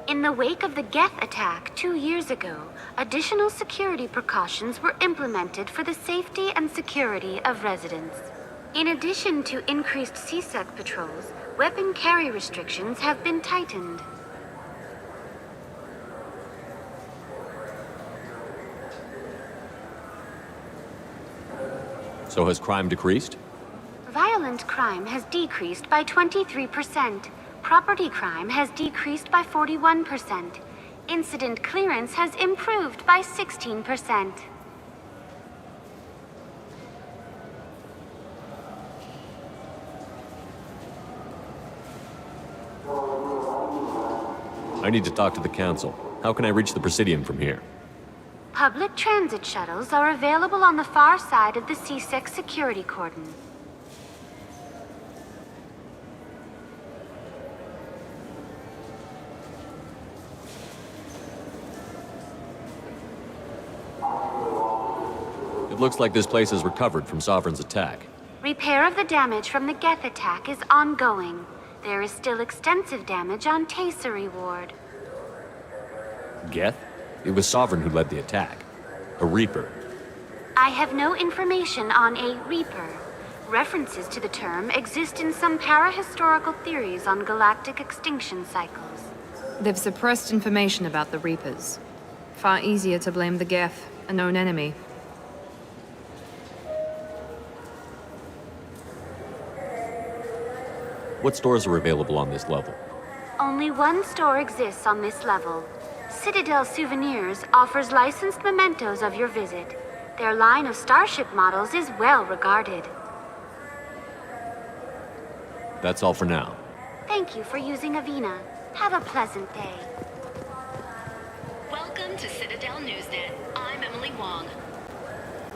In the wake of the Geth attack 2 years ago, additional security precautions were implemented for the safety and security of residents. In addition to increased C-Sec patrols, weapon carry restrictions have been tightened. So has crime decreased? Violent crime has decreased by 23%. Property crime has decreased by 41%. Incident clearance has improved by 16%. I need to talk to the Council. How can I reach the Presidium from here? Public transit shuttles are available on the far side of the C-6 security cordon. It looks like this place has recovered from Sovereign's attack. Repair of the damage from the Geth attack is ongoing. There is still extensive damage on Tasery Ward. Geth? It was Sovereign who led the attack. A Reaper. I have no information on a Reaper. References to the term exist in some parahistorical theories on galactic extinction cycles. They've suppressed information about the Reapers. Far easier to blame the Geth, a known enemy. What stores are available on this level? Only one store exists on this level. Citadel Souvenirs offers licensed mementos of your visit. Their line of starship models is well regarded. That's all for now. Thank you for using Avina. Have a pleasant day. Welcome to Citadel Newsnet. I'm Emily Wong.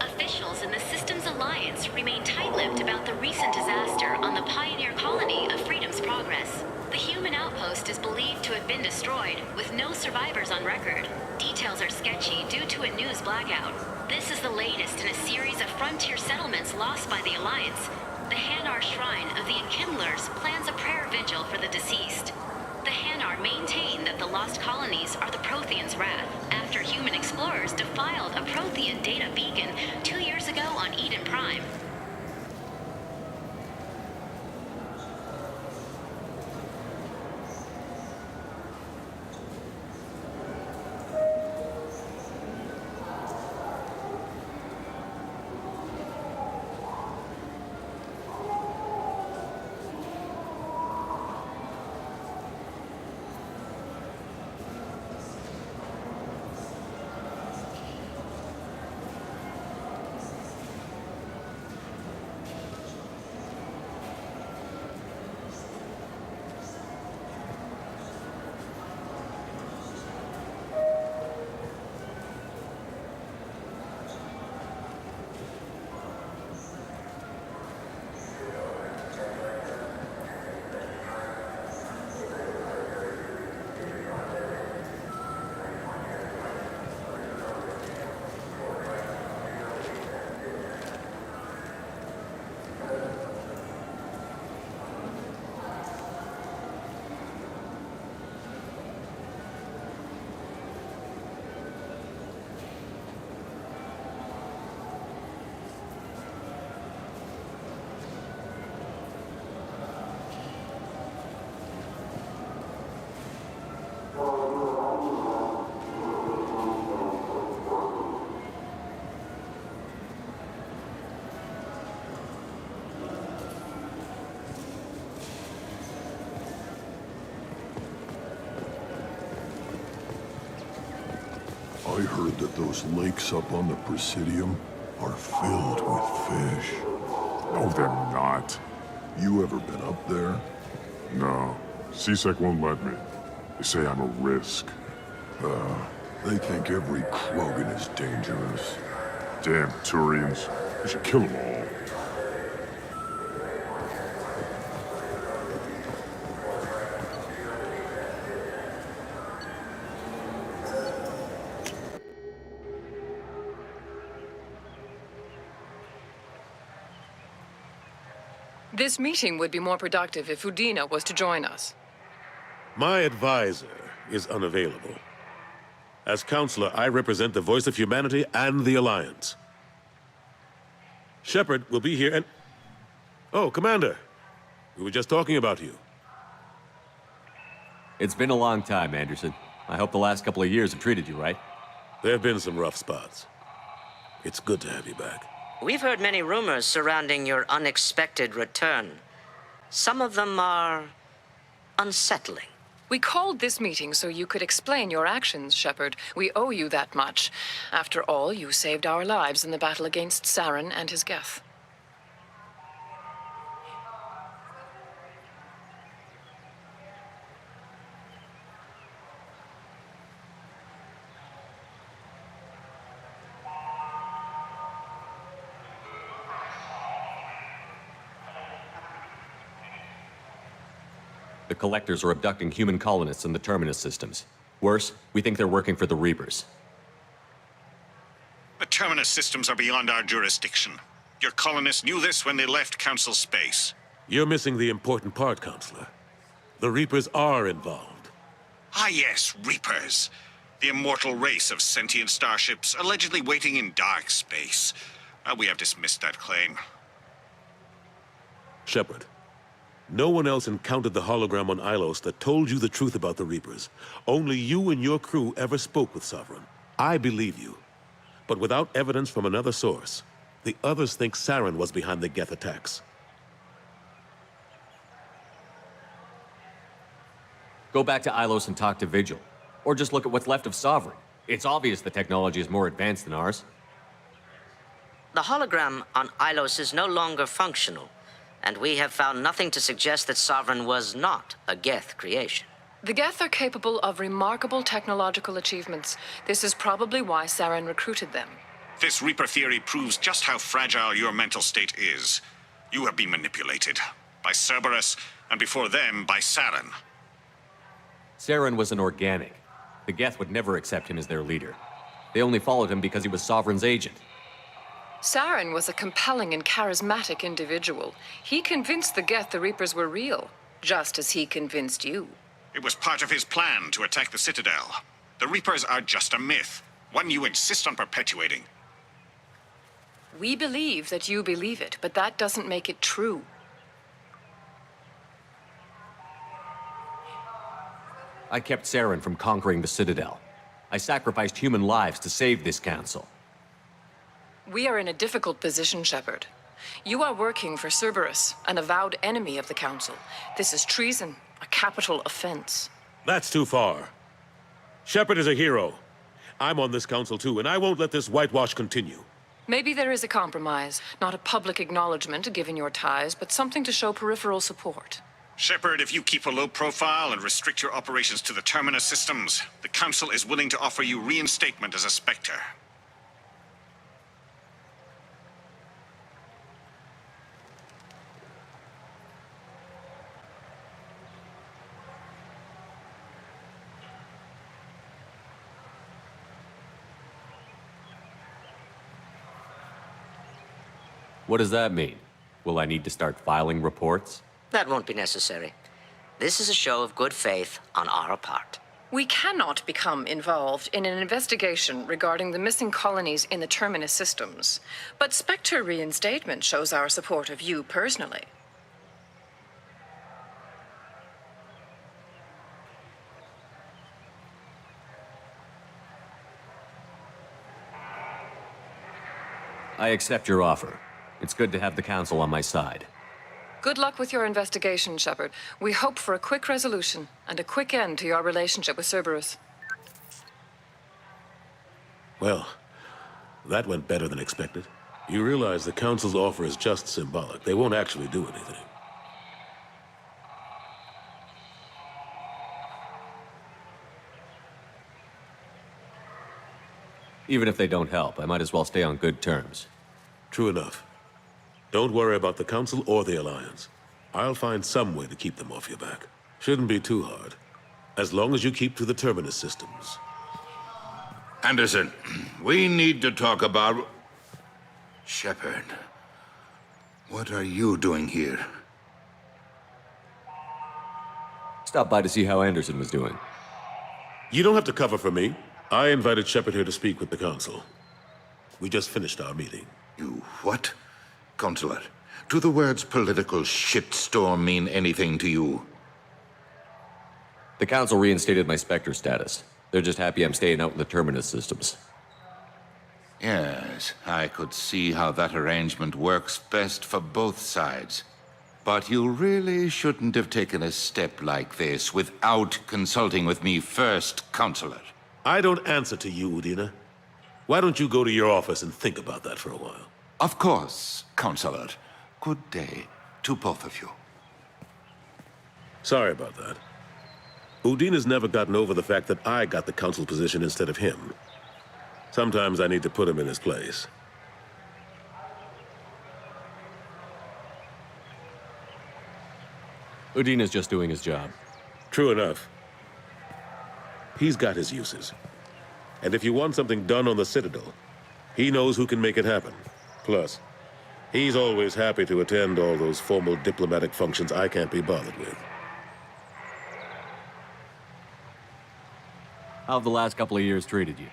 Officials in the Systems Alliance remain tight-lipped about the recent disaster on the pioneer colony of Freedom's Progress. The human outpost is believed to have been destroyed, with no survivors on record. Details are sketchy due to a news blackout. This is the latest in a series of frontier settlements lost by the Alliance. The Hanar Shrine of the Enkindlers plans a prayer vigil for the deceased. The Hanar maintain that the lost colonies are the Protheans' wrath, after human explorers defiled a Prothean data beacon 2 years ago on Eden Prime. I heard that those lakes up on the Presidium are filled with fish. No, they're not. You ever been up there? No. CSEC won't let me. They say I'm a risk. They think every Krogan is dangerous. Damn Turians. We should kill them all. This meeting would be more productive if Udina was to join us. My advisor is unavailable. As counselor, I represent the voice of humanity and the Alliance. Shepard will be here and... Oh, Commander. We were just talking about you. It's been a long time, Anderson. I hope the last couple of years have treated you right. There have been some rough spots. It's good to have you back. We've heard many rumors surrounding your unexpected return. Some of them are unsettling. We called this meeting so you could explain your actions, Shepard. We owe you that much. After all, you saved our lives in the battle against Saren and his Geth. The Collectors are abducting human colonists in the Terminus systems. Worse, we think they're working for the Reapers. The Terminus systems are beyond our jurisdiction. Your colonists knew this when they left Council space. You're missing the important part, Counselor. The Reapers are involved. Ah yes, Reapers. The immortal race of sentient starships allegedly waiting in dark space. We have dismissed that claim. Shepard, no one else encountered the hologram on Ilos that told you the truth about the Reapers. Only you and your crew ever spoke with Sovereign. I believe you. But without evidence from another source, the others think Saren was behind the Geth attacks. Go back to Ilos and talk to Vigil. Or just look at what's left of Sovereign. It's obvious the technology is more advanced than ours. The hologram on Ilos is no longer functional, and we have found nothing to suggest that Sovereign was not a Geth creation. The Geth are capable of remarkable technological achievements. This is probably why Saren recruited them. This Reaper theory proves just how fragile your mental state is. You have been manipulated. By Cerberus, and before them, by Saren. Saren was an organic. The Geth would never accept him as their leader. They only followed him because he was Sovereign's agent. Saren was a compelling and charismatic individual. He convinced the Geth the Reapers were real, just as he convinced you. It was part of his plan to attack the Citadel. The Reapers are just a myth, one you insist on perpetuating. We believe that you believe it, but that doesn't make it true. I kept Saren from conquering the Citadel. I sacrificed human lives to save this council. We are in a difficult position, Shepard. You are working for Cerberus, an avowed enemy of the Council. This is treason, a capital offense. That's too far. Shepard is a hero. I'm on this council too, and I won't let this whitewash continue. Maybe there is a compromise. Not a public acknowledgement given your ties, but something to show peripheral support. Shepard, if you keep a low profile and restrict your operations to the Terminus systems, the Council is willing to offer you reinstatement as a Spectre. What does that mean? Will I need to start filing reports? That won't be necessary. This is a show of good faith on our part. We cannot become involved in an investigation regarding the missing colonies in the Terminus systems. But Spectre reinstatement shows our support of you personally. I accept your offer. It's good to have the Council on my side. Good luck with your investigation, Shepard. We hope for a quick resolution and a quick end to your relationship with Cerberus. Well, that went better than expected. You realize the Council's offer is just symbolic. They won't actually do anything. Even if they don't help, I might as well stay on good terms. True enough. Don't worry about the Council or the Alliance. I'll find some way to keep them off your back. Shouldn't be too hard. As long as you keep to the Terminus systems. Anderson, we need to talk about... Shepard. What are you doing here? Stopped by to see how Anderson was doing. You don't have to cover for me. I invited Shepard here to speak with the Council. We just finished our meeting. You what? Counselor, do the words political shitstorm mean anything to you? The Council reinstated my Spectre status. They're just happy I'm staying out in the Terminus systems. Yes, I could see how that arrangement works best for both sides. But you really shouldn't have taken a step like this without consulting with me first, Counselor. I don't answer to you, Udina. Why don't you go to your office and think about that for a while? Of course, Counselor. Good day to both of you. Sorry about that. Udina's never gotten over the fact that I got the council position instead of him. Sometimes I need to put him in his place. Udina's just doing his job. True enough. He's got his uses. And if you want something done on the Citadel, he knows who can make it happen. Plus, he's always happy to attend all those formal diplomatic functions I can't be bothered with. How have the last couple of years treated you?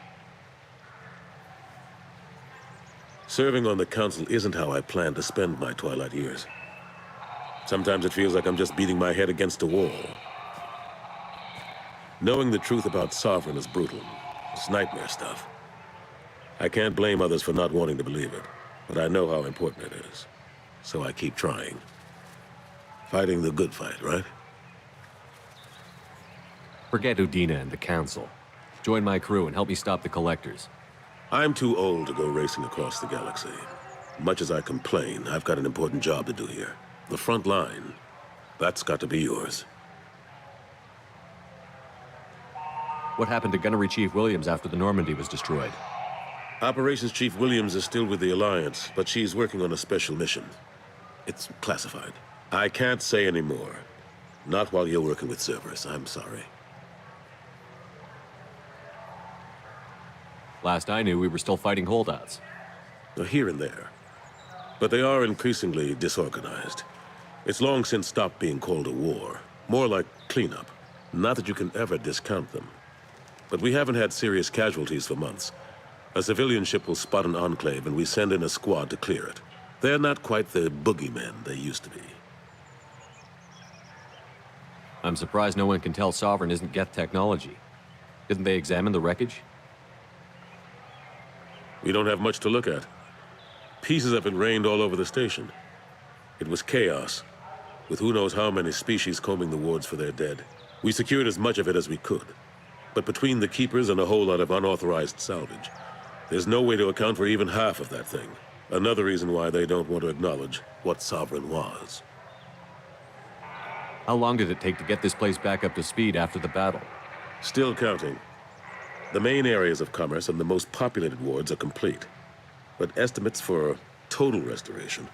Serving on the council isn't how I plan to spend my twilight years. Sometimes it feels like I'm just beating my head against a wall. Knowing the truth about Sovereign is brutal. It's nightmare stuff. I can't blame others for not wanting to believe it, but I know how important it is. So I keep trying. Fighting the good fight, right? Forget Udina and the Council. Join my crew and help me stop the Collectors. I'm too old to go racing across the galaxy. Much as I complain, I've got an important job to do here. The front line, that's got to be yours. What happened to Gunnery Chief Williams after the Normandy was destroyed? Operations Chief Williams is still with the Alliance, but she's working on a special mission. It's classified. I can't say any more. Not while you're working with Cerberus, I'm sorry. Last I knew, we were still fighting holdouts. Here and there. But they are increasingly disorganized. It's long since stopped being called a war. More like cleanup. Not that you can ever discount them. But we haven't had serious casualties for months. A civilian ship will spot an enclave and we send in a squad to clear it. They're not quite the boogeymen they used to be. I'm surprised no one can tell Sovereign isn't Geth technology. Didn't they examine the wreckage? We don't have much to look at. Pieces of it rained all over the station. It was chaos, with who knows how many species combing the wards for their dead. We secured as much of it as we could. But between the Keepers and a whole lot of unauthorized salvage, there's no way to account for even half of that thing. Another reason why they don't want to acknowledge what Sovereign was. How long did it take to get this place back up to speed after the battle? Still counting. The main areas of commerce and the most populated wards are complete. But estimates for total restoration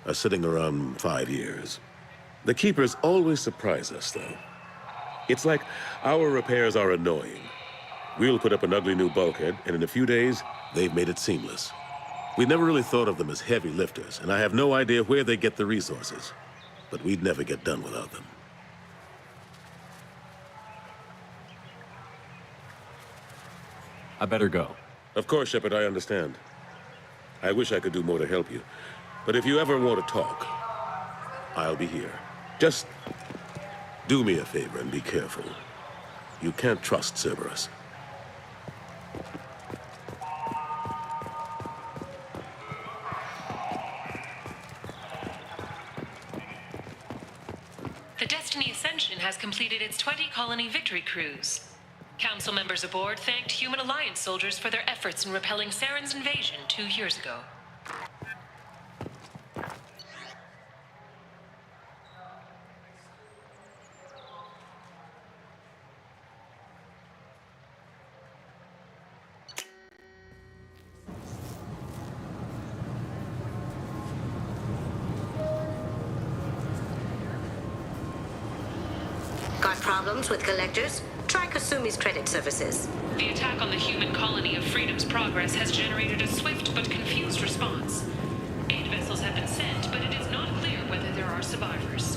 are sitting around 5 years. The Keepers always surprise us, though. It's like our repairs are annoying. We'll put up an ugly new bulkhead, and in a few days, they've made it seamless. We never really thought of them as heavy lifters, and I have no idea where they get the resources. But we'd never get done without them. I better go. Of course, Shepard, I understand. I wish I could do more to help you. But if you ever want to talk, I'll be here. Just do me a favor and be careful. You can't trust Cerberus. The Destiny Ascension has completed its 20-colony victory cruise. Council members aboard thanked Human Alliance soldiers for their efforts in repelling Saren's invasion 2 years ago. Got problems with collectors? Try Kasumi's credit services. The attack on the human colony of Freedom's Progress has generated a swift but confused response. Aid vessels have been sent, but it is not clear whether there are survivors.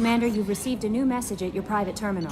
Commander, you've received a new message at your private terminal.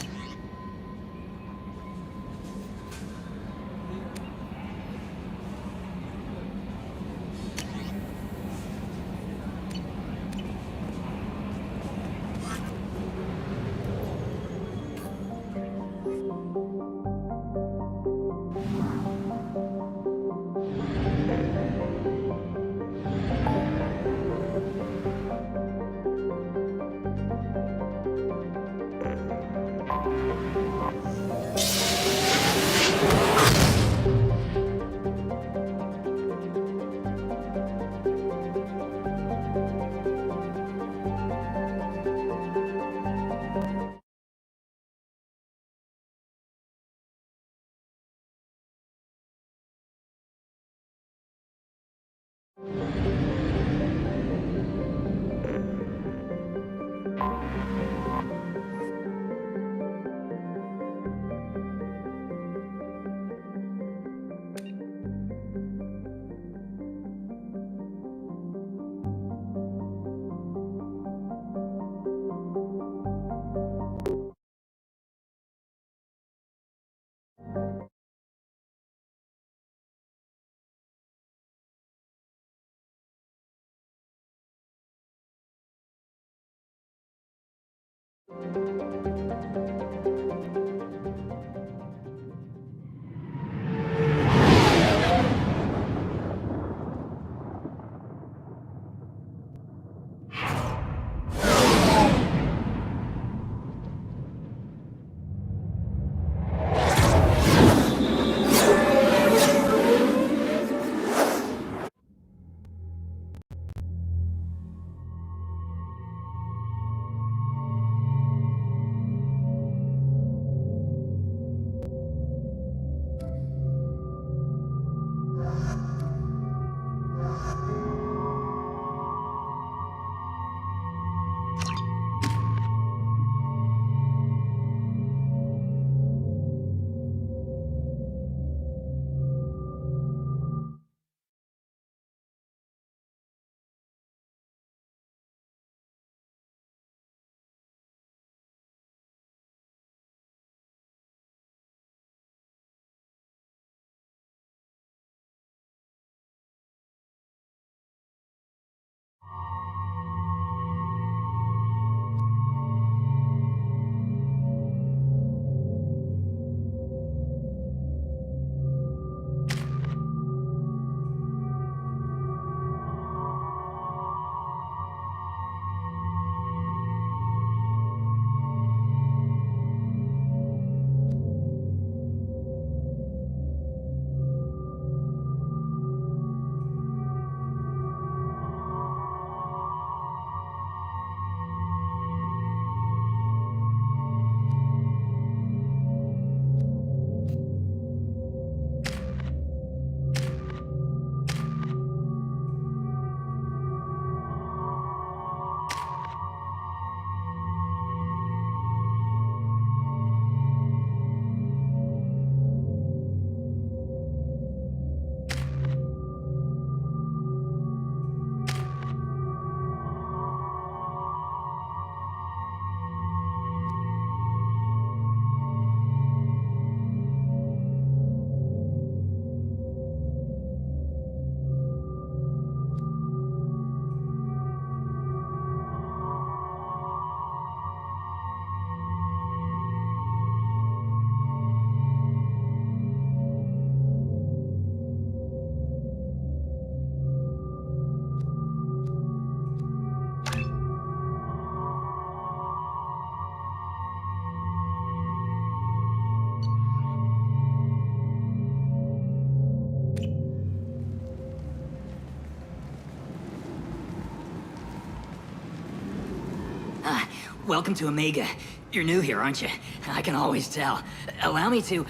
Welcome to Omega. You're new here, aren't you? I can always tell. Allow me to...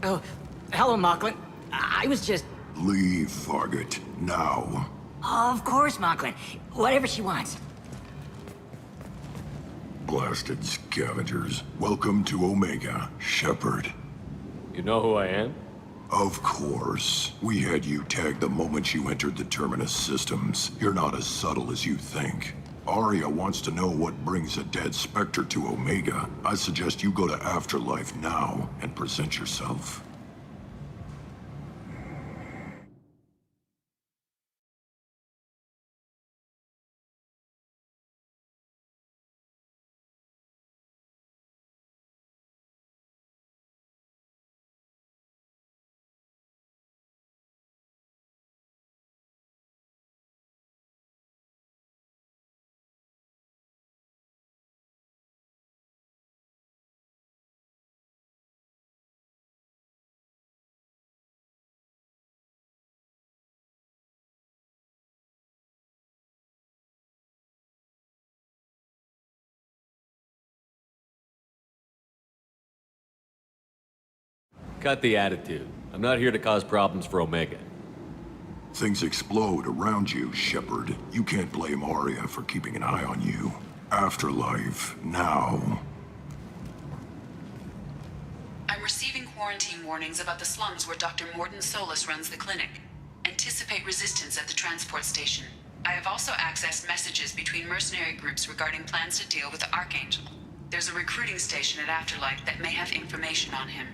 Oh, hello, Mocklin. I was just... Leave, Fargate. Now. Of course, Mocklin. Whatever she wants. Blasted scavengers. Welcome to Omega, Shepard. You know who I am? Of course. We had you tagged the moment you entered the Terminus systems. You're not as subtle as you think. Arya wants to know what brings a dead Spectre to Omega. I suggest you go to Afterlife now and present yourself. Cut the attitude. I'm not here to cause problems for Omega. Things explode around you, Shepard. You can't blame Arya for keeping an eye on you. Afterlife, now. I'm receiving quarantine warnings about the slums where Dr. Mordin Solus runs the clinic. Anticipate resistance at the transport station. I have also accessed messages between mercenary groups regarding plans to deal with the Archangel. There's a recruiting station at Afterlife that may have information on him.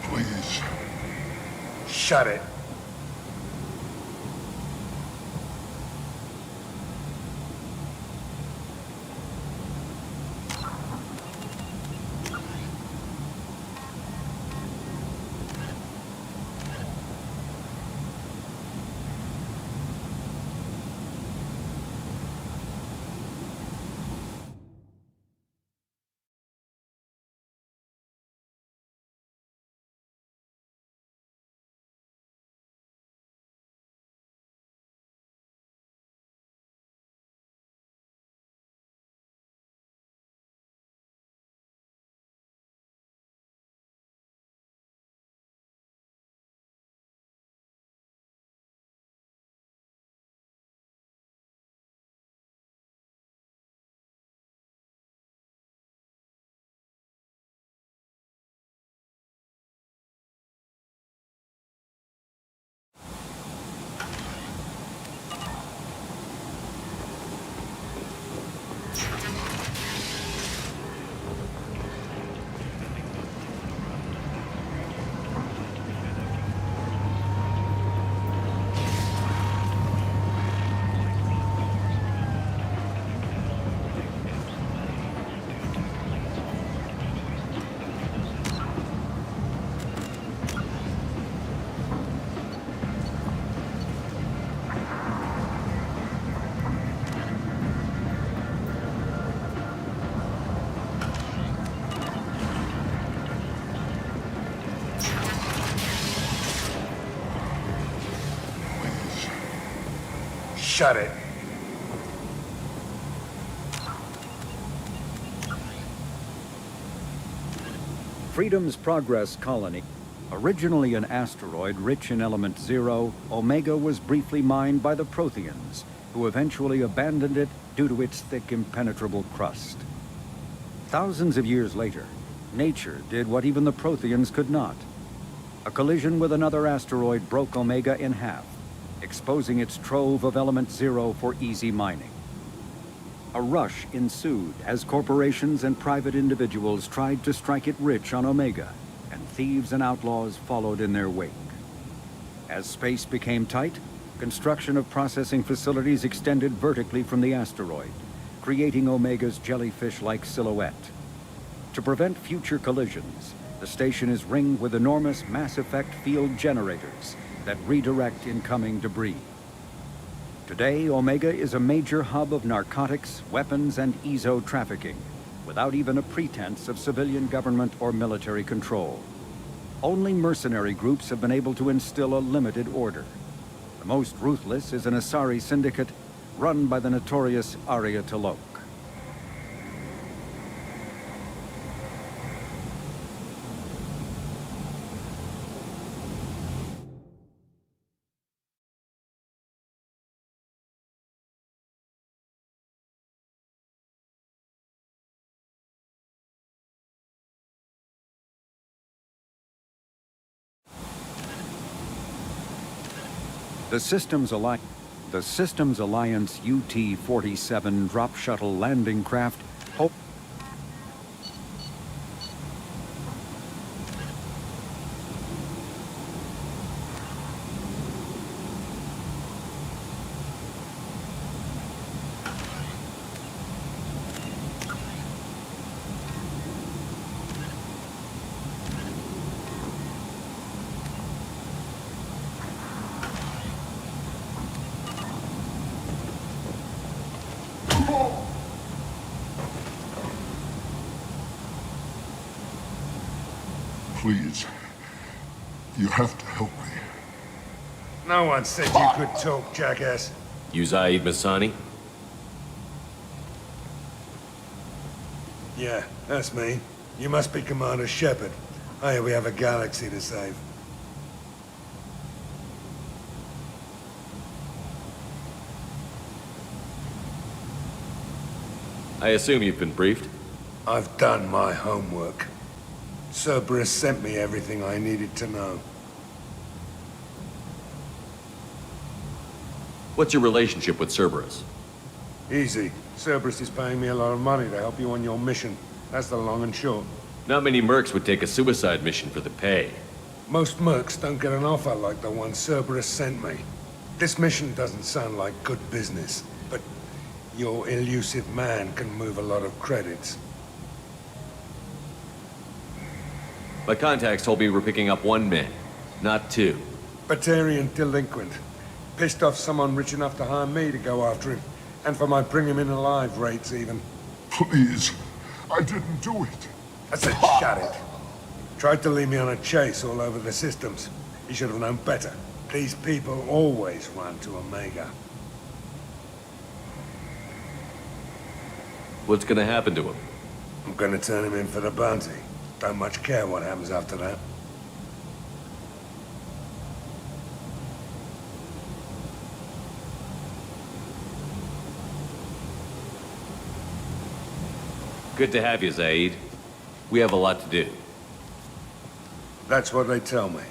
Please. Shut it. Shut it. Freedom's Progress colony. Originally an asteroid rich in element zero, Omega was briefly mined by the Protheans, who eventually abandoned it due to its thick, impenetrable crust. Thousands of years later, nature did what even the Protheans could not. A collision with another asteroid broke Omega in half, exposing its trove of element zero for easy mining. A rush ensued as corporations and private individuals tried to strike it rich on Omega, and thieves and outlaws followed in their wake. As space became tight, construction of processing facilities extended vertically from the asteroid, creating Omega's jellyfish-like silhouette. To prevent future collisions, the station is ringed with enormous mass effect field generators that redirect incoming debris. Today, Omega is a major hub of narcotics, weapons, and EZO trafficking, without even a pretense of civilian government or military control. Only mercenary groups have been able to instill a limited order. The most ruthless is an Asari syndicate run by the notorious Arya T'Loak. The Systems Alliance UT-47 drop shuttle landing craft Please. You have to help me. No one said you could talk, jackass. You Zaid Masani? Yeah, that's me. You must be Commander Shepard. Hey, we have a galaxy to save. I assume you've been briefed? I've done my homework. Cerberus sent me everything I needed to know. What's your relationship with Cerberus? Easy. Cerberus is paying me a lot of money to help you on your mission. That's the long and short. Not many mercs would take a suicide mission for the pay. Most mercs don't get an offer like the one Cerberus sent me. This mission doesn't sound like good business, but your elusive man can move a lot of credits. My contacts told me we're picking up one man, not two. Batarian delinquent. Pissed off someone rich enough to hire me to go after him. And for my bring him in alive rates, even. Please. I didn't do it. I said shut it. Tried to lead me on a chase all over the systems. He should have known better. These people always run to Omega. What's gonna happen to him? I'm gonna turn him in for the bounty. Don't much care what happens after that. Good to have you, Zaid. We have a lot to do. That's what they tell me.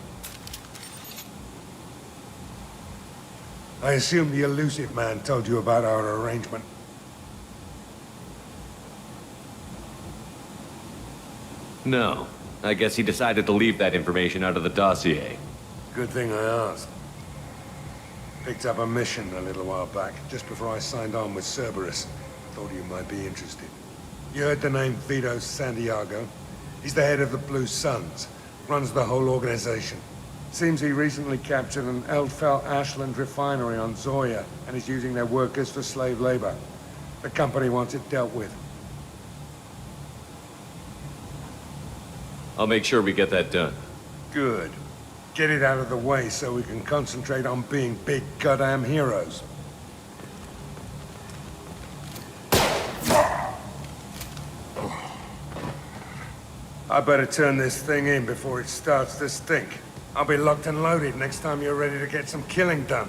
I assume the elusive man told you about our arrangement. No. I guess he decided to leave that information out of the dossier. Good thing I asked. Picked up a mission a little while back, just before I signed on with Cerberus. Thought you might be interested. You heard the name Vito Santiago? He's the head of the Blue Suns. Runs the whole organization. Seems he recently captured an Eldfell Ashland refinery on Zoya and is using their workers for slave labor. The company wants it dealt with. I'll make sure we get that done. Good. Get it out of the way so we can concentrate on being big goddamn heroes. I better turn this thing in before it starts to stink. I'll be locked and loaded next time you're ready to get some killing done.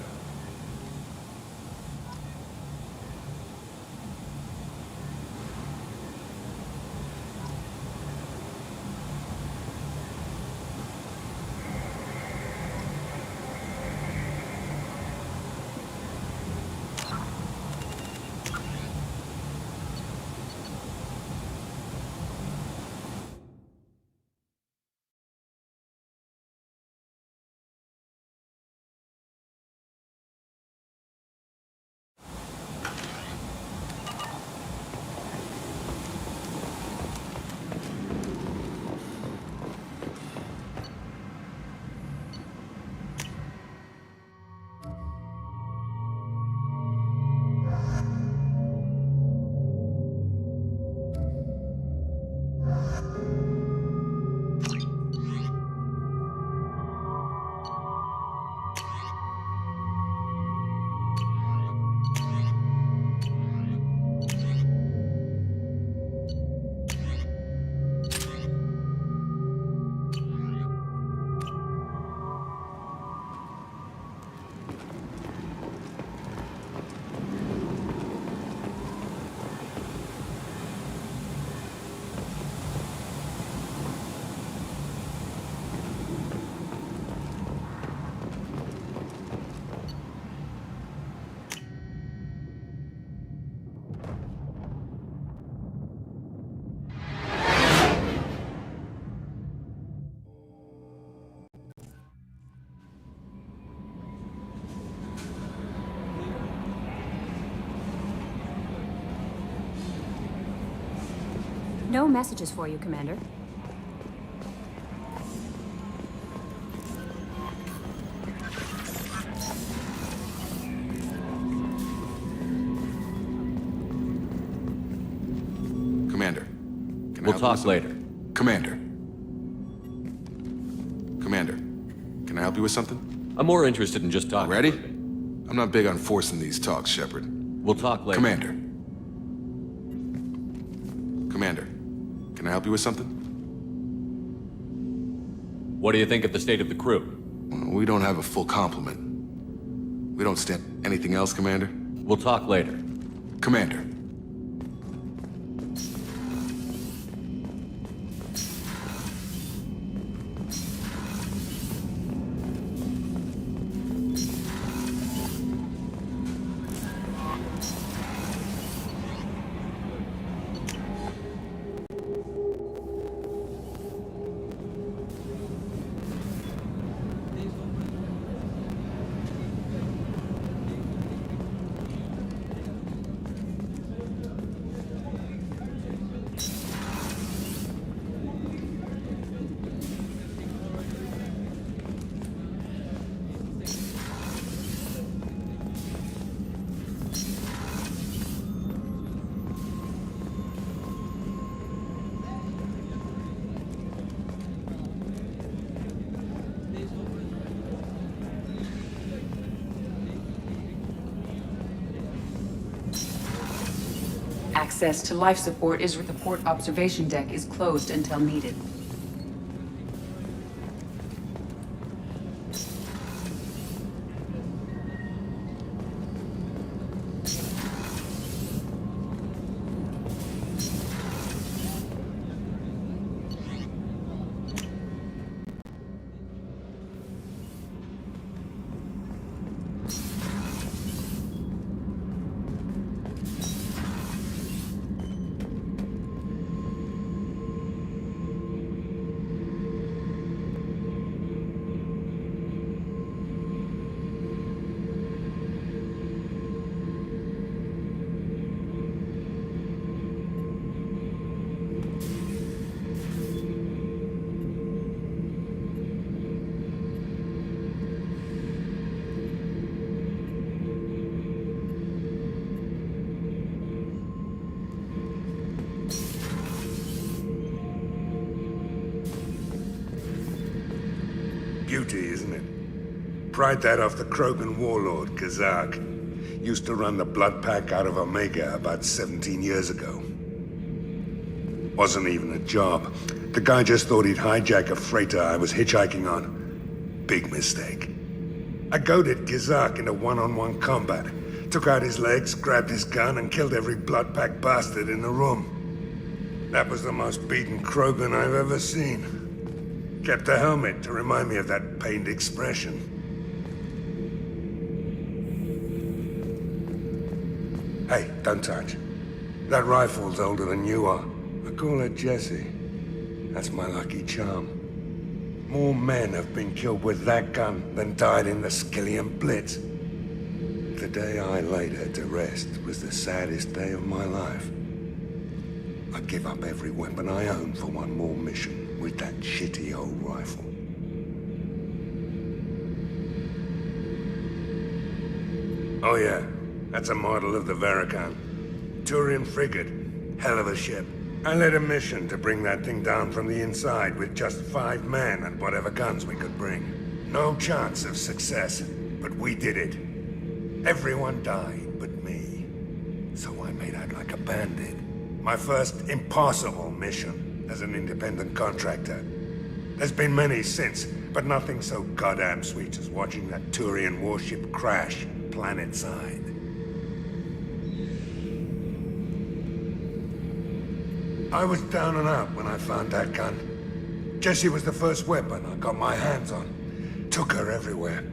No messages for you, Commander. Commander. We'll talk later. Commander. Commander. Can I help you with something? I'm more interested in just talking. Ready? I'm not big on forcing these talks, Shepard. We'll talk later. Commander. Commander. Can I help you with something? What do you think of the state of the crew? We don't have a full complement. We don't stand anything else, Commander? We'll talk later. Commander. Access to life support is the port observation deck is closed until needed. Beauty, isn't it? Pried that off the Krogan warlord, Kazak. Used to run the Blood Pack out of Omega about 17 years ago. Wasn't even a job. The guy just thought he'd hijack a freighter I was hitchhiking on. Big mistake. I goaded Kazak into one-on-one combat. Took out his legs, grabbed his gun, and killed every Blood Pack bastard in the room. That was the most beaten Krogan I've ever seen. Kept a helmet to remind me of that pained expression. Hey, don't touch. That rifle's older than you are. I call her Jessie. That's my lucky charm. More men have been killed with that gun than died in the Skillian Blitz. The day I laid her to rest was the saddest day of my life. I'd give up every weapon I own for one more mission with that shitty old rifle. Oh yeah, that's a model of the Verikan. Turian frigate. Hell of a ship. I led a mission to bring that thing down from the inside with just 5 men and whatever guns we could bring. No chance of success, but we did it. Everyone died but me. So I made out like a bandit. My first impossible mission as an independent contractor. There's been many since, but nothing so goddamn sweet as watching that Turian warship crash planet-side. I was down and out when I found that gun. Jessie was the first weapon I got my hands on. Took her everywhere.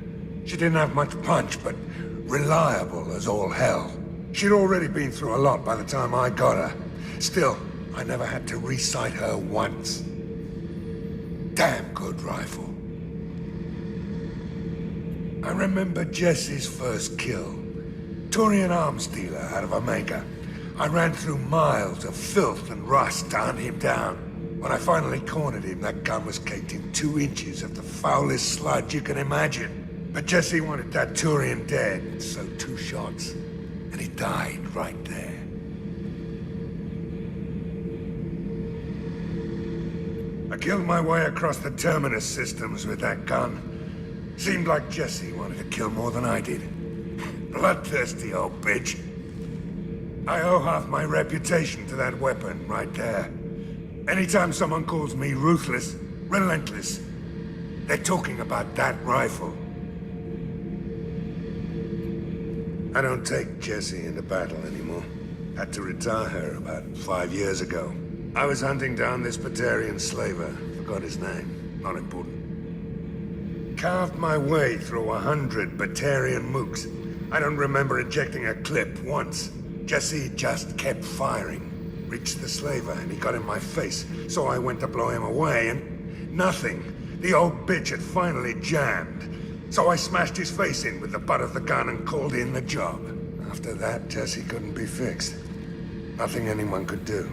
She didn't have much punch, but reliable as all hell. She'd already been through a lot by the time I got her. Still, I never had to re-sight her once. Damn good rifle. I remember Jessie's first kill. Turian arms dealer out of Omega. I ran through miles of filth and rust to hunt him down. When I finally cornered him, that gun was caked in 2 inches of the foulest sludge you can imagine. But Jesse wanted that Turian dead, so 2 shots. And he died right there. I killed my way across the Terminus systems with that gun. Seemed like Jesse wanted to kill more than I did. Bloodthirsty old bitch. I owe half my reputation to that weapon right there. Anytime someone calls me ruthless, relentless, they're talking about that rifle. I don't take Jessie into battle anymore. Had to retire her about 5 years ago. I was hunting down this Batarian slaver. Forgot his name. Not important. Carved my way through 100 Batarian mooks. I don't remember ejecting a clip once. Jesse just kept firing. Reached the slaver and he got in my face, so I went to blow him away and nothing. The old bitch had finally jammed. So I smashed his face in with the butt of the gun and called in the job. After that, Jesse couldn't be fixed. Nothing anyone could do.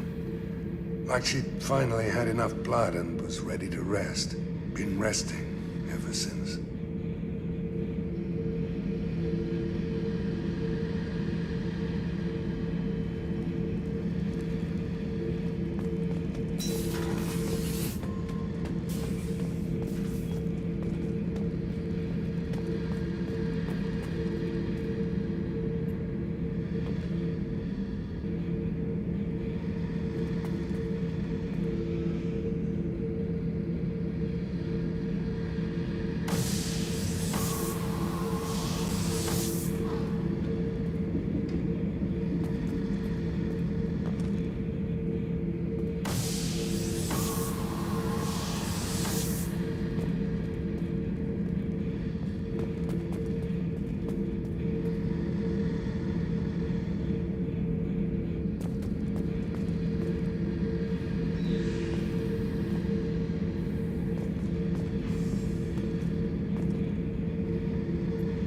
Like she'd finally had enough blood and was ready to rest. Been resting ever since.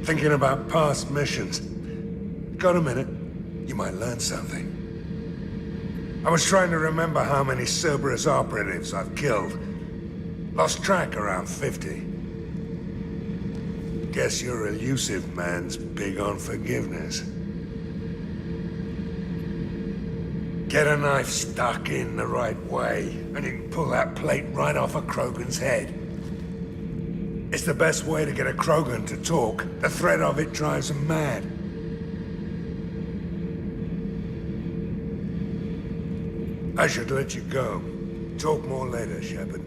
Thinking about past missions. Got a minute? You might learn something. I was trying to remember how many Cerberus operatives I've killed. Lost track around 50. Guess your elusive man's big on forgiveness. Get a knife stuck in the right way, and you can pull that plate right off a Krogan's head. It's the best way to get a Krogan to talk. The threat of it drives them mad. I should let you go. Talk more later, Shepard.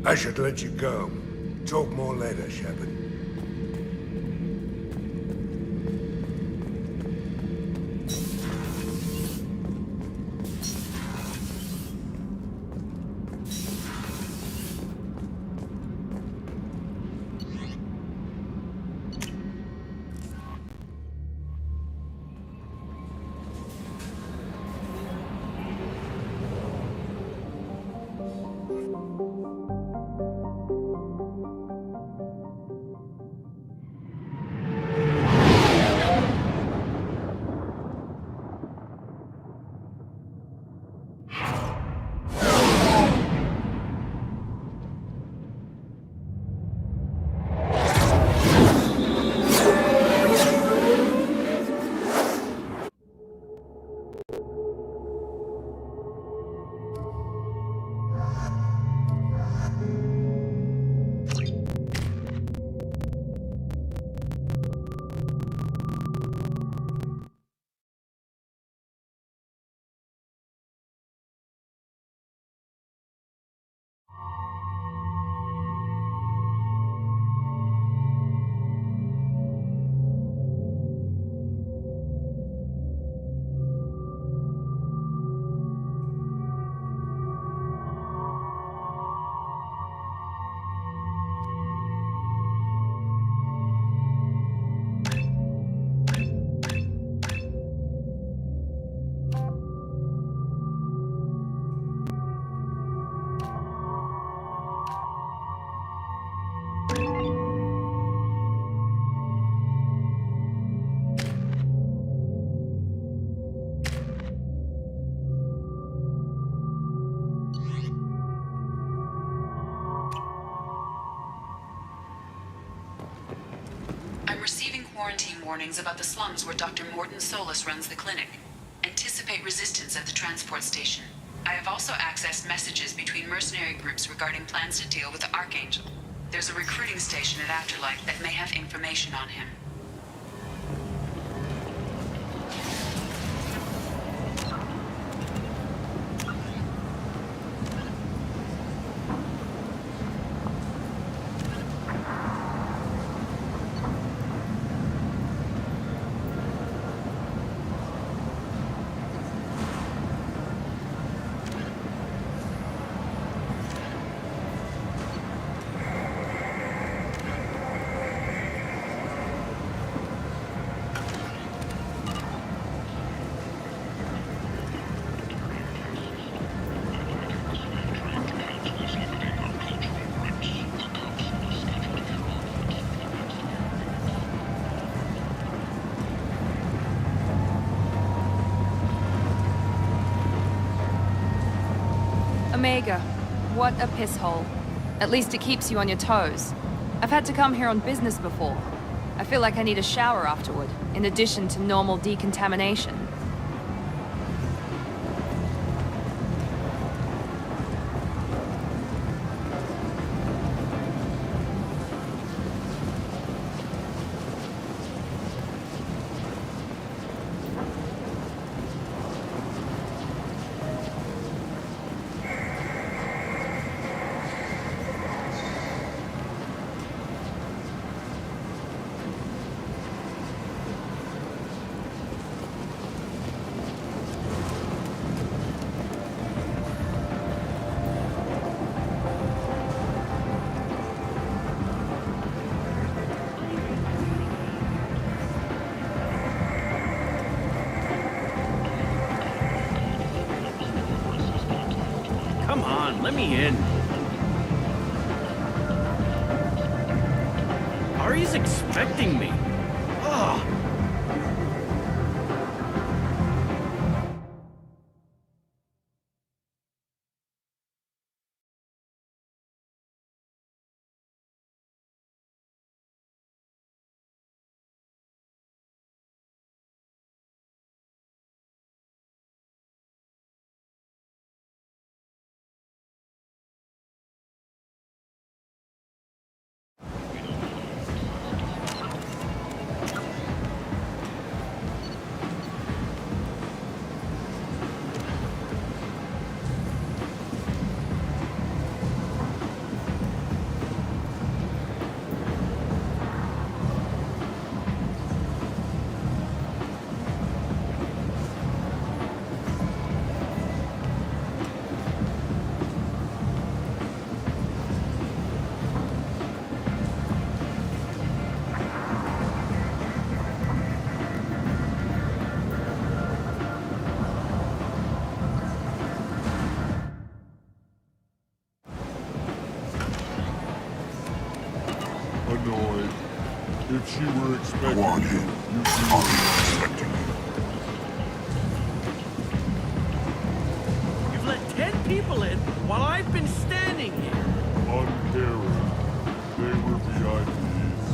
I should let you go. Talk more later, Shepard. receiving quarantine warnings about the slums where Dr. Morden Solus runs the clinic. Anticipate resistance at the transport station. I have also accessed messages between mercenary groups regarding plans to deal with the Archangel. There's a recruiting station at Afterlight that may have information on him. Omega, what a piss hole. At least it keeps you on your toes. I've had to come here on business before. I feel like I need a shower afterward, in addition to normal decontamination. Come on, let me in. Ari's expecting me. Ugh. Annoyed. If she were expecting Go on in. Expecting You've let 10 people in while I've been standing here. uncaring. They were VIPs.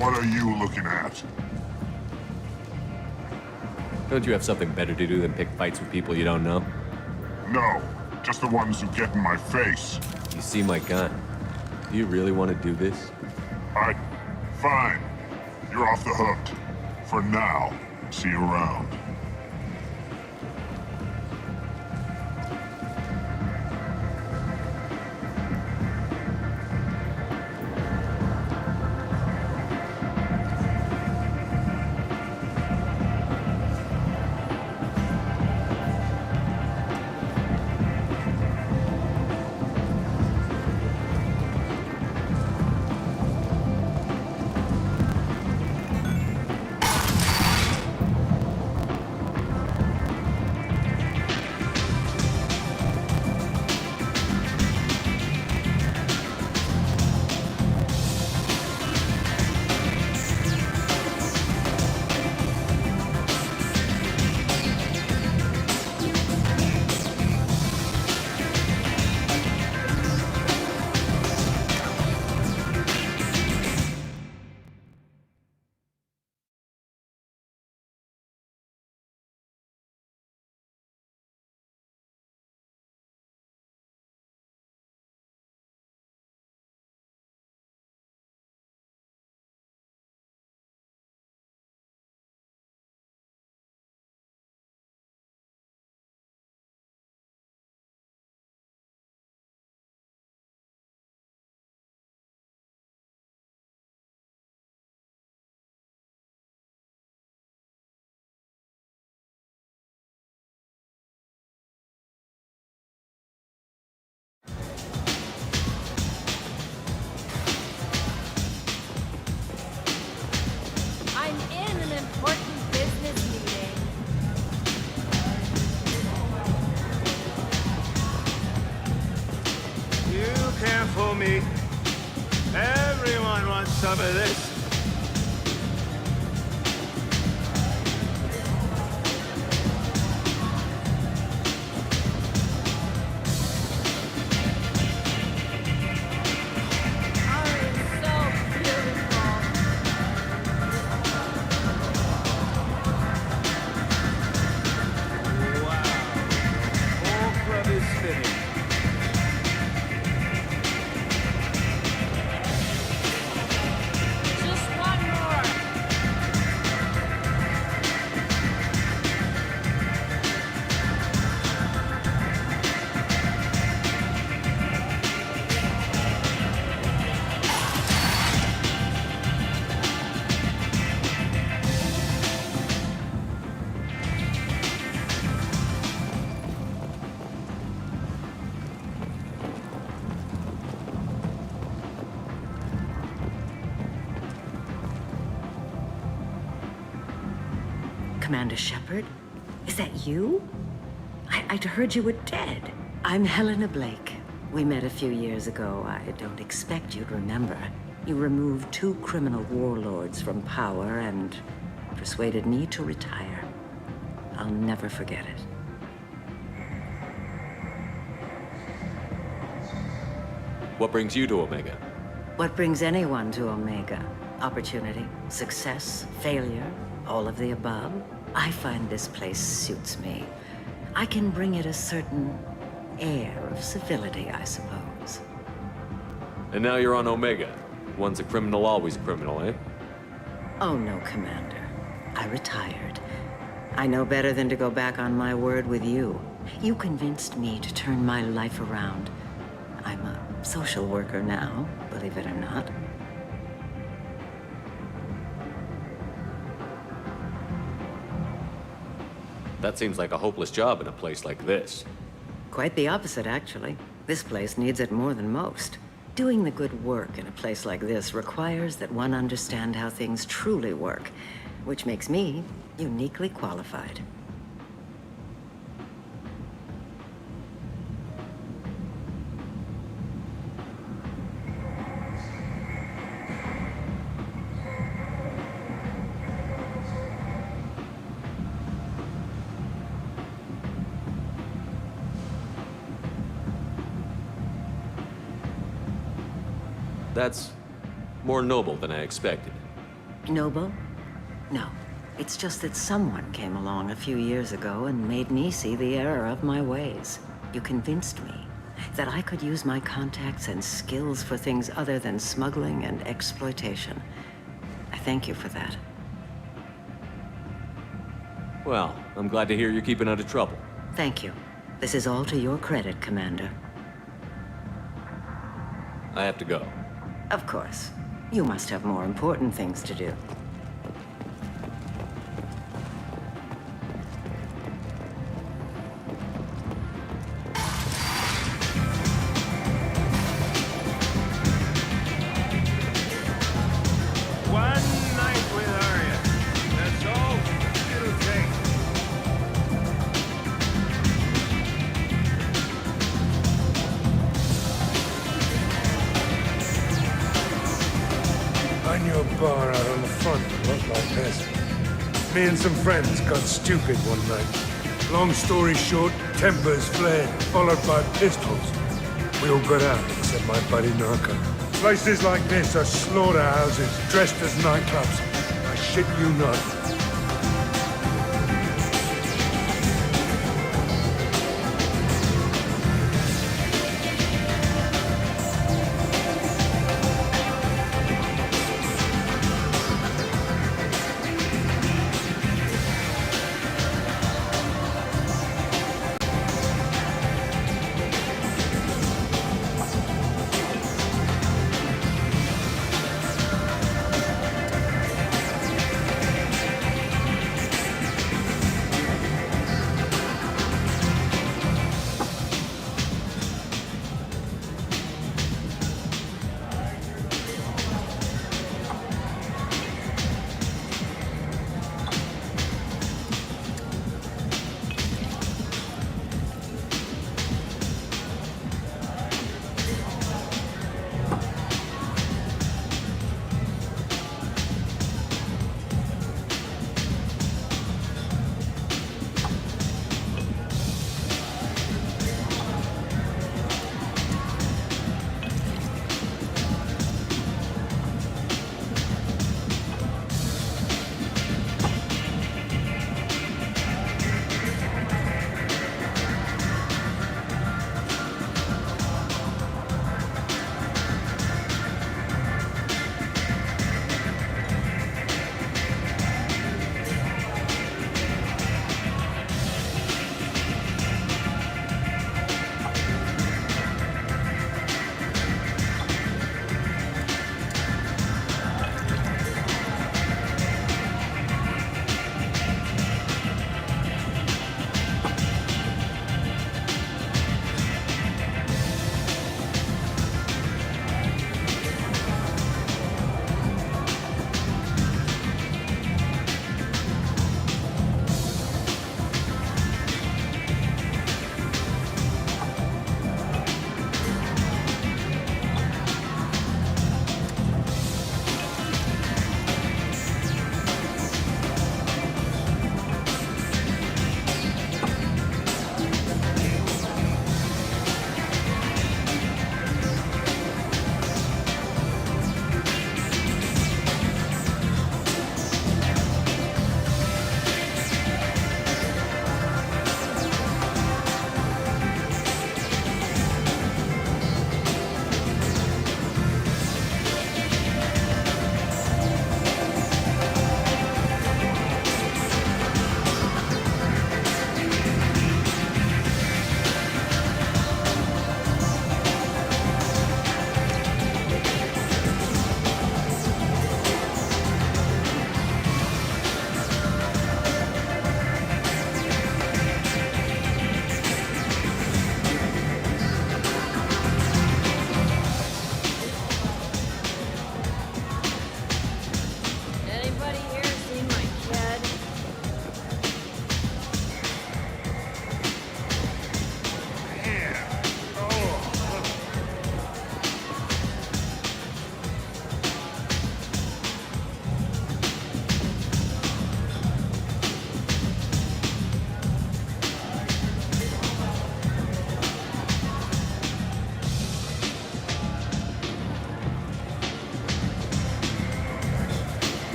What are you looking at? Don't you have something better to do than pick fights with people you don't know? No, just the ones who get in my face. You see my gun. Do you really want to do this? Fine. You're off the hook. For now. See you around. important business meeting. You can't fool me. Everyone wants some of this. Commander Shepard? Is that you? I'd heard you were dead. I'm Helena Blake. We met a few years ago. I don't expect you'd remember. You removed 2 criminal warlords from power and persuaded me to retire. I'll never forget it. What brings you to Omega? What brings anyone to Omega? Opportunity, success, failure, all of the above? I find this place suits me. I can bring it a certain air of civility, I suppose. And now you're on Omega. Once a criminal, always a criminal, eh? Oh, no, Commander. I retired. I know better than to go back on my word with you. You convinced me to turn my life around. I'm a social worker now, believe it or not. That seems like a hopeless job in a place like this. Quite the opposite, actually. This place needs it more than most. Doing the good work in a place like this requires that one understand how things truly work, which makes me uniquely qualified. That's more noble than I expected. Noble? No. It's just that someone came along a few years ago and made me see the error of my ways. You convinced me that I could use my contacts and skills for things other than smuggling and exploitation. I thank you for that. Well, I'm glad to hear you're keeping out of trouble. Thank you. This is all to your credit, Commander. I have to go. Of course. You must have more important things to do. One night with Arya. That's all it'll take. On your bar out on the front, looked like this. Me and some friends got stupid one night. Long story short, tempers flared, followed by pistols. We all got out, except my buddy Narco. Places like this are slaughterhouses dressed as nightclubs. I shit you not.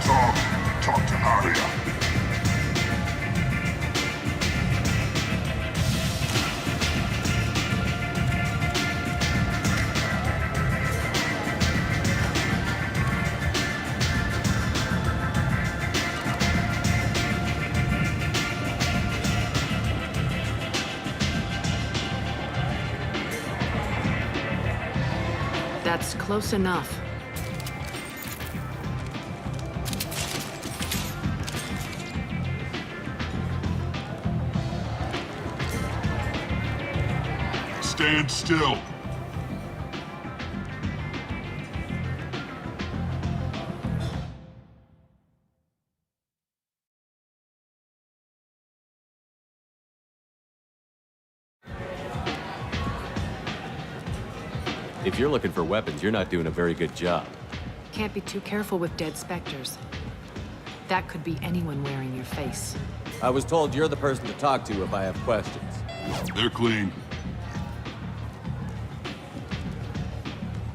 Talk to Arya. That's close enough. Stand still. If you're looking for weapons, you're not doing a very good job. Can't be too careful with dead specters. That could be anyone wearing your face. I was told you're the person to talk to if I have questions. They're clean.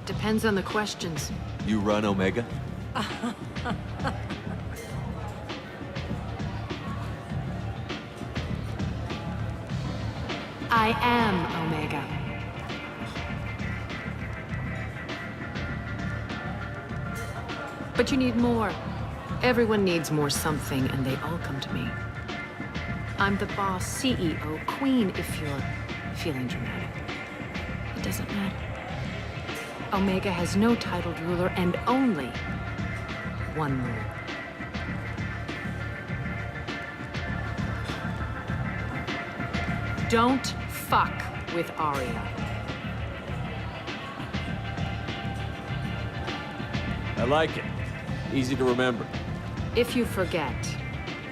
Depends on the questions. You run Omega? I am Omega. But you need more. Everyone needs more something, and they all come to me. I'm the boss, CEO, queen, if you're feeling dramatic. It doesn't matter. Omega has no titled ruler and only one rule. Don't fuck with Arya. I like it. Easy to remember. If you forget,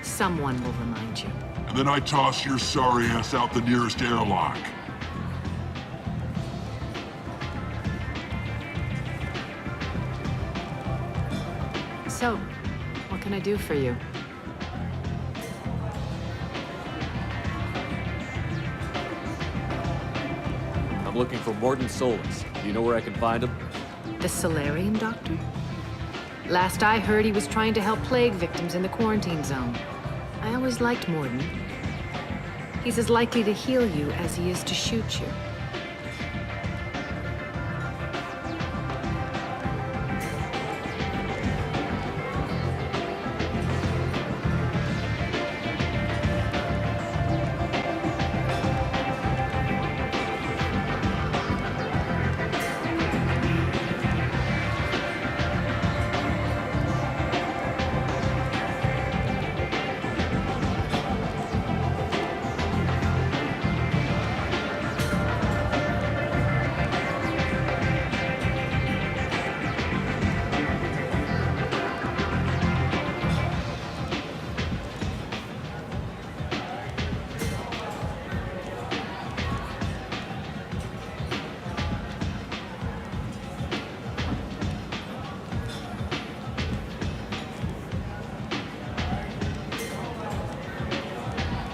someone will remind you. And then I toss your sorry ass out the nearest airlock. So, what can I do for you? I'm looking for Mordin Solus. Do you know where I can find him? The Solarian doctor? Last I heard, he was trying to help plague victims in the quarantine zone. I always liked Mordin. He's as likely to heal you as he is to shoot you.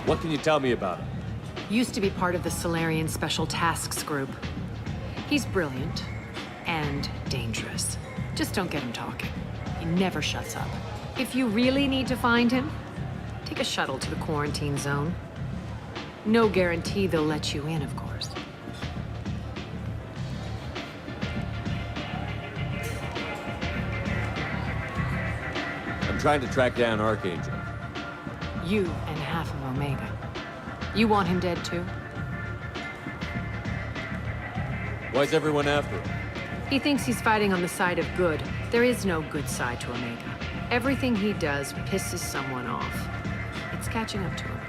What can you tell me about him? Used to be part of the Solarian Special Tasks Group. He's brilliant and dangerous. Just don't get him talking. He never shuts up. If you really need to find him, take a shuttle to the quarantine zone. No guarantee they'll let you in, of course. I'm trying to track down Archangel. You and half of Omega. You want him dead too? Why's everyone after him? He thinks he's fighting on the side of good. There is no good side to Omega. Everything he does pisses someone off. It's catching up to him.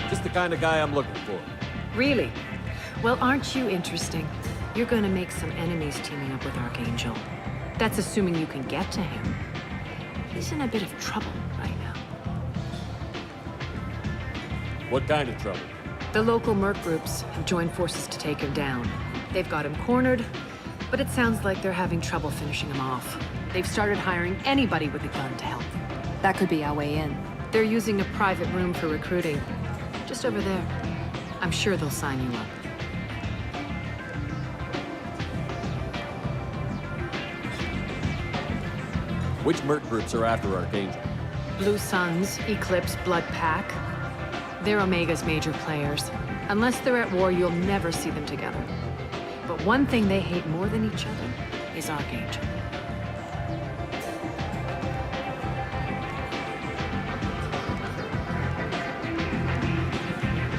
Just the kind of guy I'm looking for. Really? Well, aren't you interesting? You're gonna make some enemies teaming up with Archangel. That's assuming you can get to him. He's in a bit of trouble right now. What kind of trouble? The local merc groups have joined forces to take him down. They've got him cornered, but it sounds like they're having trouble finishing him off. They've started hiring anybody with a gun to help. That could be our way in. They're using a private room for recruiting. Just over there. I'm sure they'll sign you up. Which merc groups are after Archangel? Blue Suns, Eclipse, Blood Pack. They're Omega's major players. Unless they're at war, you'll never see them together. But one thing they hate more than each other is Archangel.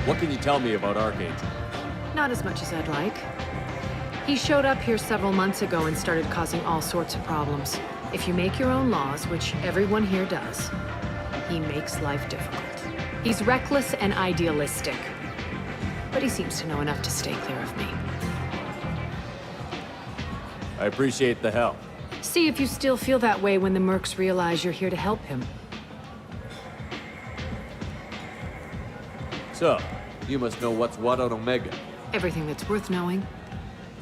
What can you tell me about Archangel? Not as much as I'd like. He showed up here several months ago and started causing all sorts of problems. If you make your own laws, which everyone here does, he makes life difficult. He's reckless and idealistic. But he seems to know enough to stay clear of me. I appreciate the help. See if you still feel that way when the mercs realize you're here to help him. So, you must know what's what on Omega. Everything that's worth knowing.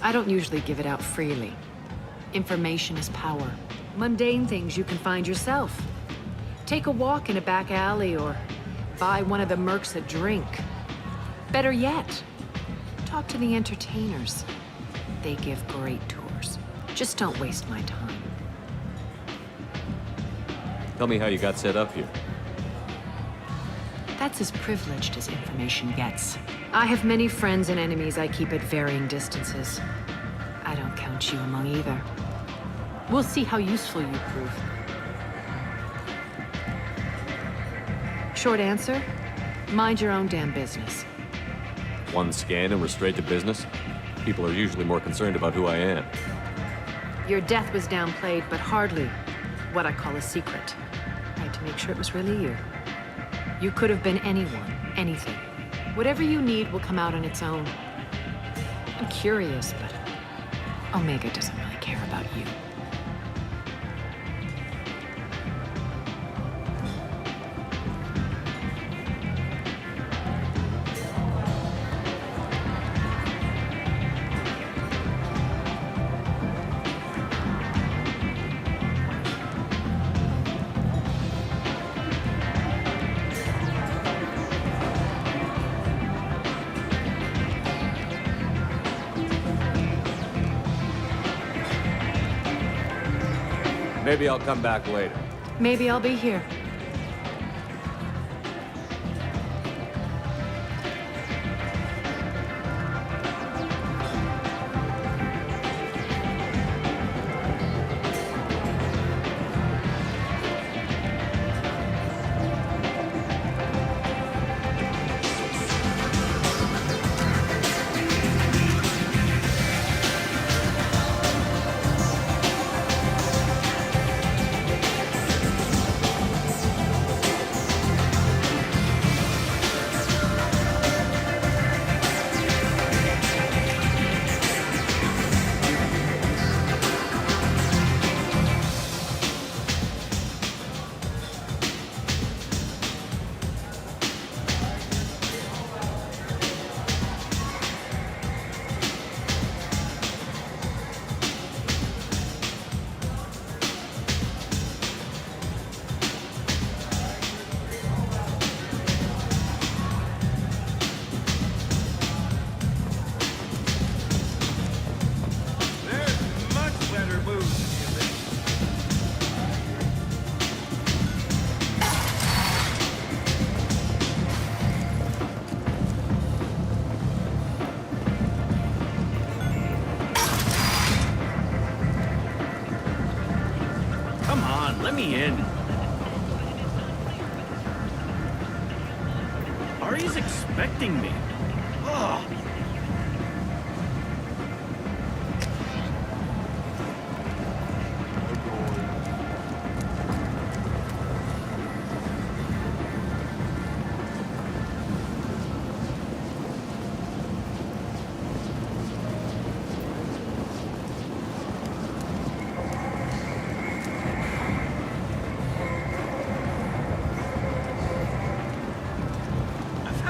I don't usually give it out freely. Information is power. Mundane things you can find yourself. Take a walk in a back alley or buy one of the mercs a drink. Better yet, talk to the entertainers. They give great tours. Just don't waste my time. Tell me how you got set up here. That's as privileged as information gets. I have many friends and enemies I keep at varying distances. I don't count you among either. We'll see how useful you prove. Short answer, mind your own damn business. One scan and we're straight to business? People are usually more concerned about who I am. Your death was downplayed, but hardly what I call a secret. I had to make sure it was really you. You could have been anyone, anything. Whatever you need will come out on its own. I'm curious, but Omega doesn't really care about you. Maybe I'll come back later. Maybe I'll be here. Let me in. Ari's expecting me. Ugh.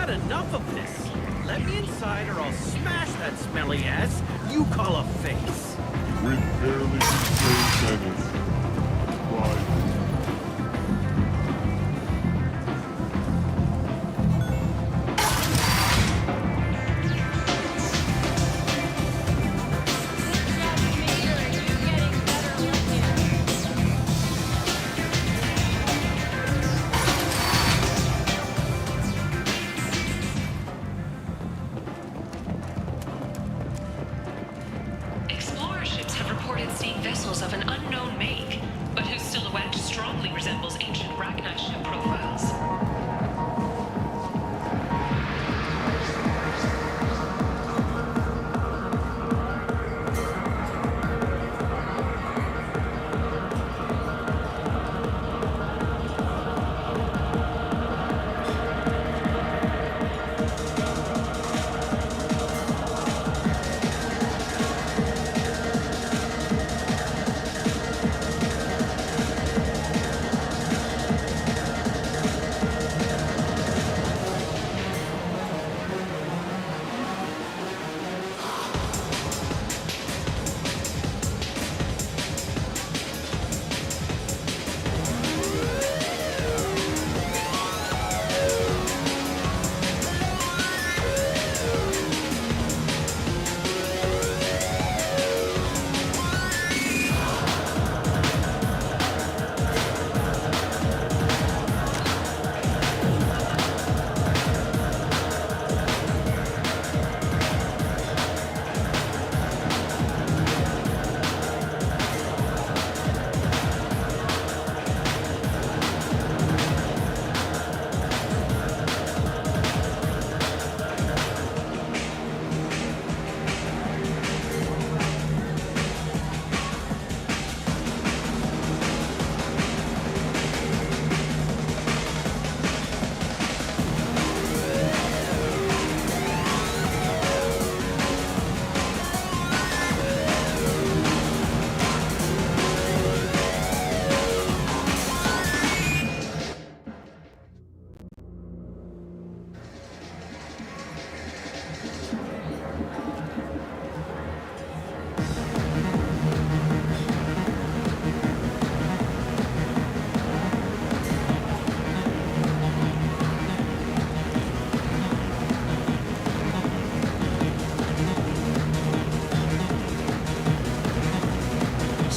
Enough of this. Let me inside or I'll smash that smelly ass you call a face. With barely 2 seconds. Bye.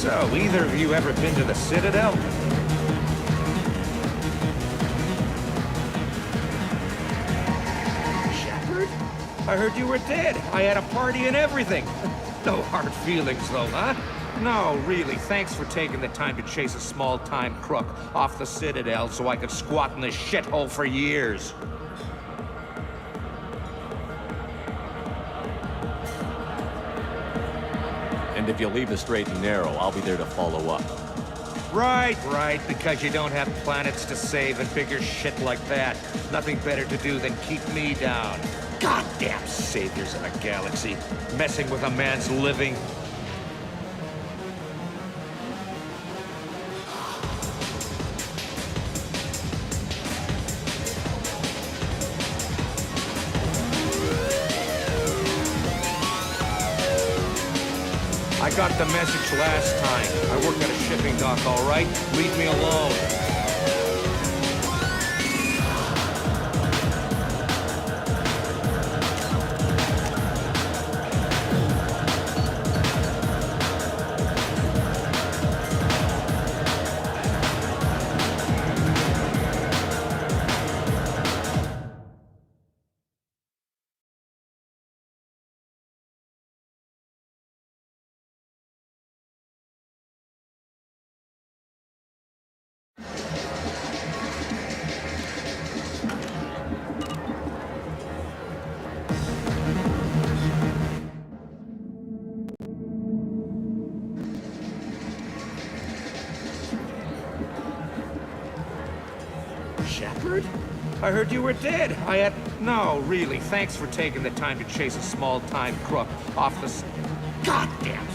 So, either of you ever been to the Citadel? Shepard? I heard you were dead. I had a party and everything. No hard feelings, though, huh? No, really, thanks for taking the time to chase a small-time crook off the Citadel so I could squat in this shithole for years. And if you leave the straight and narrow, I'll be there to follow up. Right, because you don't have planets to save and bigger shit like that. Nothing better to do than keep me down. Goddamn saviors of a galaxy, messing with a man's living. I got the message last time. I work at a shipping dock, all right? Leave me alone. Shepard? I heard you were dead. No, really, thanks for taking the time to chase a small-time crook off the Goddamn.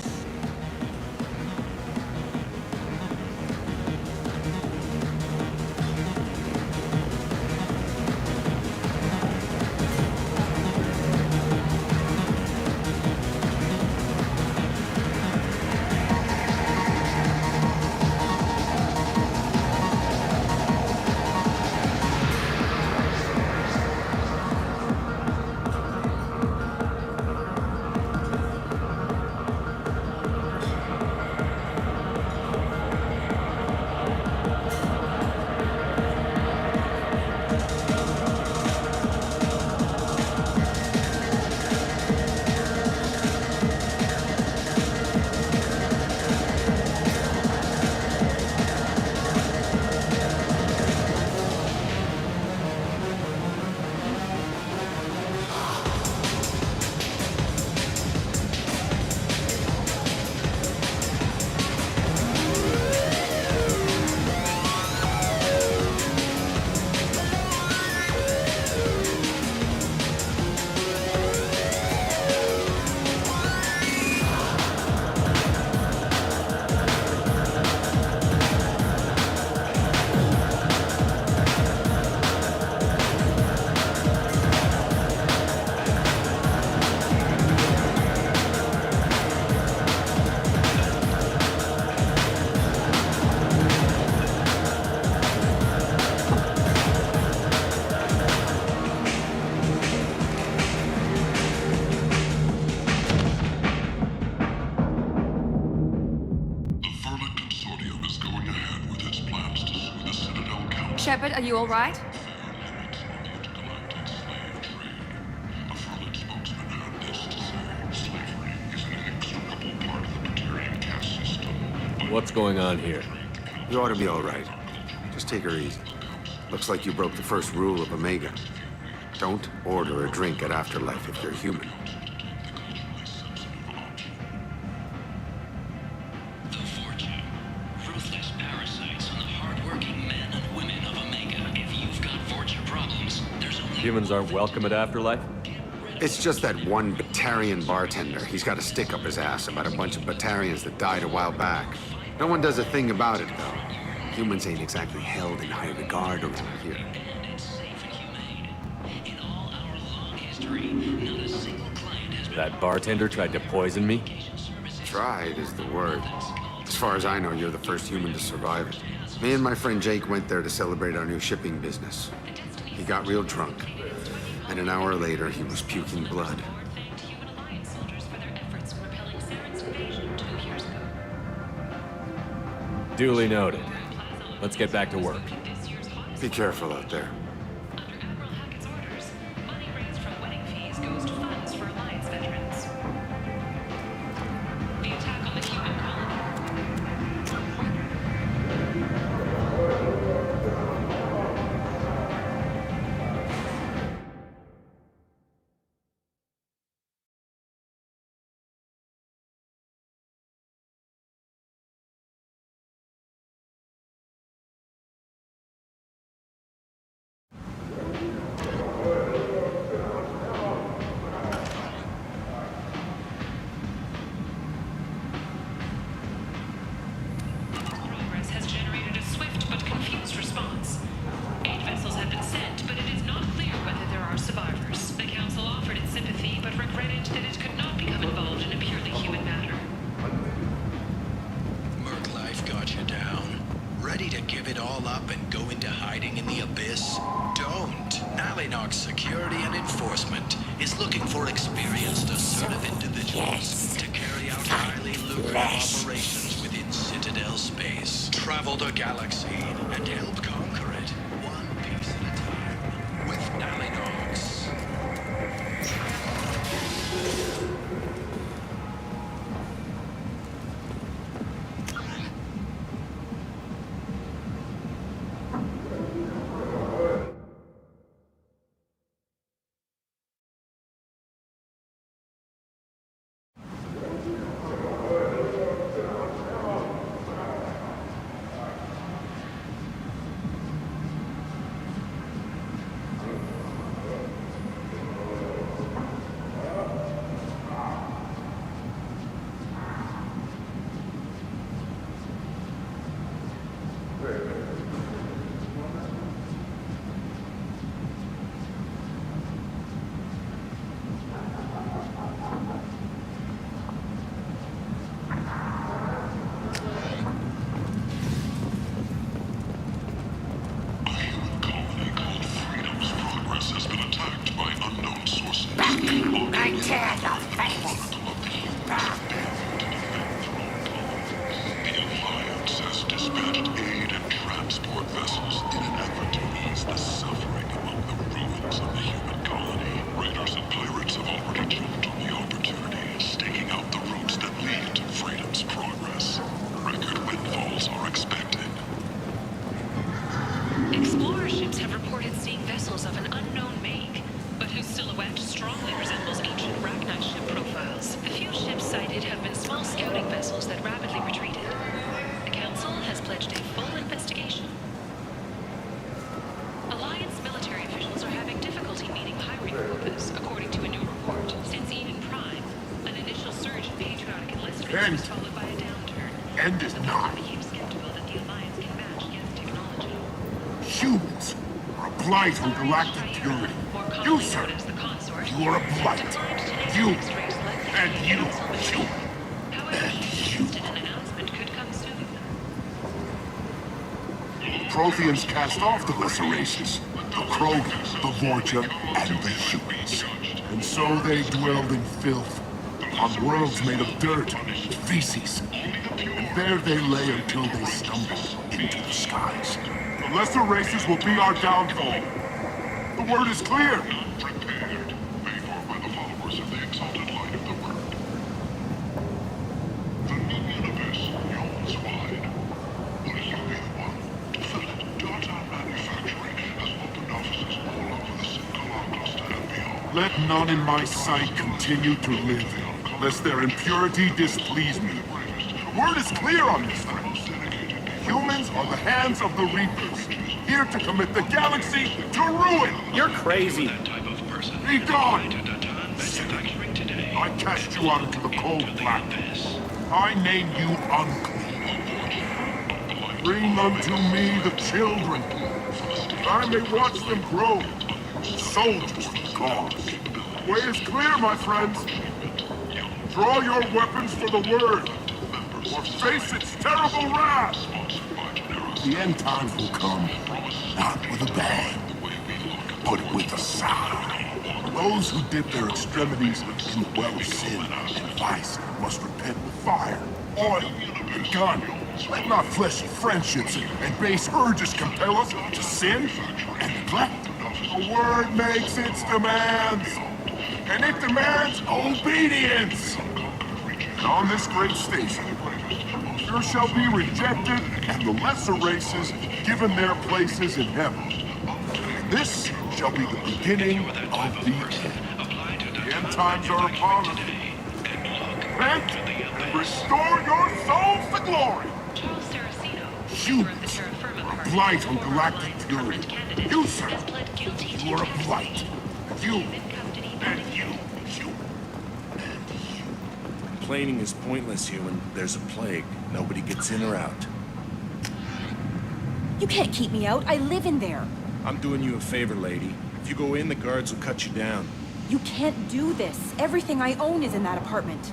Shepard, are you all right? What's going on here? You ought to be all right. Just take her easy. Looks like you broke the first rule of Omega. Don't order a drink at Afterlife if you're human. Humans aren't welcome at Afterlife? It's just that one Batarian bartender. He's got a stick up his ass about a bunch of Batarians that died a while back. No one does a thing about it, though. Humans ain't exactly held in high regard around here. That bartender tried to poison me? Tried is the word. As far as I know, you're the first human to survive it. Me and my friend Jake went there to celebrate our new shipping business. He got real drunk, and an hour later, he was puking blood. Duly noted. Let's get back to work. Be careful out there. Security and Enforcement is looking for experienced, assertive individuals to carry out highly lucrative operations within Citadel space. Travel the galaxy and help conquer it, one piece at a time, with Nalinox. End is not. Humans are a blight on galactic purity. You, sir, you are a blight. You, and you, you, and you. The Protheans cast off the lesser races, the Krogan, the Vorcha, and the humans. And so they dwelled in filth, on worlds made of dirt, feces. And there they lay until they stumbled into the skies. The lesser races will be our downfall. The word is clear. Prepared. Paid for by the followers of the exalted light of the word. The new universe yawns wide. Will you be the one to fill it? Data Manufacturing has opened offices all over the Singular cluster and beyond. Let none in my sight continue to live, lest their impurity displease me. The word is clear on this thing. Humans are the hands of the Reapers, here to commit the galaxy to ruin. You're crazy. Be gone! I cast you out into the cold blackness. I name you unclean. Bring unto me the children, that I may watch them grow, soldiers for the cause. The way is clear, my friends. Draw your weapons for the word, or face its terrible wrath. The end times will come, not with a bang, but with a sound. Those who dip their extremities in the well of sin and vice must repent with fire, oil, and gun. Let not fleshy friendships and base urges compel us to sin and neglect. The word makes its demands, and it demands obedience. And on this great station, there shall be rejected, and the lesser races given their places in heaven. And this shall be the beginning of the end. The end times are upon us. Repent and restore your souls to glory. Humans are a blight on galactic purity. You, sir, you are a blight. You, and you. Complaining is pointless here when there's a plague. Nobody gets in or out. You can't keep me out. I live in there. I'm doing you a favor, lady. If you go in, the guards will cut you down. You can't do this. Everything I own is in that apartment.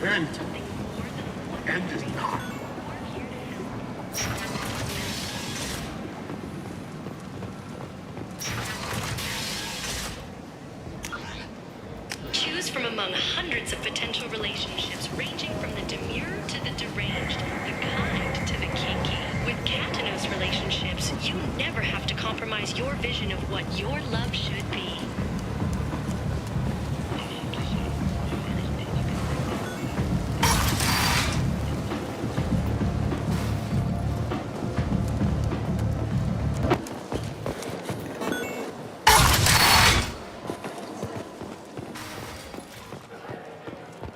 End is not. Choose from among hundreds of potential relationships, ranging from the demure to the deranged, the kind to the kinky. With Katanos relationships, you never have to compromise your vision of what your love should be.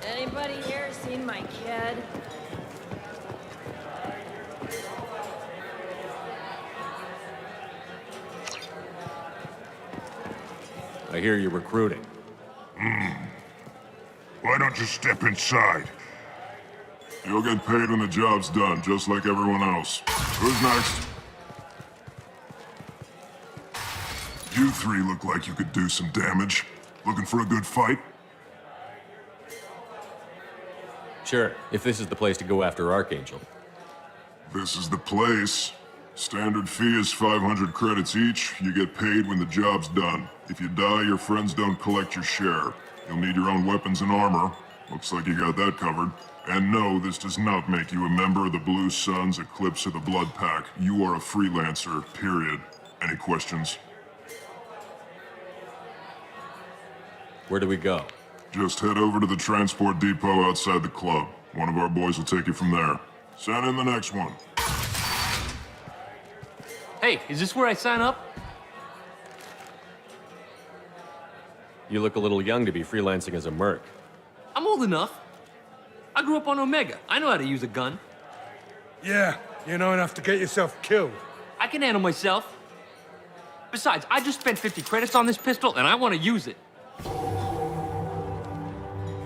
Anybody here seen my kid? I hear you're recruiting. Why don't you step inside? You'll get paid when the job's done, just like everyone else. Who's next? You three look like you could do some damage. Looking for a good fight? Sure, if this is the place to go after Archangel. This is the place. Standard fee is 500 credits each. You get paid when the job's done. If you die, your friends don't collect your share. You'll need your own weapons and armor. Looks like you got that covered. And no, this does not make you a member of the Blue Suns, Eclipse, or the Blood Pack. You are a freelancer, period. Any questions? Where do we go? Just head over to the transport depot outside the club. One of our boys will take you from there. Send in the next one. Hey, is this where I sign up? You look a little young to be freelancing as a merc. I'm old enough. I grew up on Omega. I know how to use a gun. Yeah, you know enough to get yourself killed. I can handle myself. Besides, I just spent 50 credits on this pistol, and I want to use it.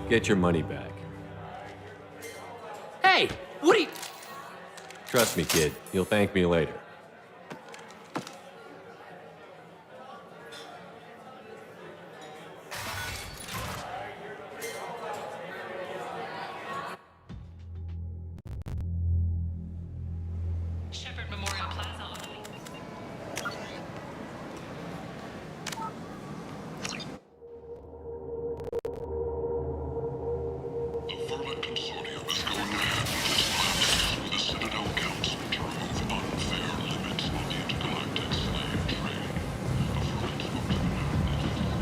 Get your money back. Hey, what are you... Trust me, kid. You'll thank me later. Shepherd Memorial Plaza. The Vermin Consortium is going ahead with its plans with the Citadel Council to remove unfair limits on the intergalactic slave trade. A Vermin spokesman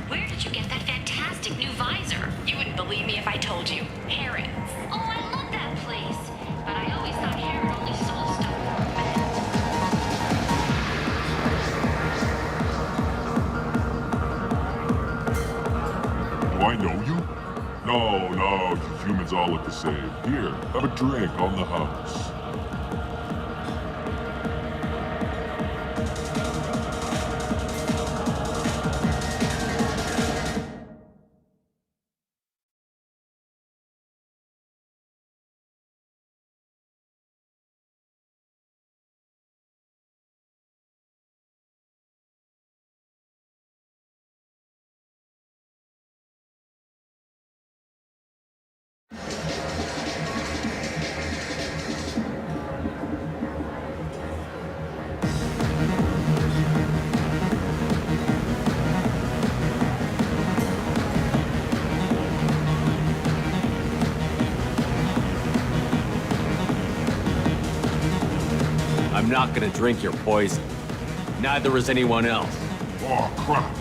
Where did you get that fantastic new visor? You wouldn't believe me if I told you. Harrods. Oh, I love that place. But I always thought Harrod only sold stuff Do I know you? No, you humans all look the same. Here, have a drink on the house. I'm not gonna drink your poison. Neither is anyone else. Oh, crap.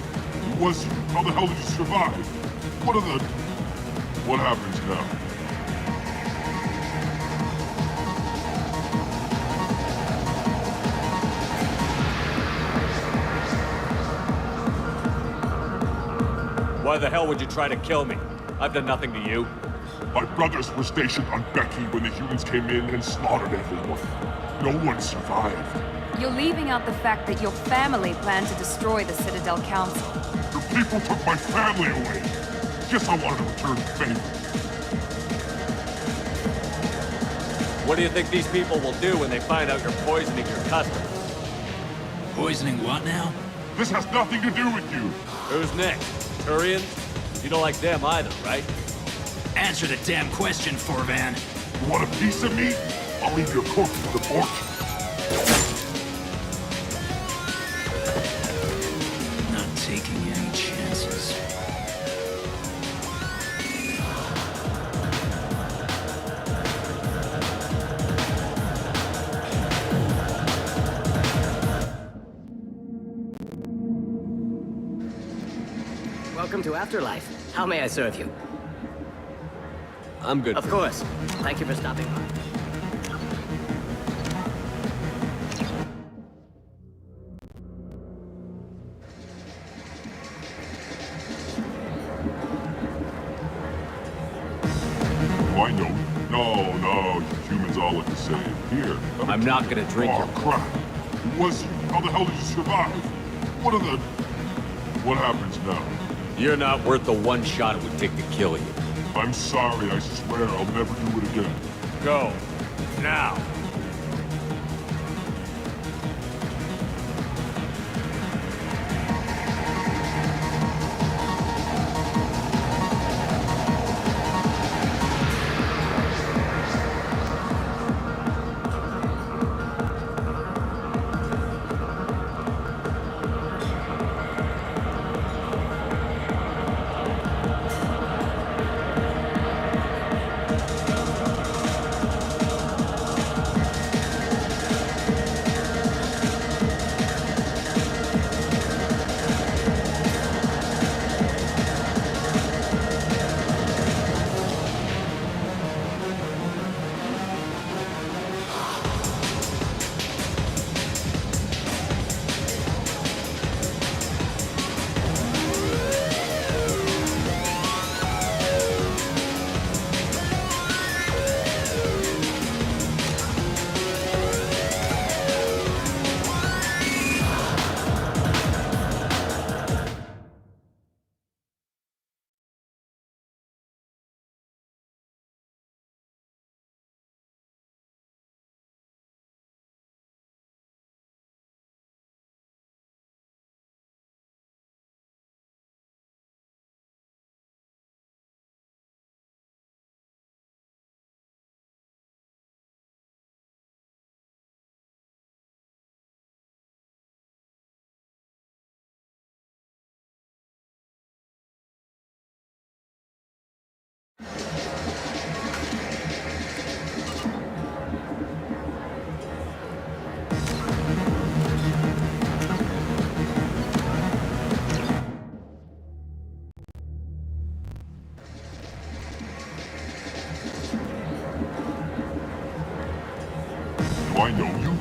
It was you. How the hell did you survive? What happens now? Why the hell would you try to kill me? I've done nothing to you. My brothers were stationed on Becky when the humans came in and slaughtered everyone. No one survived. You're leaving out the fact that your family planned to destroy the Citadel Council. The people took my family away. Guess I wanted to return the favor. What do you think these people will do when they find out you're poisoning your customers? Poisoning what now? This has nothing to do with you. Who's next? Turians? You don't like them either, right? Answer the damn question, Forvan. You want a piece of me? I'll leave your corpse for the porch. Not taking any chances. Welcome to Afterlife. How may I serve you? I'm good. Of course. Thank you for stopping by. Oh, I know. No, you humans all look the same. Here. I'm not gonna drink Oh, your... crap. It was you. How the hell did you survive? What happens now? You're not worth the one shot it would take to kill you. I'm sorry, I swear I'll never do it again. Go. Now. Do I know you?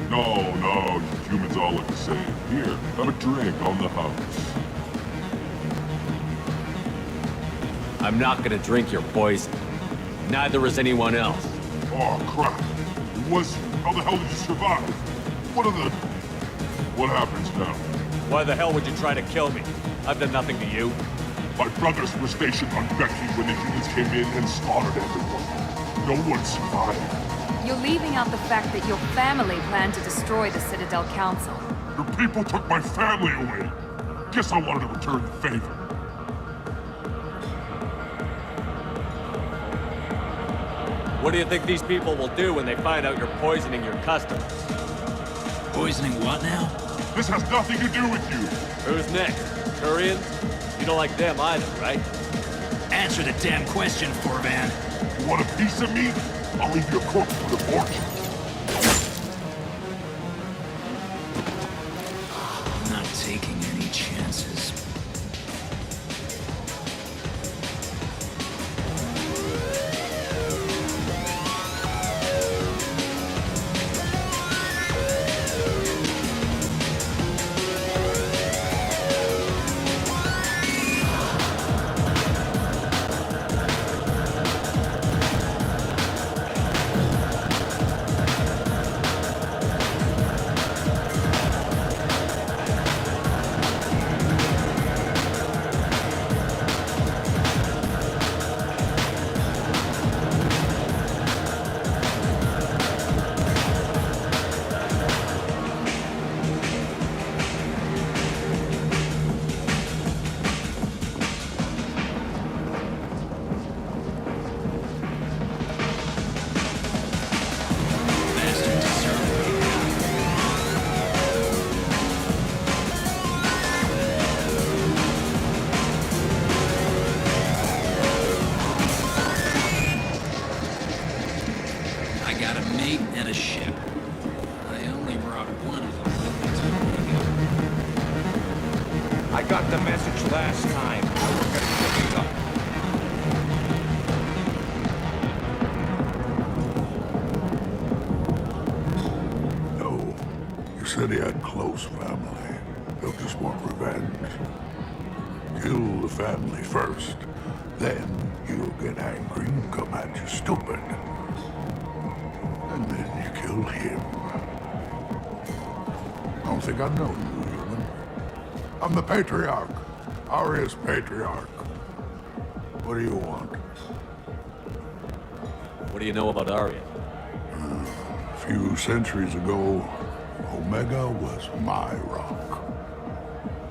No, you humans all look the same. Here, have a drink on the house. I'm not gonna drink your poison. Neither is anyone else. Oh, crap. It was you. How the hell did you survive? What happens now? Why the hell would you try to kill me? I've done nothing to you. My brothers were stationed on Becky when the humans came in and slaughtered everyone. No one survived. You're leaving out the fact that your family planned to destroy the Citadel Council. The people took my family away. Guess I wanted to return the favor. What do you think these people will do when they find out you're poisoning your customers? Poisoning what now? This has nothing to do with you. Who's next? Turians? You don't like them either, right? Answer the damn question, Forvan. You want a piece of me? I'll leave your corpse for the porch. mate, and a ship. I only brought one of them with me. I got the message last time. Now we're gonna pick it up. No. You said he had close family. They'll just want revenge. Kill the family first. Then he'll get angry and come at you stupid. And then you kill him. I don't think I know you, human. I'm the Patriarch. Arius Patriarch. What do you want? What do you know about Arya? A few centuries ago, Omega was my rock.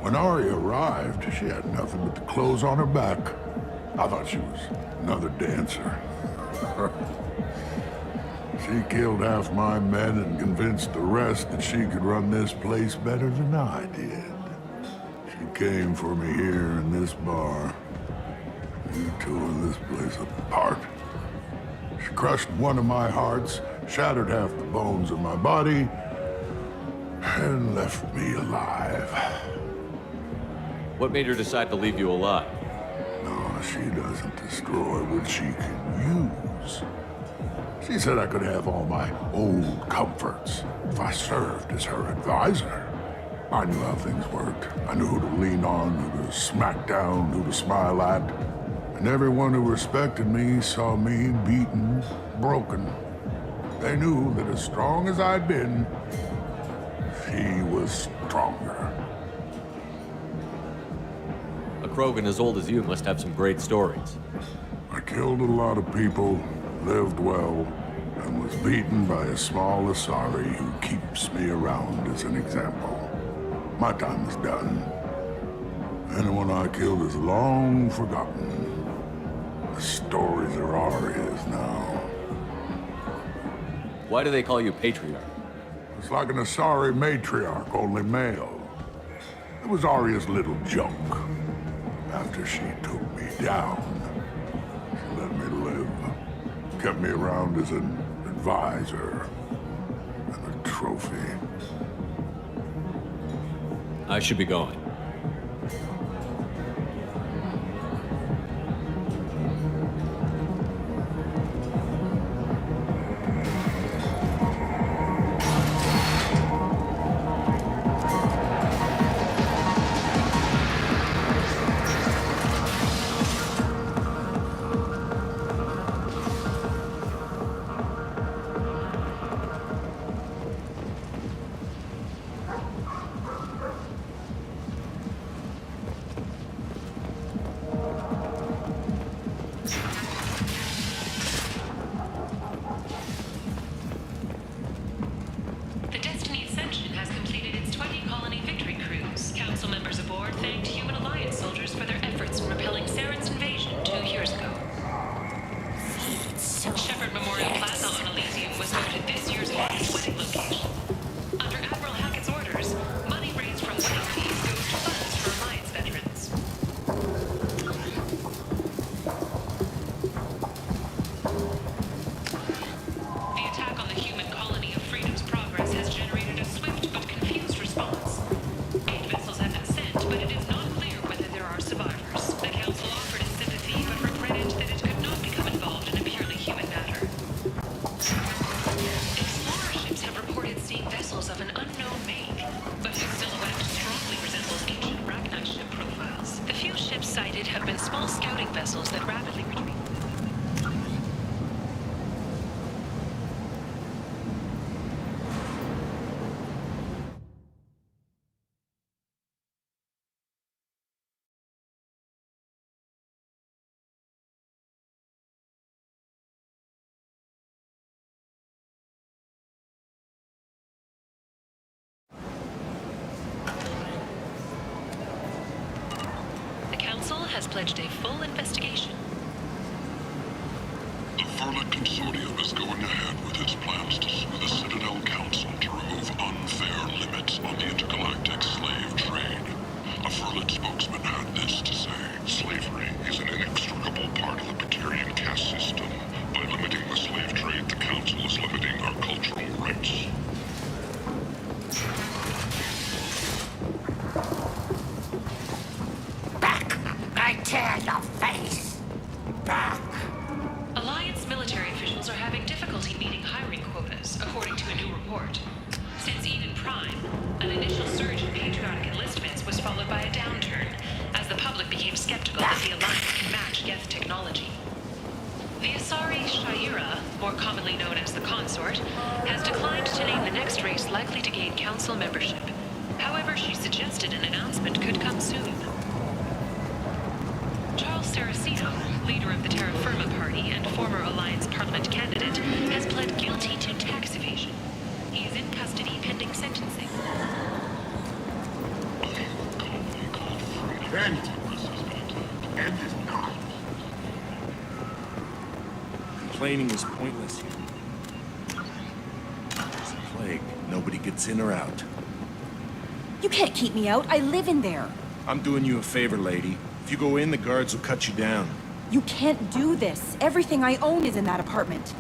When Arya arrived, she had nothing but the clothes on her back. I thought she was another dancer. She killed half my men and convinced the rest that she could run this place better than I did. She came for me here in this bar. We tore this place apart. She crushed one of my hearts, shattered half the bones of my body, and left me alive. What made her decide to leave you alive? No, she doesn't destroy what she can use. She said I could have all my old comforts if I served as her advisor. I knew how things worked. I knew who to lean on, who to smack down, who to smile at. And everyone who respected me saw me beaten, broken. They knew that as strong as I'd been, she was stronger. A Krogan as old as you must have some great stories. I killed a lot of people, lived well, and was beaten by a small Asari who keeps me around as an example. My time is done. Anyone I killed is long forgotten. The stories are Arya's now. Why do they call you Patriarch? It's like an Asari matriarch, only male. It was Arya's little joke. After she took me down, she let me live. Kept me around as an advisor and a trophy. I should be going. Has pledged a full investigation. The Furlet Consortium is going ahead with its plans to sue the Citadel Council to remove unfair limits on the intergalactic slave trade. A Furlet spokesman had this to say: slavery is an inextricable part of the Praetorian caste system. By limiting the slave trade, the Council is limiting our more commonly known as the Consort, has declined to name the next race likely to gain council membership. However, she suggested an announcement could come soon. Charles Saraceno, leader of the Terra Firma Party and former Alliance Parliament candidate, has pled guilty to tax evasion. He is in custody pending sentencing. End is not. Complaining is pointless here. There's a plague. Nobody gets in or out. You can't keep me out. I live in there. I'm doing you a favor, lady. If you go in, the guards will cut you down. You can't do this. Everything I own is in that apartment.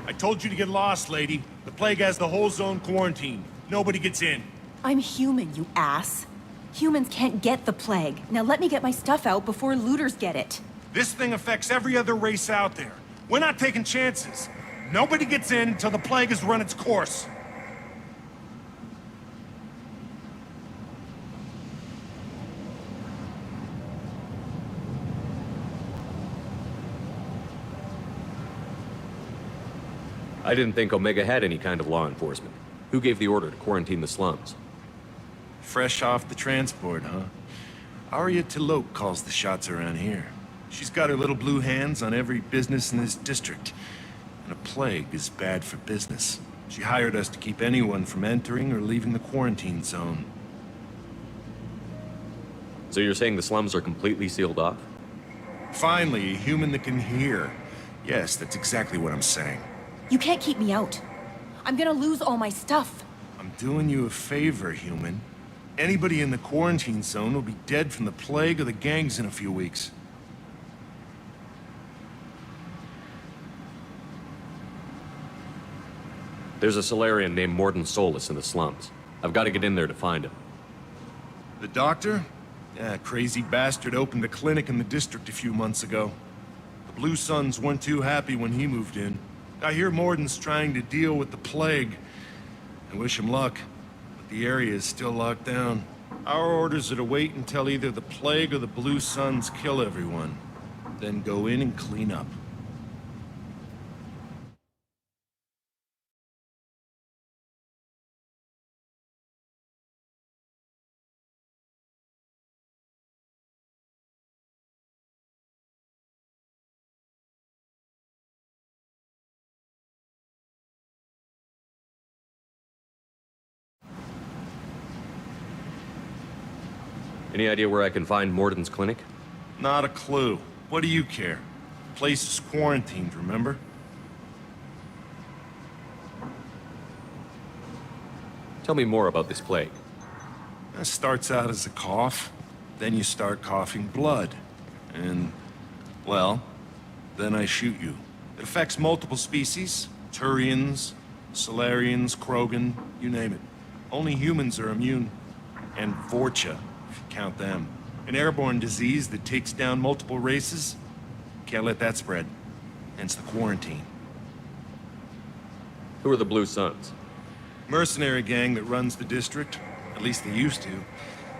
I told you to get lost, lady. The plague has the whole zone quarantined. Nobody gets in. I'm human, you ass. Humans can't get the plague. Now let me get my stuff out before looters get it. This thing affects every other race out there. We're not taking chances. Nobody gets in until the plague has run its course. I didn't think Omega had any kind of law enforcement. Who gave the order to quarantine the slums? Fresh off the transport, huh? Arya T'Loak calls the shots around here. She's got her little blue hands on every business in this district. And a plague is bad for business. She hired us to keep anyone from entering or leaving the quarantine zone. So you're saying the slums are completely sealed off? Finally, a human that can hear. Yes, that's exactly what I'm saying. You can't keep me out. I'm gonna lose all my stuff. I'm doing you a favor, human. Anybody in the quarantine zone will be dead from the plague or the gangs in a few weeks. There's a Solarian named Morden Solus in the slums. I've got to get in there to find him. The doctor? Yeah, crazy bastard opened a clinic in the district a few months ago. The Blue Suns weren't too happy when he moved in. I hear Morden's trying to deal with the plague. I wish him luck, but the area is still locked down. Our orders are to wait until either the plague or the Blue Suns kill everyone, then go in and clean up. Any idea where I can find Morden's clinic? Not a clue. What do you care? The place is quarantined, remember? Tell me more about this plague. It starts out as a cough, then you start coughing blood. And, well, then I shoot you. It affects multiple species. Turians, Solarians, Krogan, you name it. Only humans are immune. And Vorcha, if you count them. An airborne disease that takes down multiple races. Can't let that spread. Hence the quarantine. Who are the Blue Suns? Mercenary gang that runs the district. At least they used to.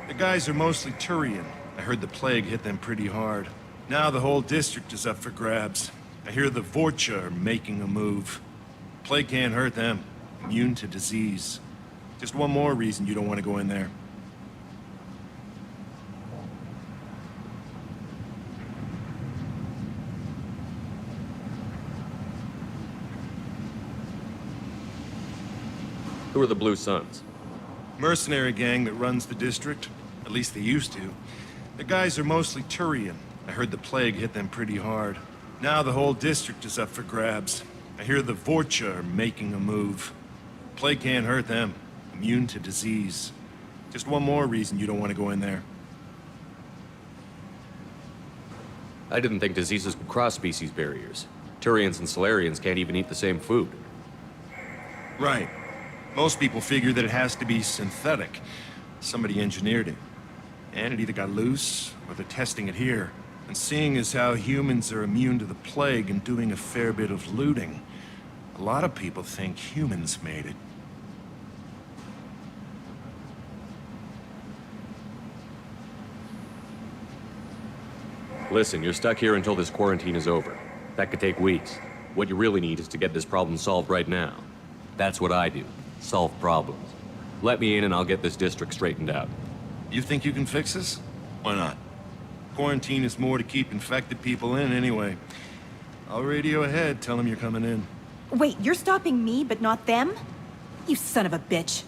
The guys are mostly Turian. I heard the plague hit them pretty hard. Now the whole district is up for grabs. I hear the Vorcha are making a move. Plague can't hurt them. Immune to disease. Just one more reason you don't want to go in there. Who are the Blue Suns? Mercenary gang that runs the district. At least they used to. The guys are mostly Turian. I heard the plague hit them pretty hard. Now the whole district is up for grabs. I hear the Vorcha are making a move. Plague can't hurt them. Immune to disease. Just one more reason you don't want to go in there. I didn't think diseases could cross species barriers. Turians and Solarians can't even eat the same food. Right. Most people figure that it has to be synthetic. Somebody engineered it. And it either got loose, or they're testing it here. And seeing as how humans are immune to the plague and doing a fair bit of looting, a lot of people think humans made it. Listen, you're stuck here until this quarantine is over. That could take weeks. What you really need is to get this problem solved right now. That's what I do. Solve problems. Let me in and I'll get this district straightened out. You think you can fix this? Why not? Quarantine is more to keep infected people in anyway. I'll radio ahead, tell them you're coming in. Wait, you're stopping me, but not them? You son of a bitch.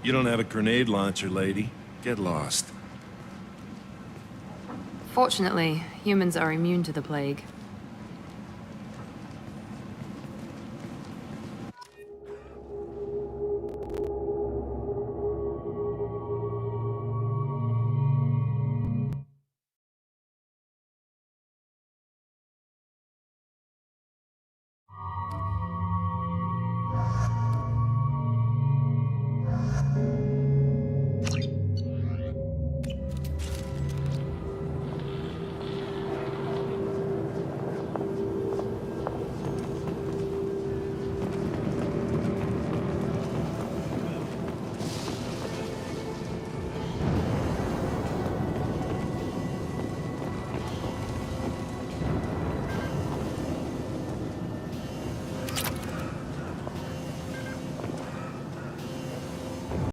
You don't have a grenade launcher, lady. Get lost. Fortunately, humans are immune to the plague.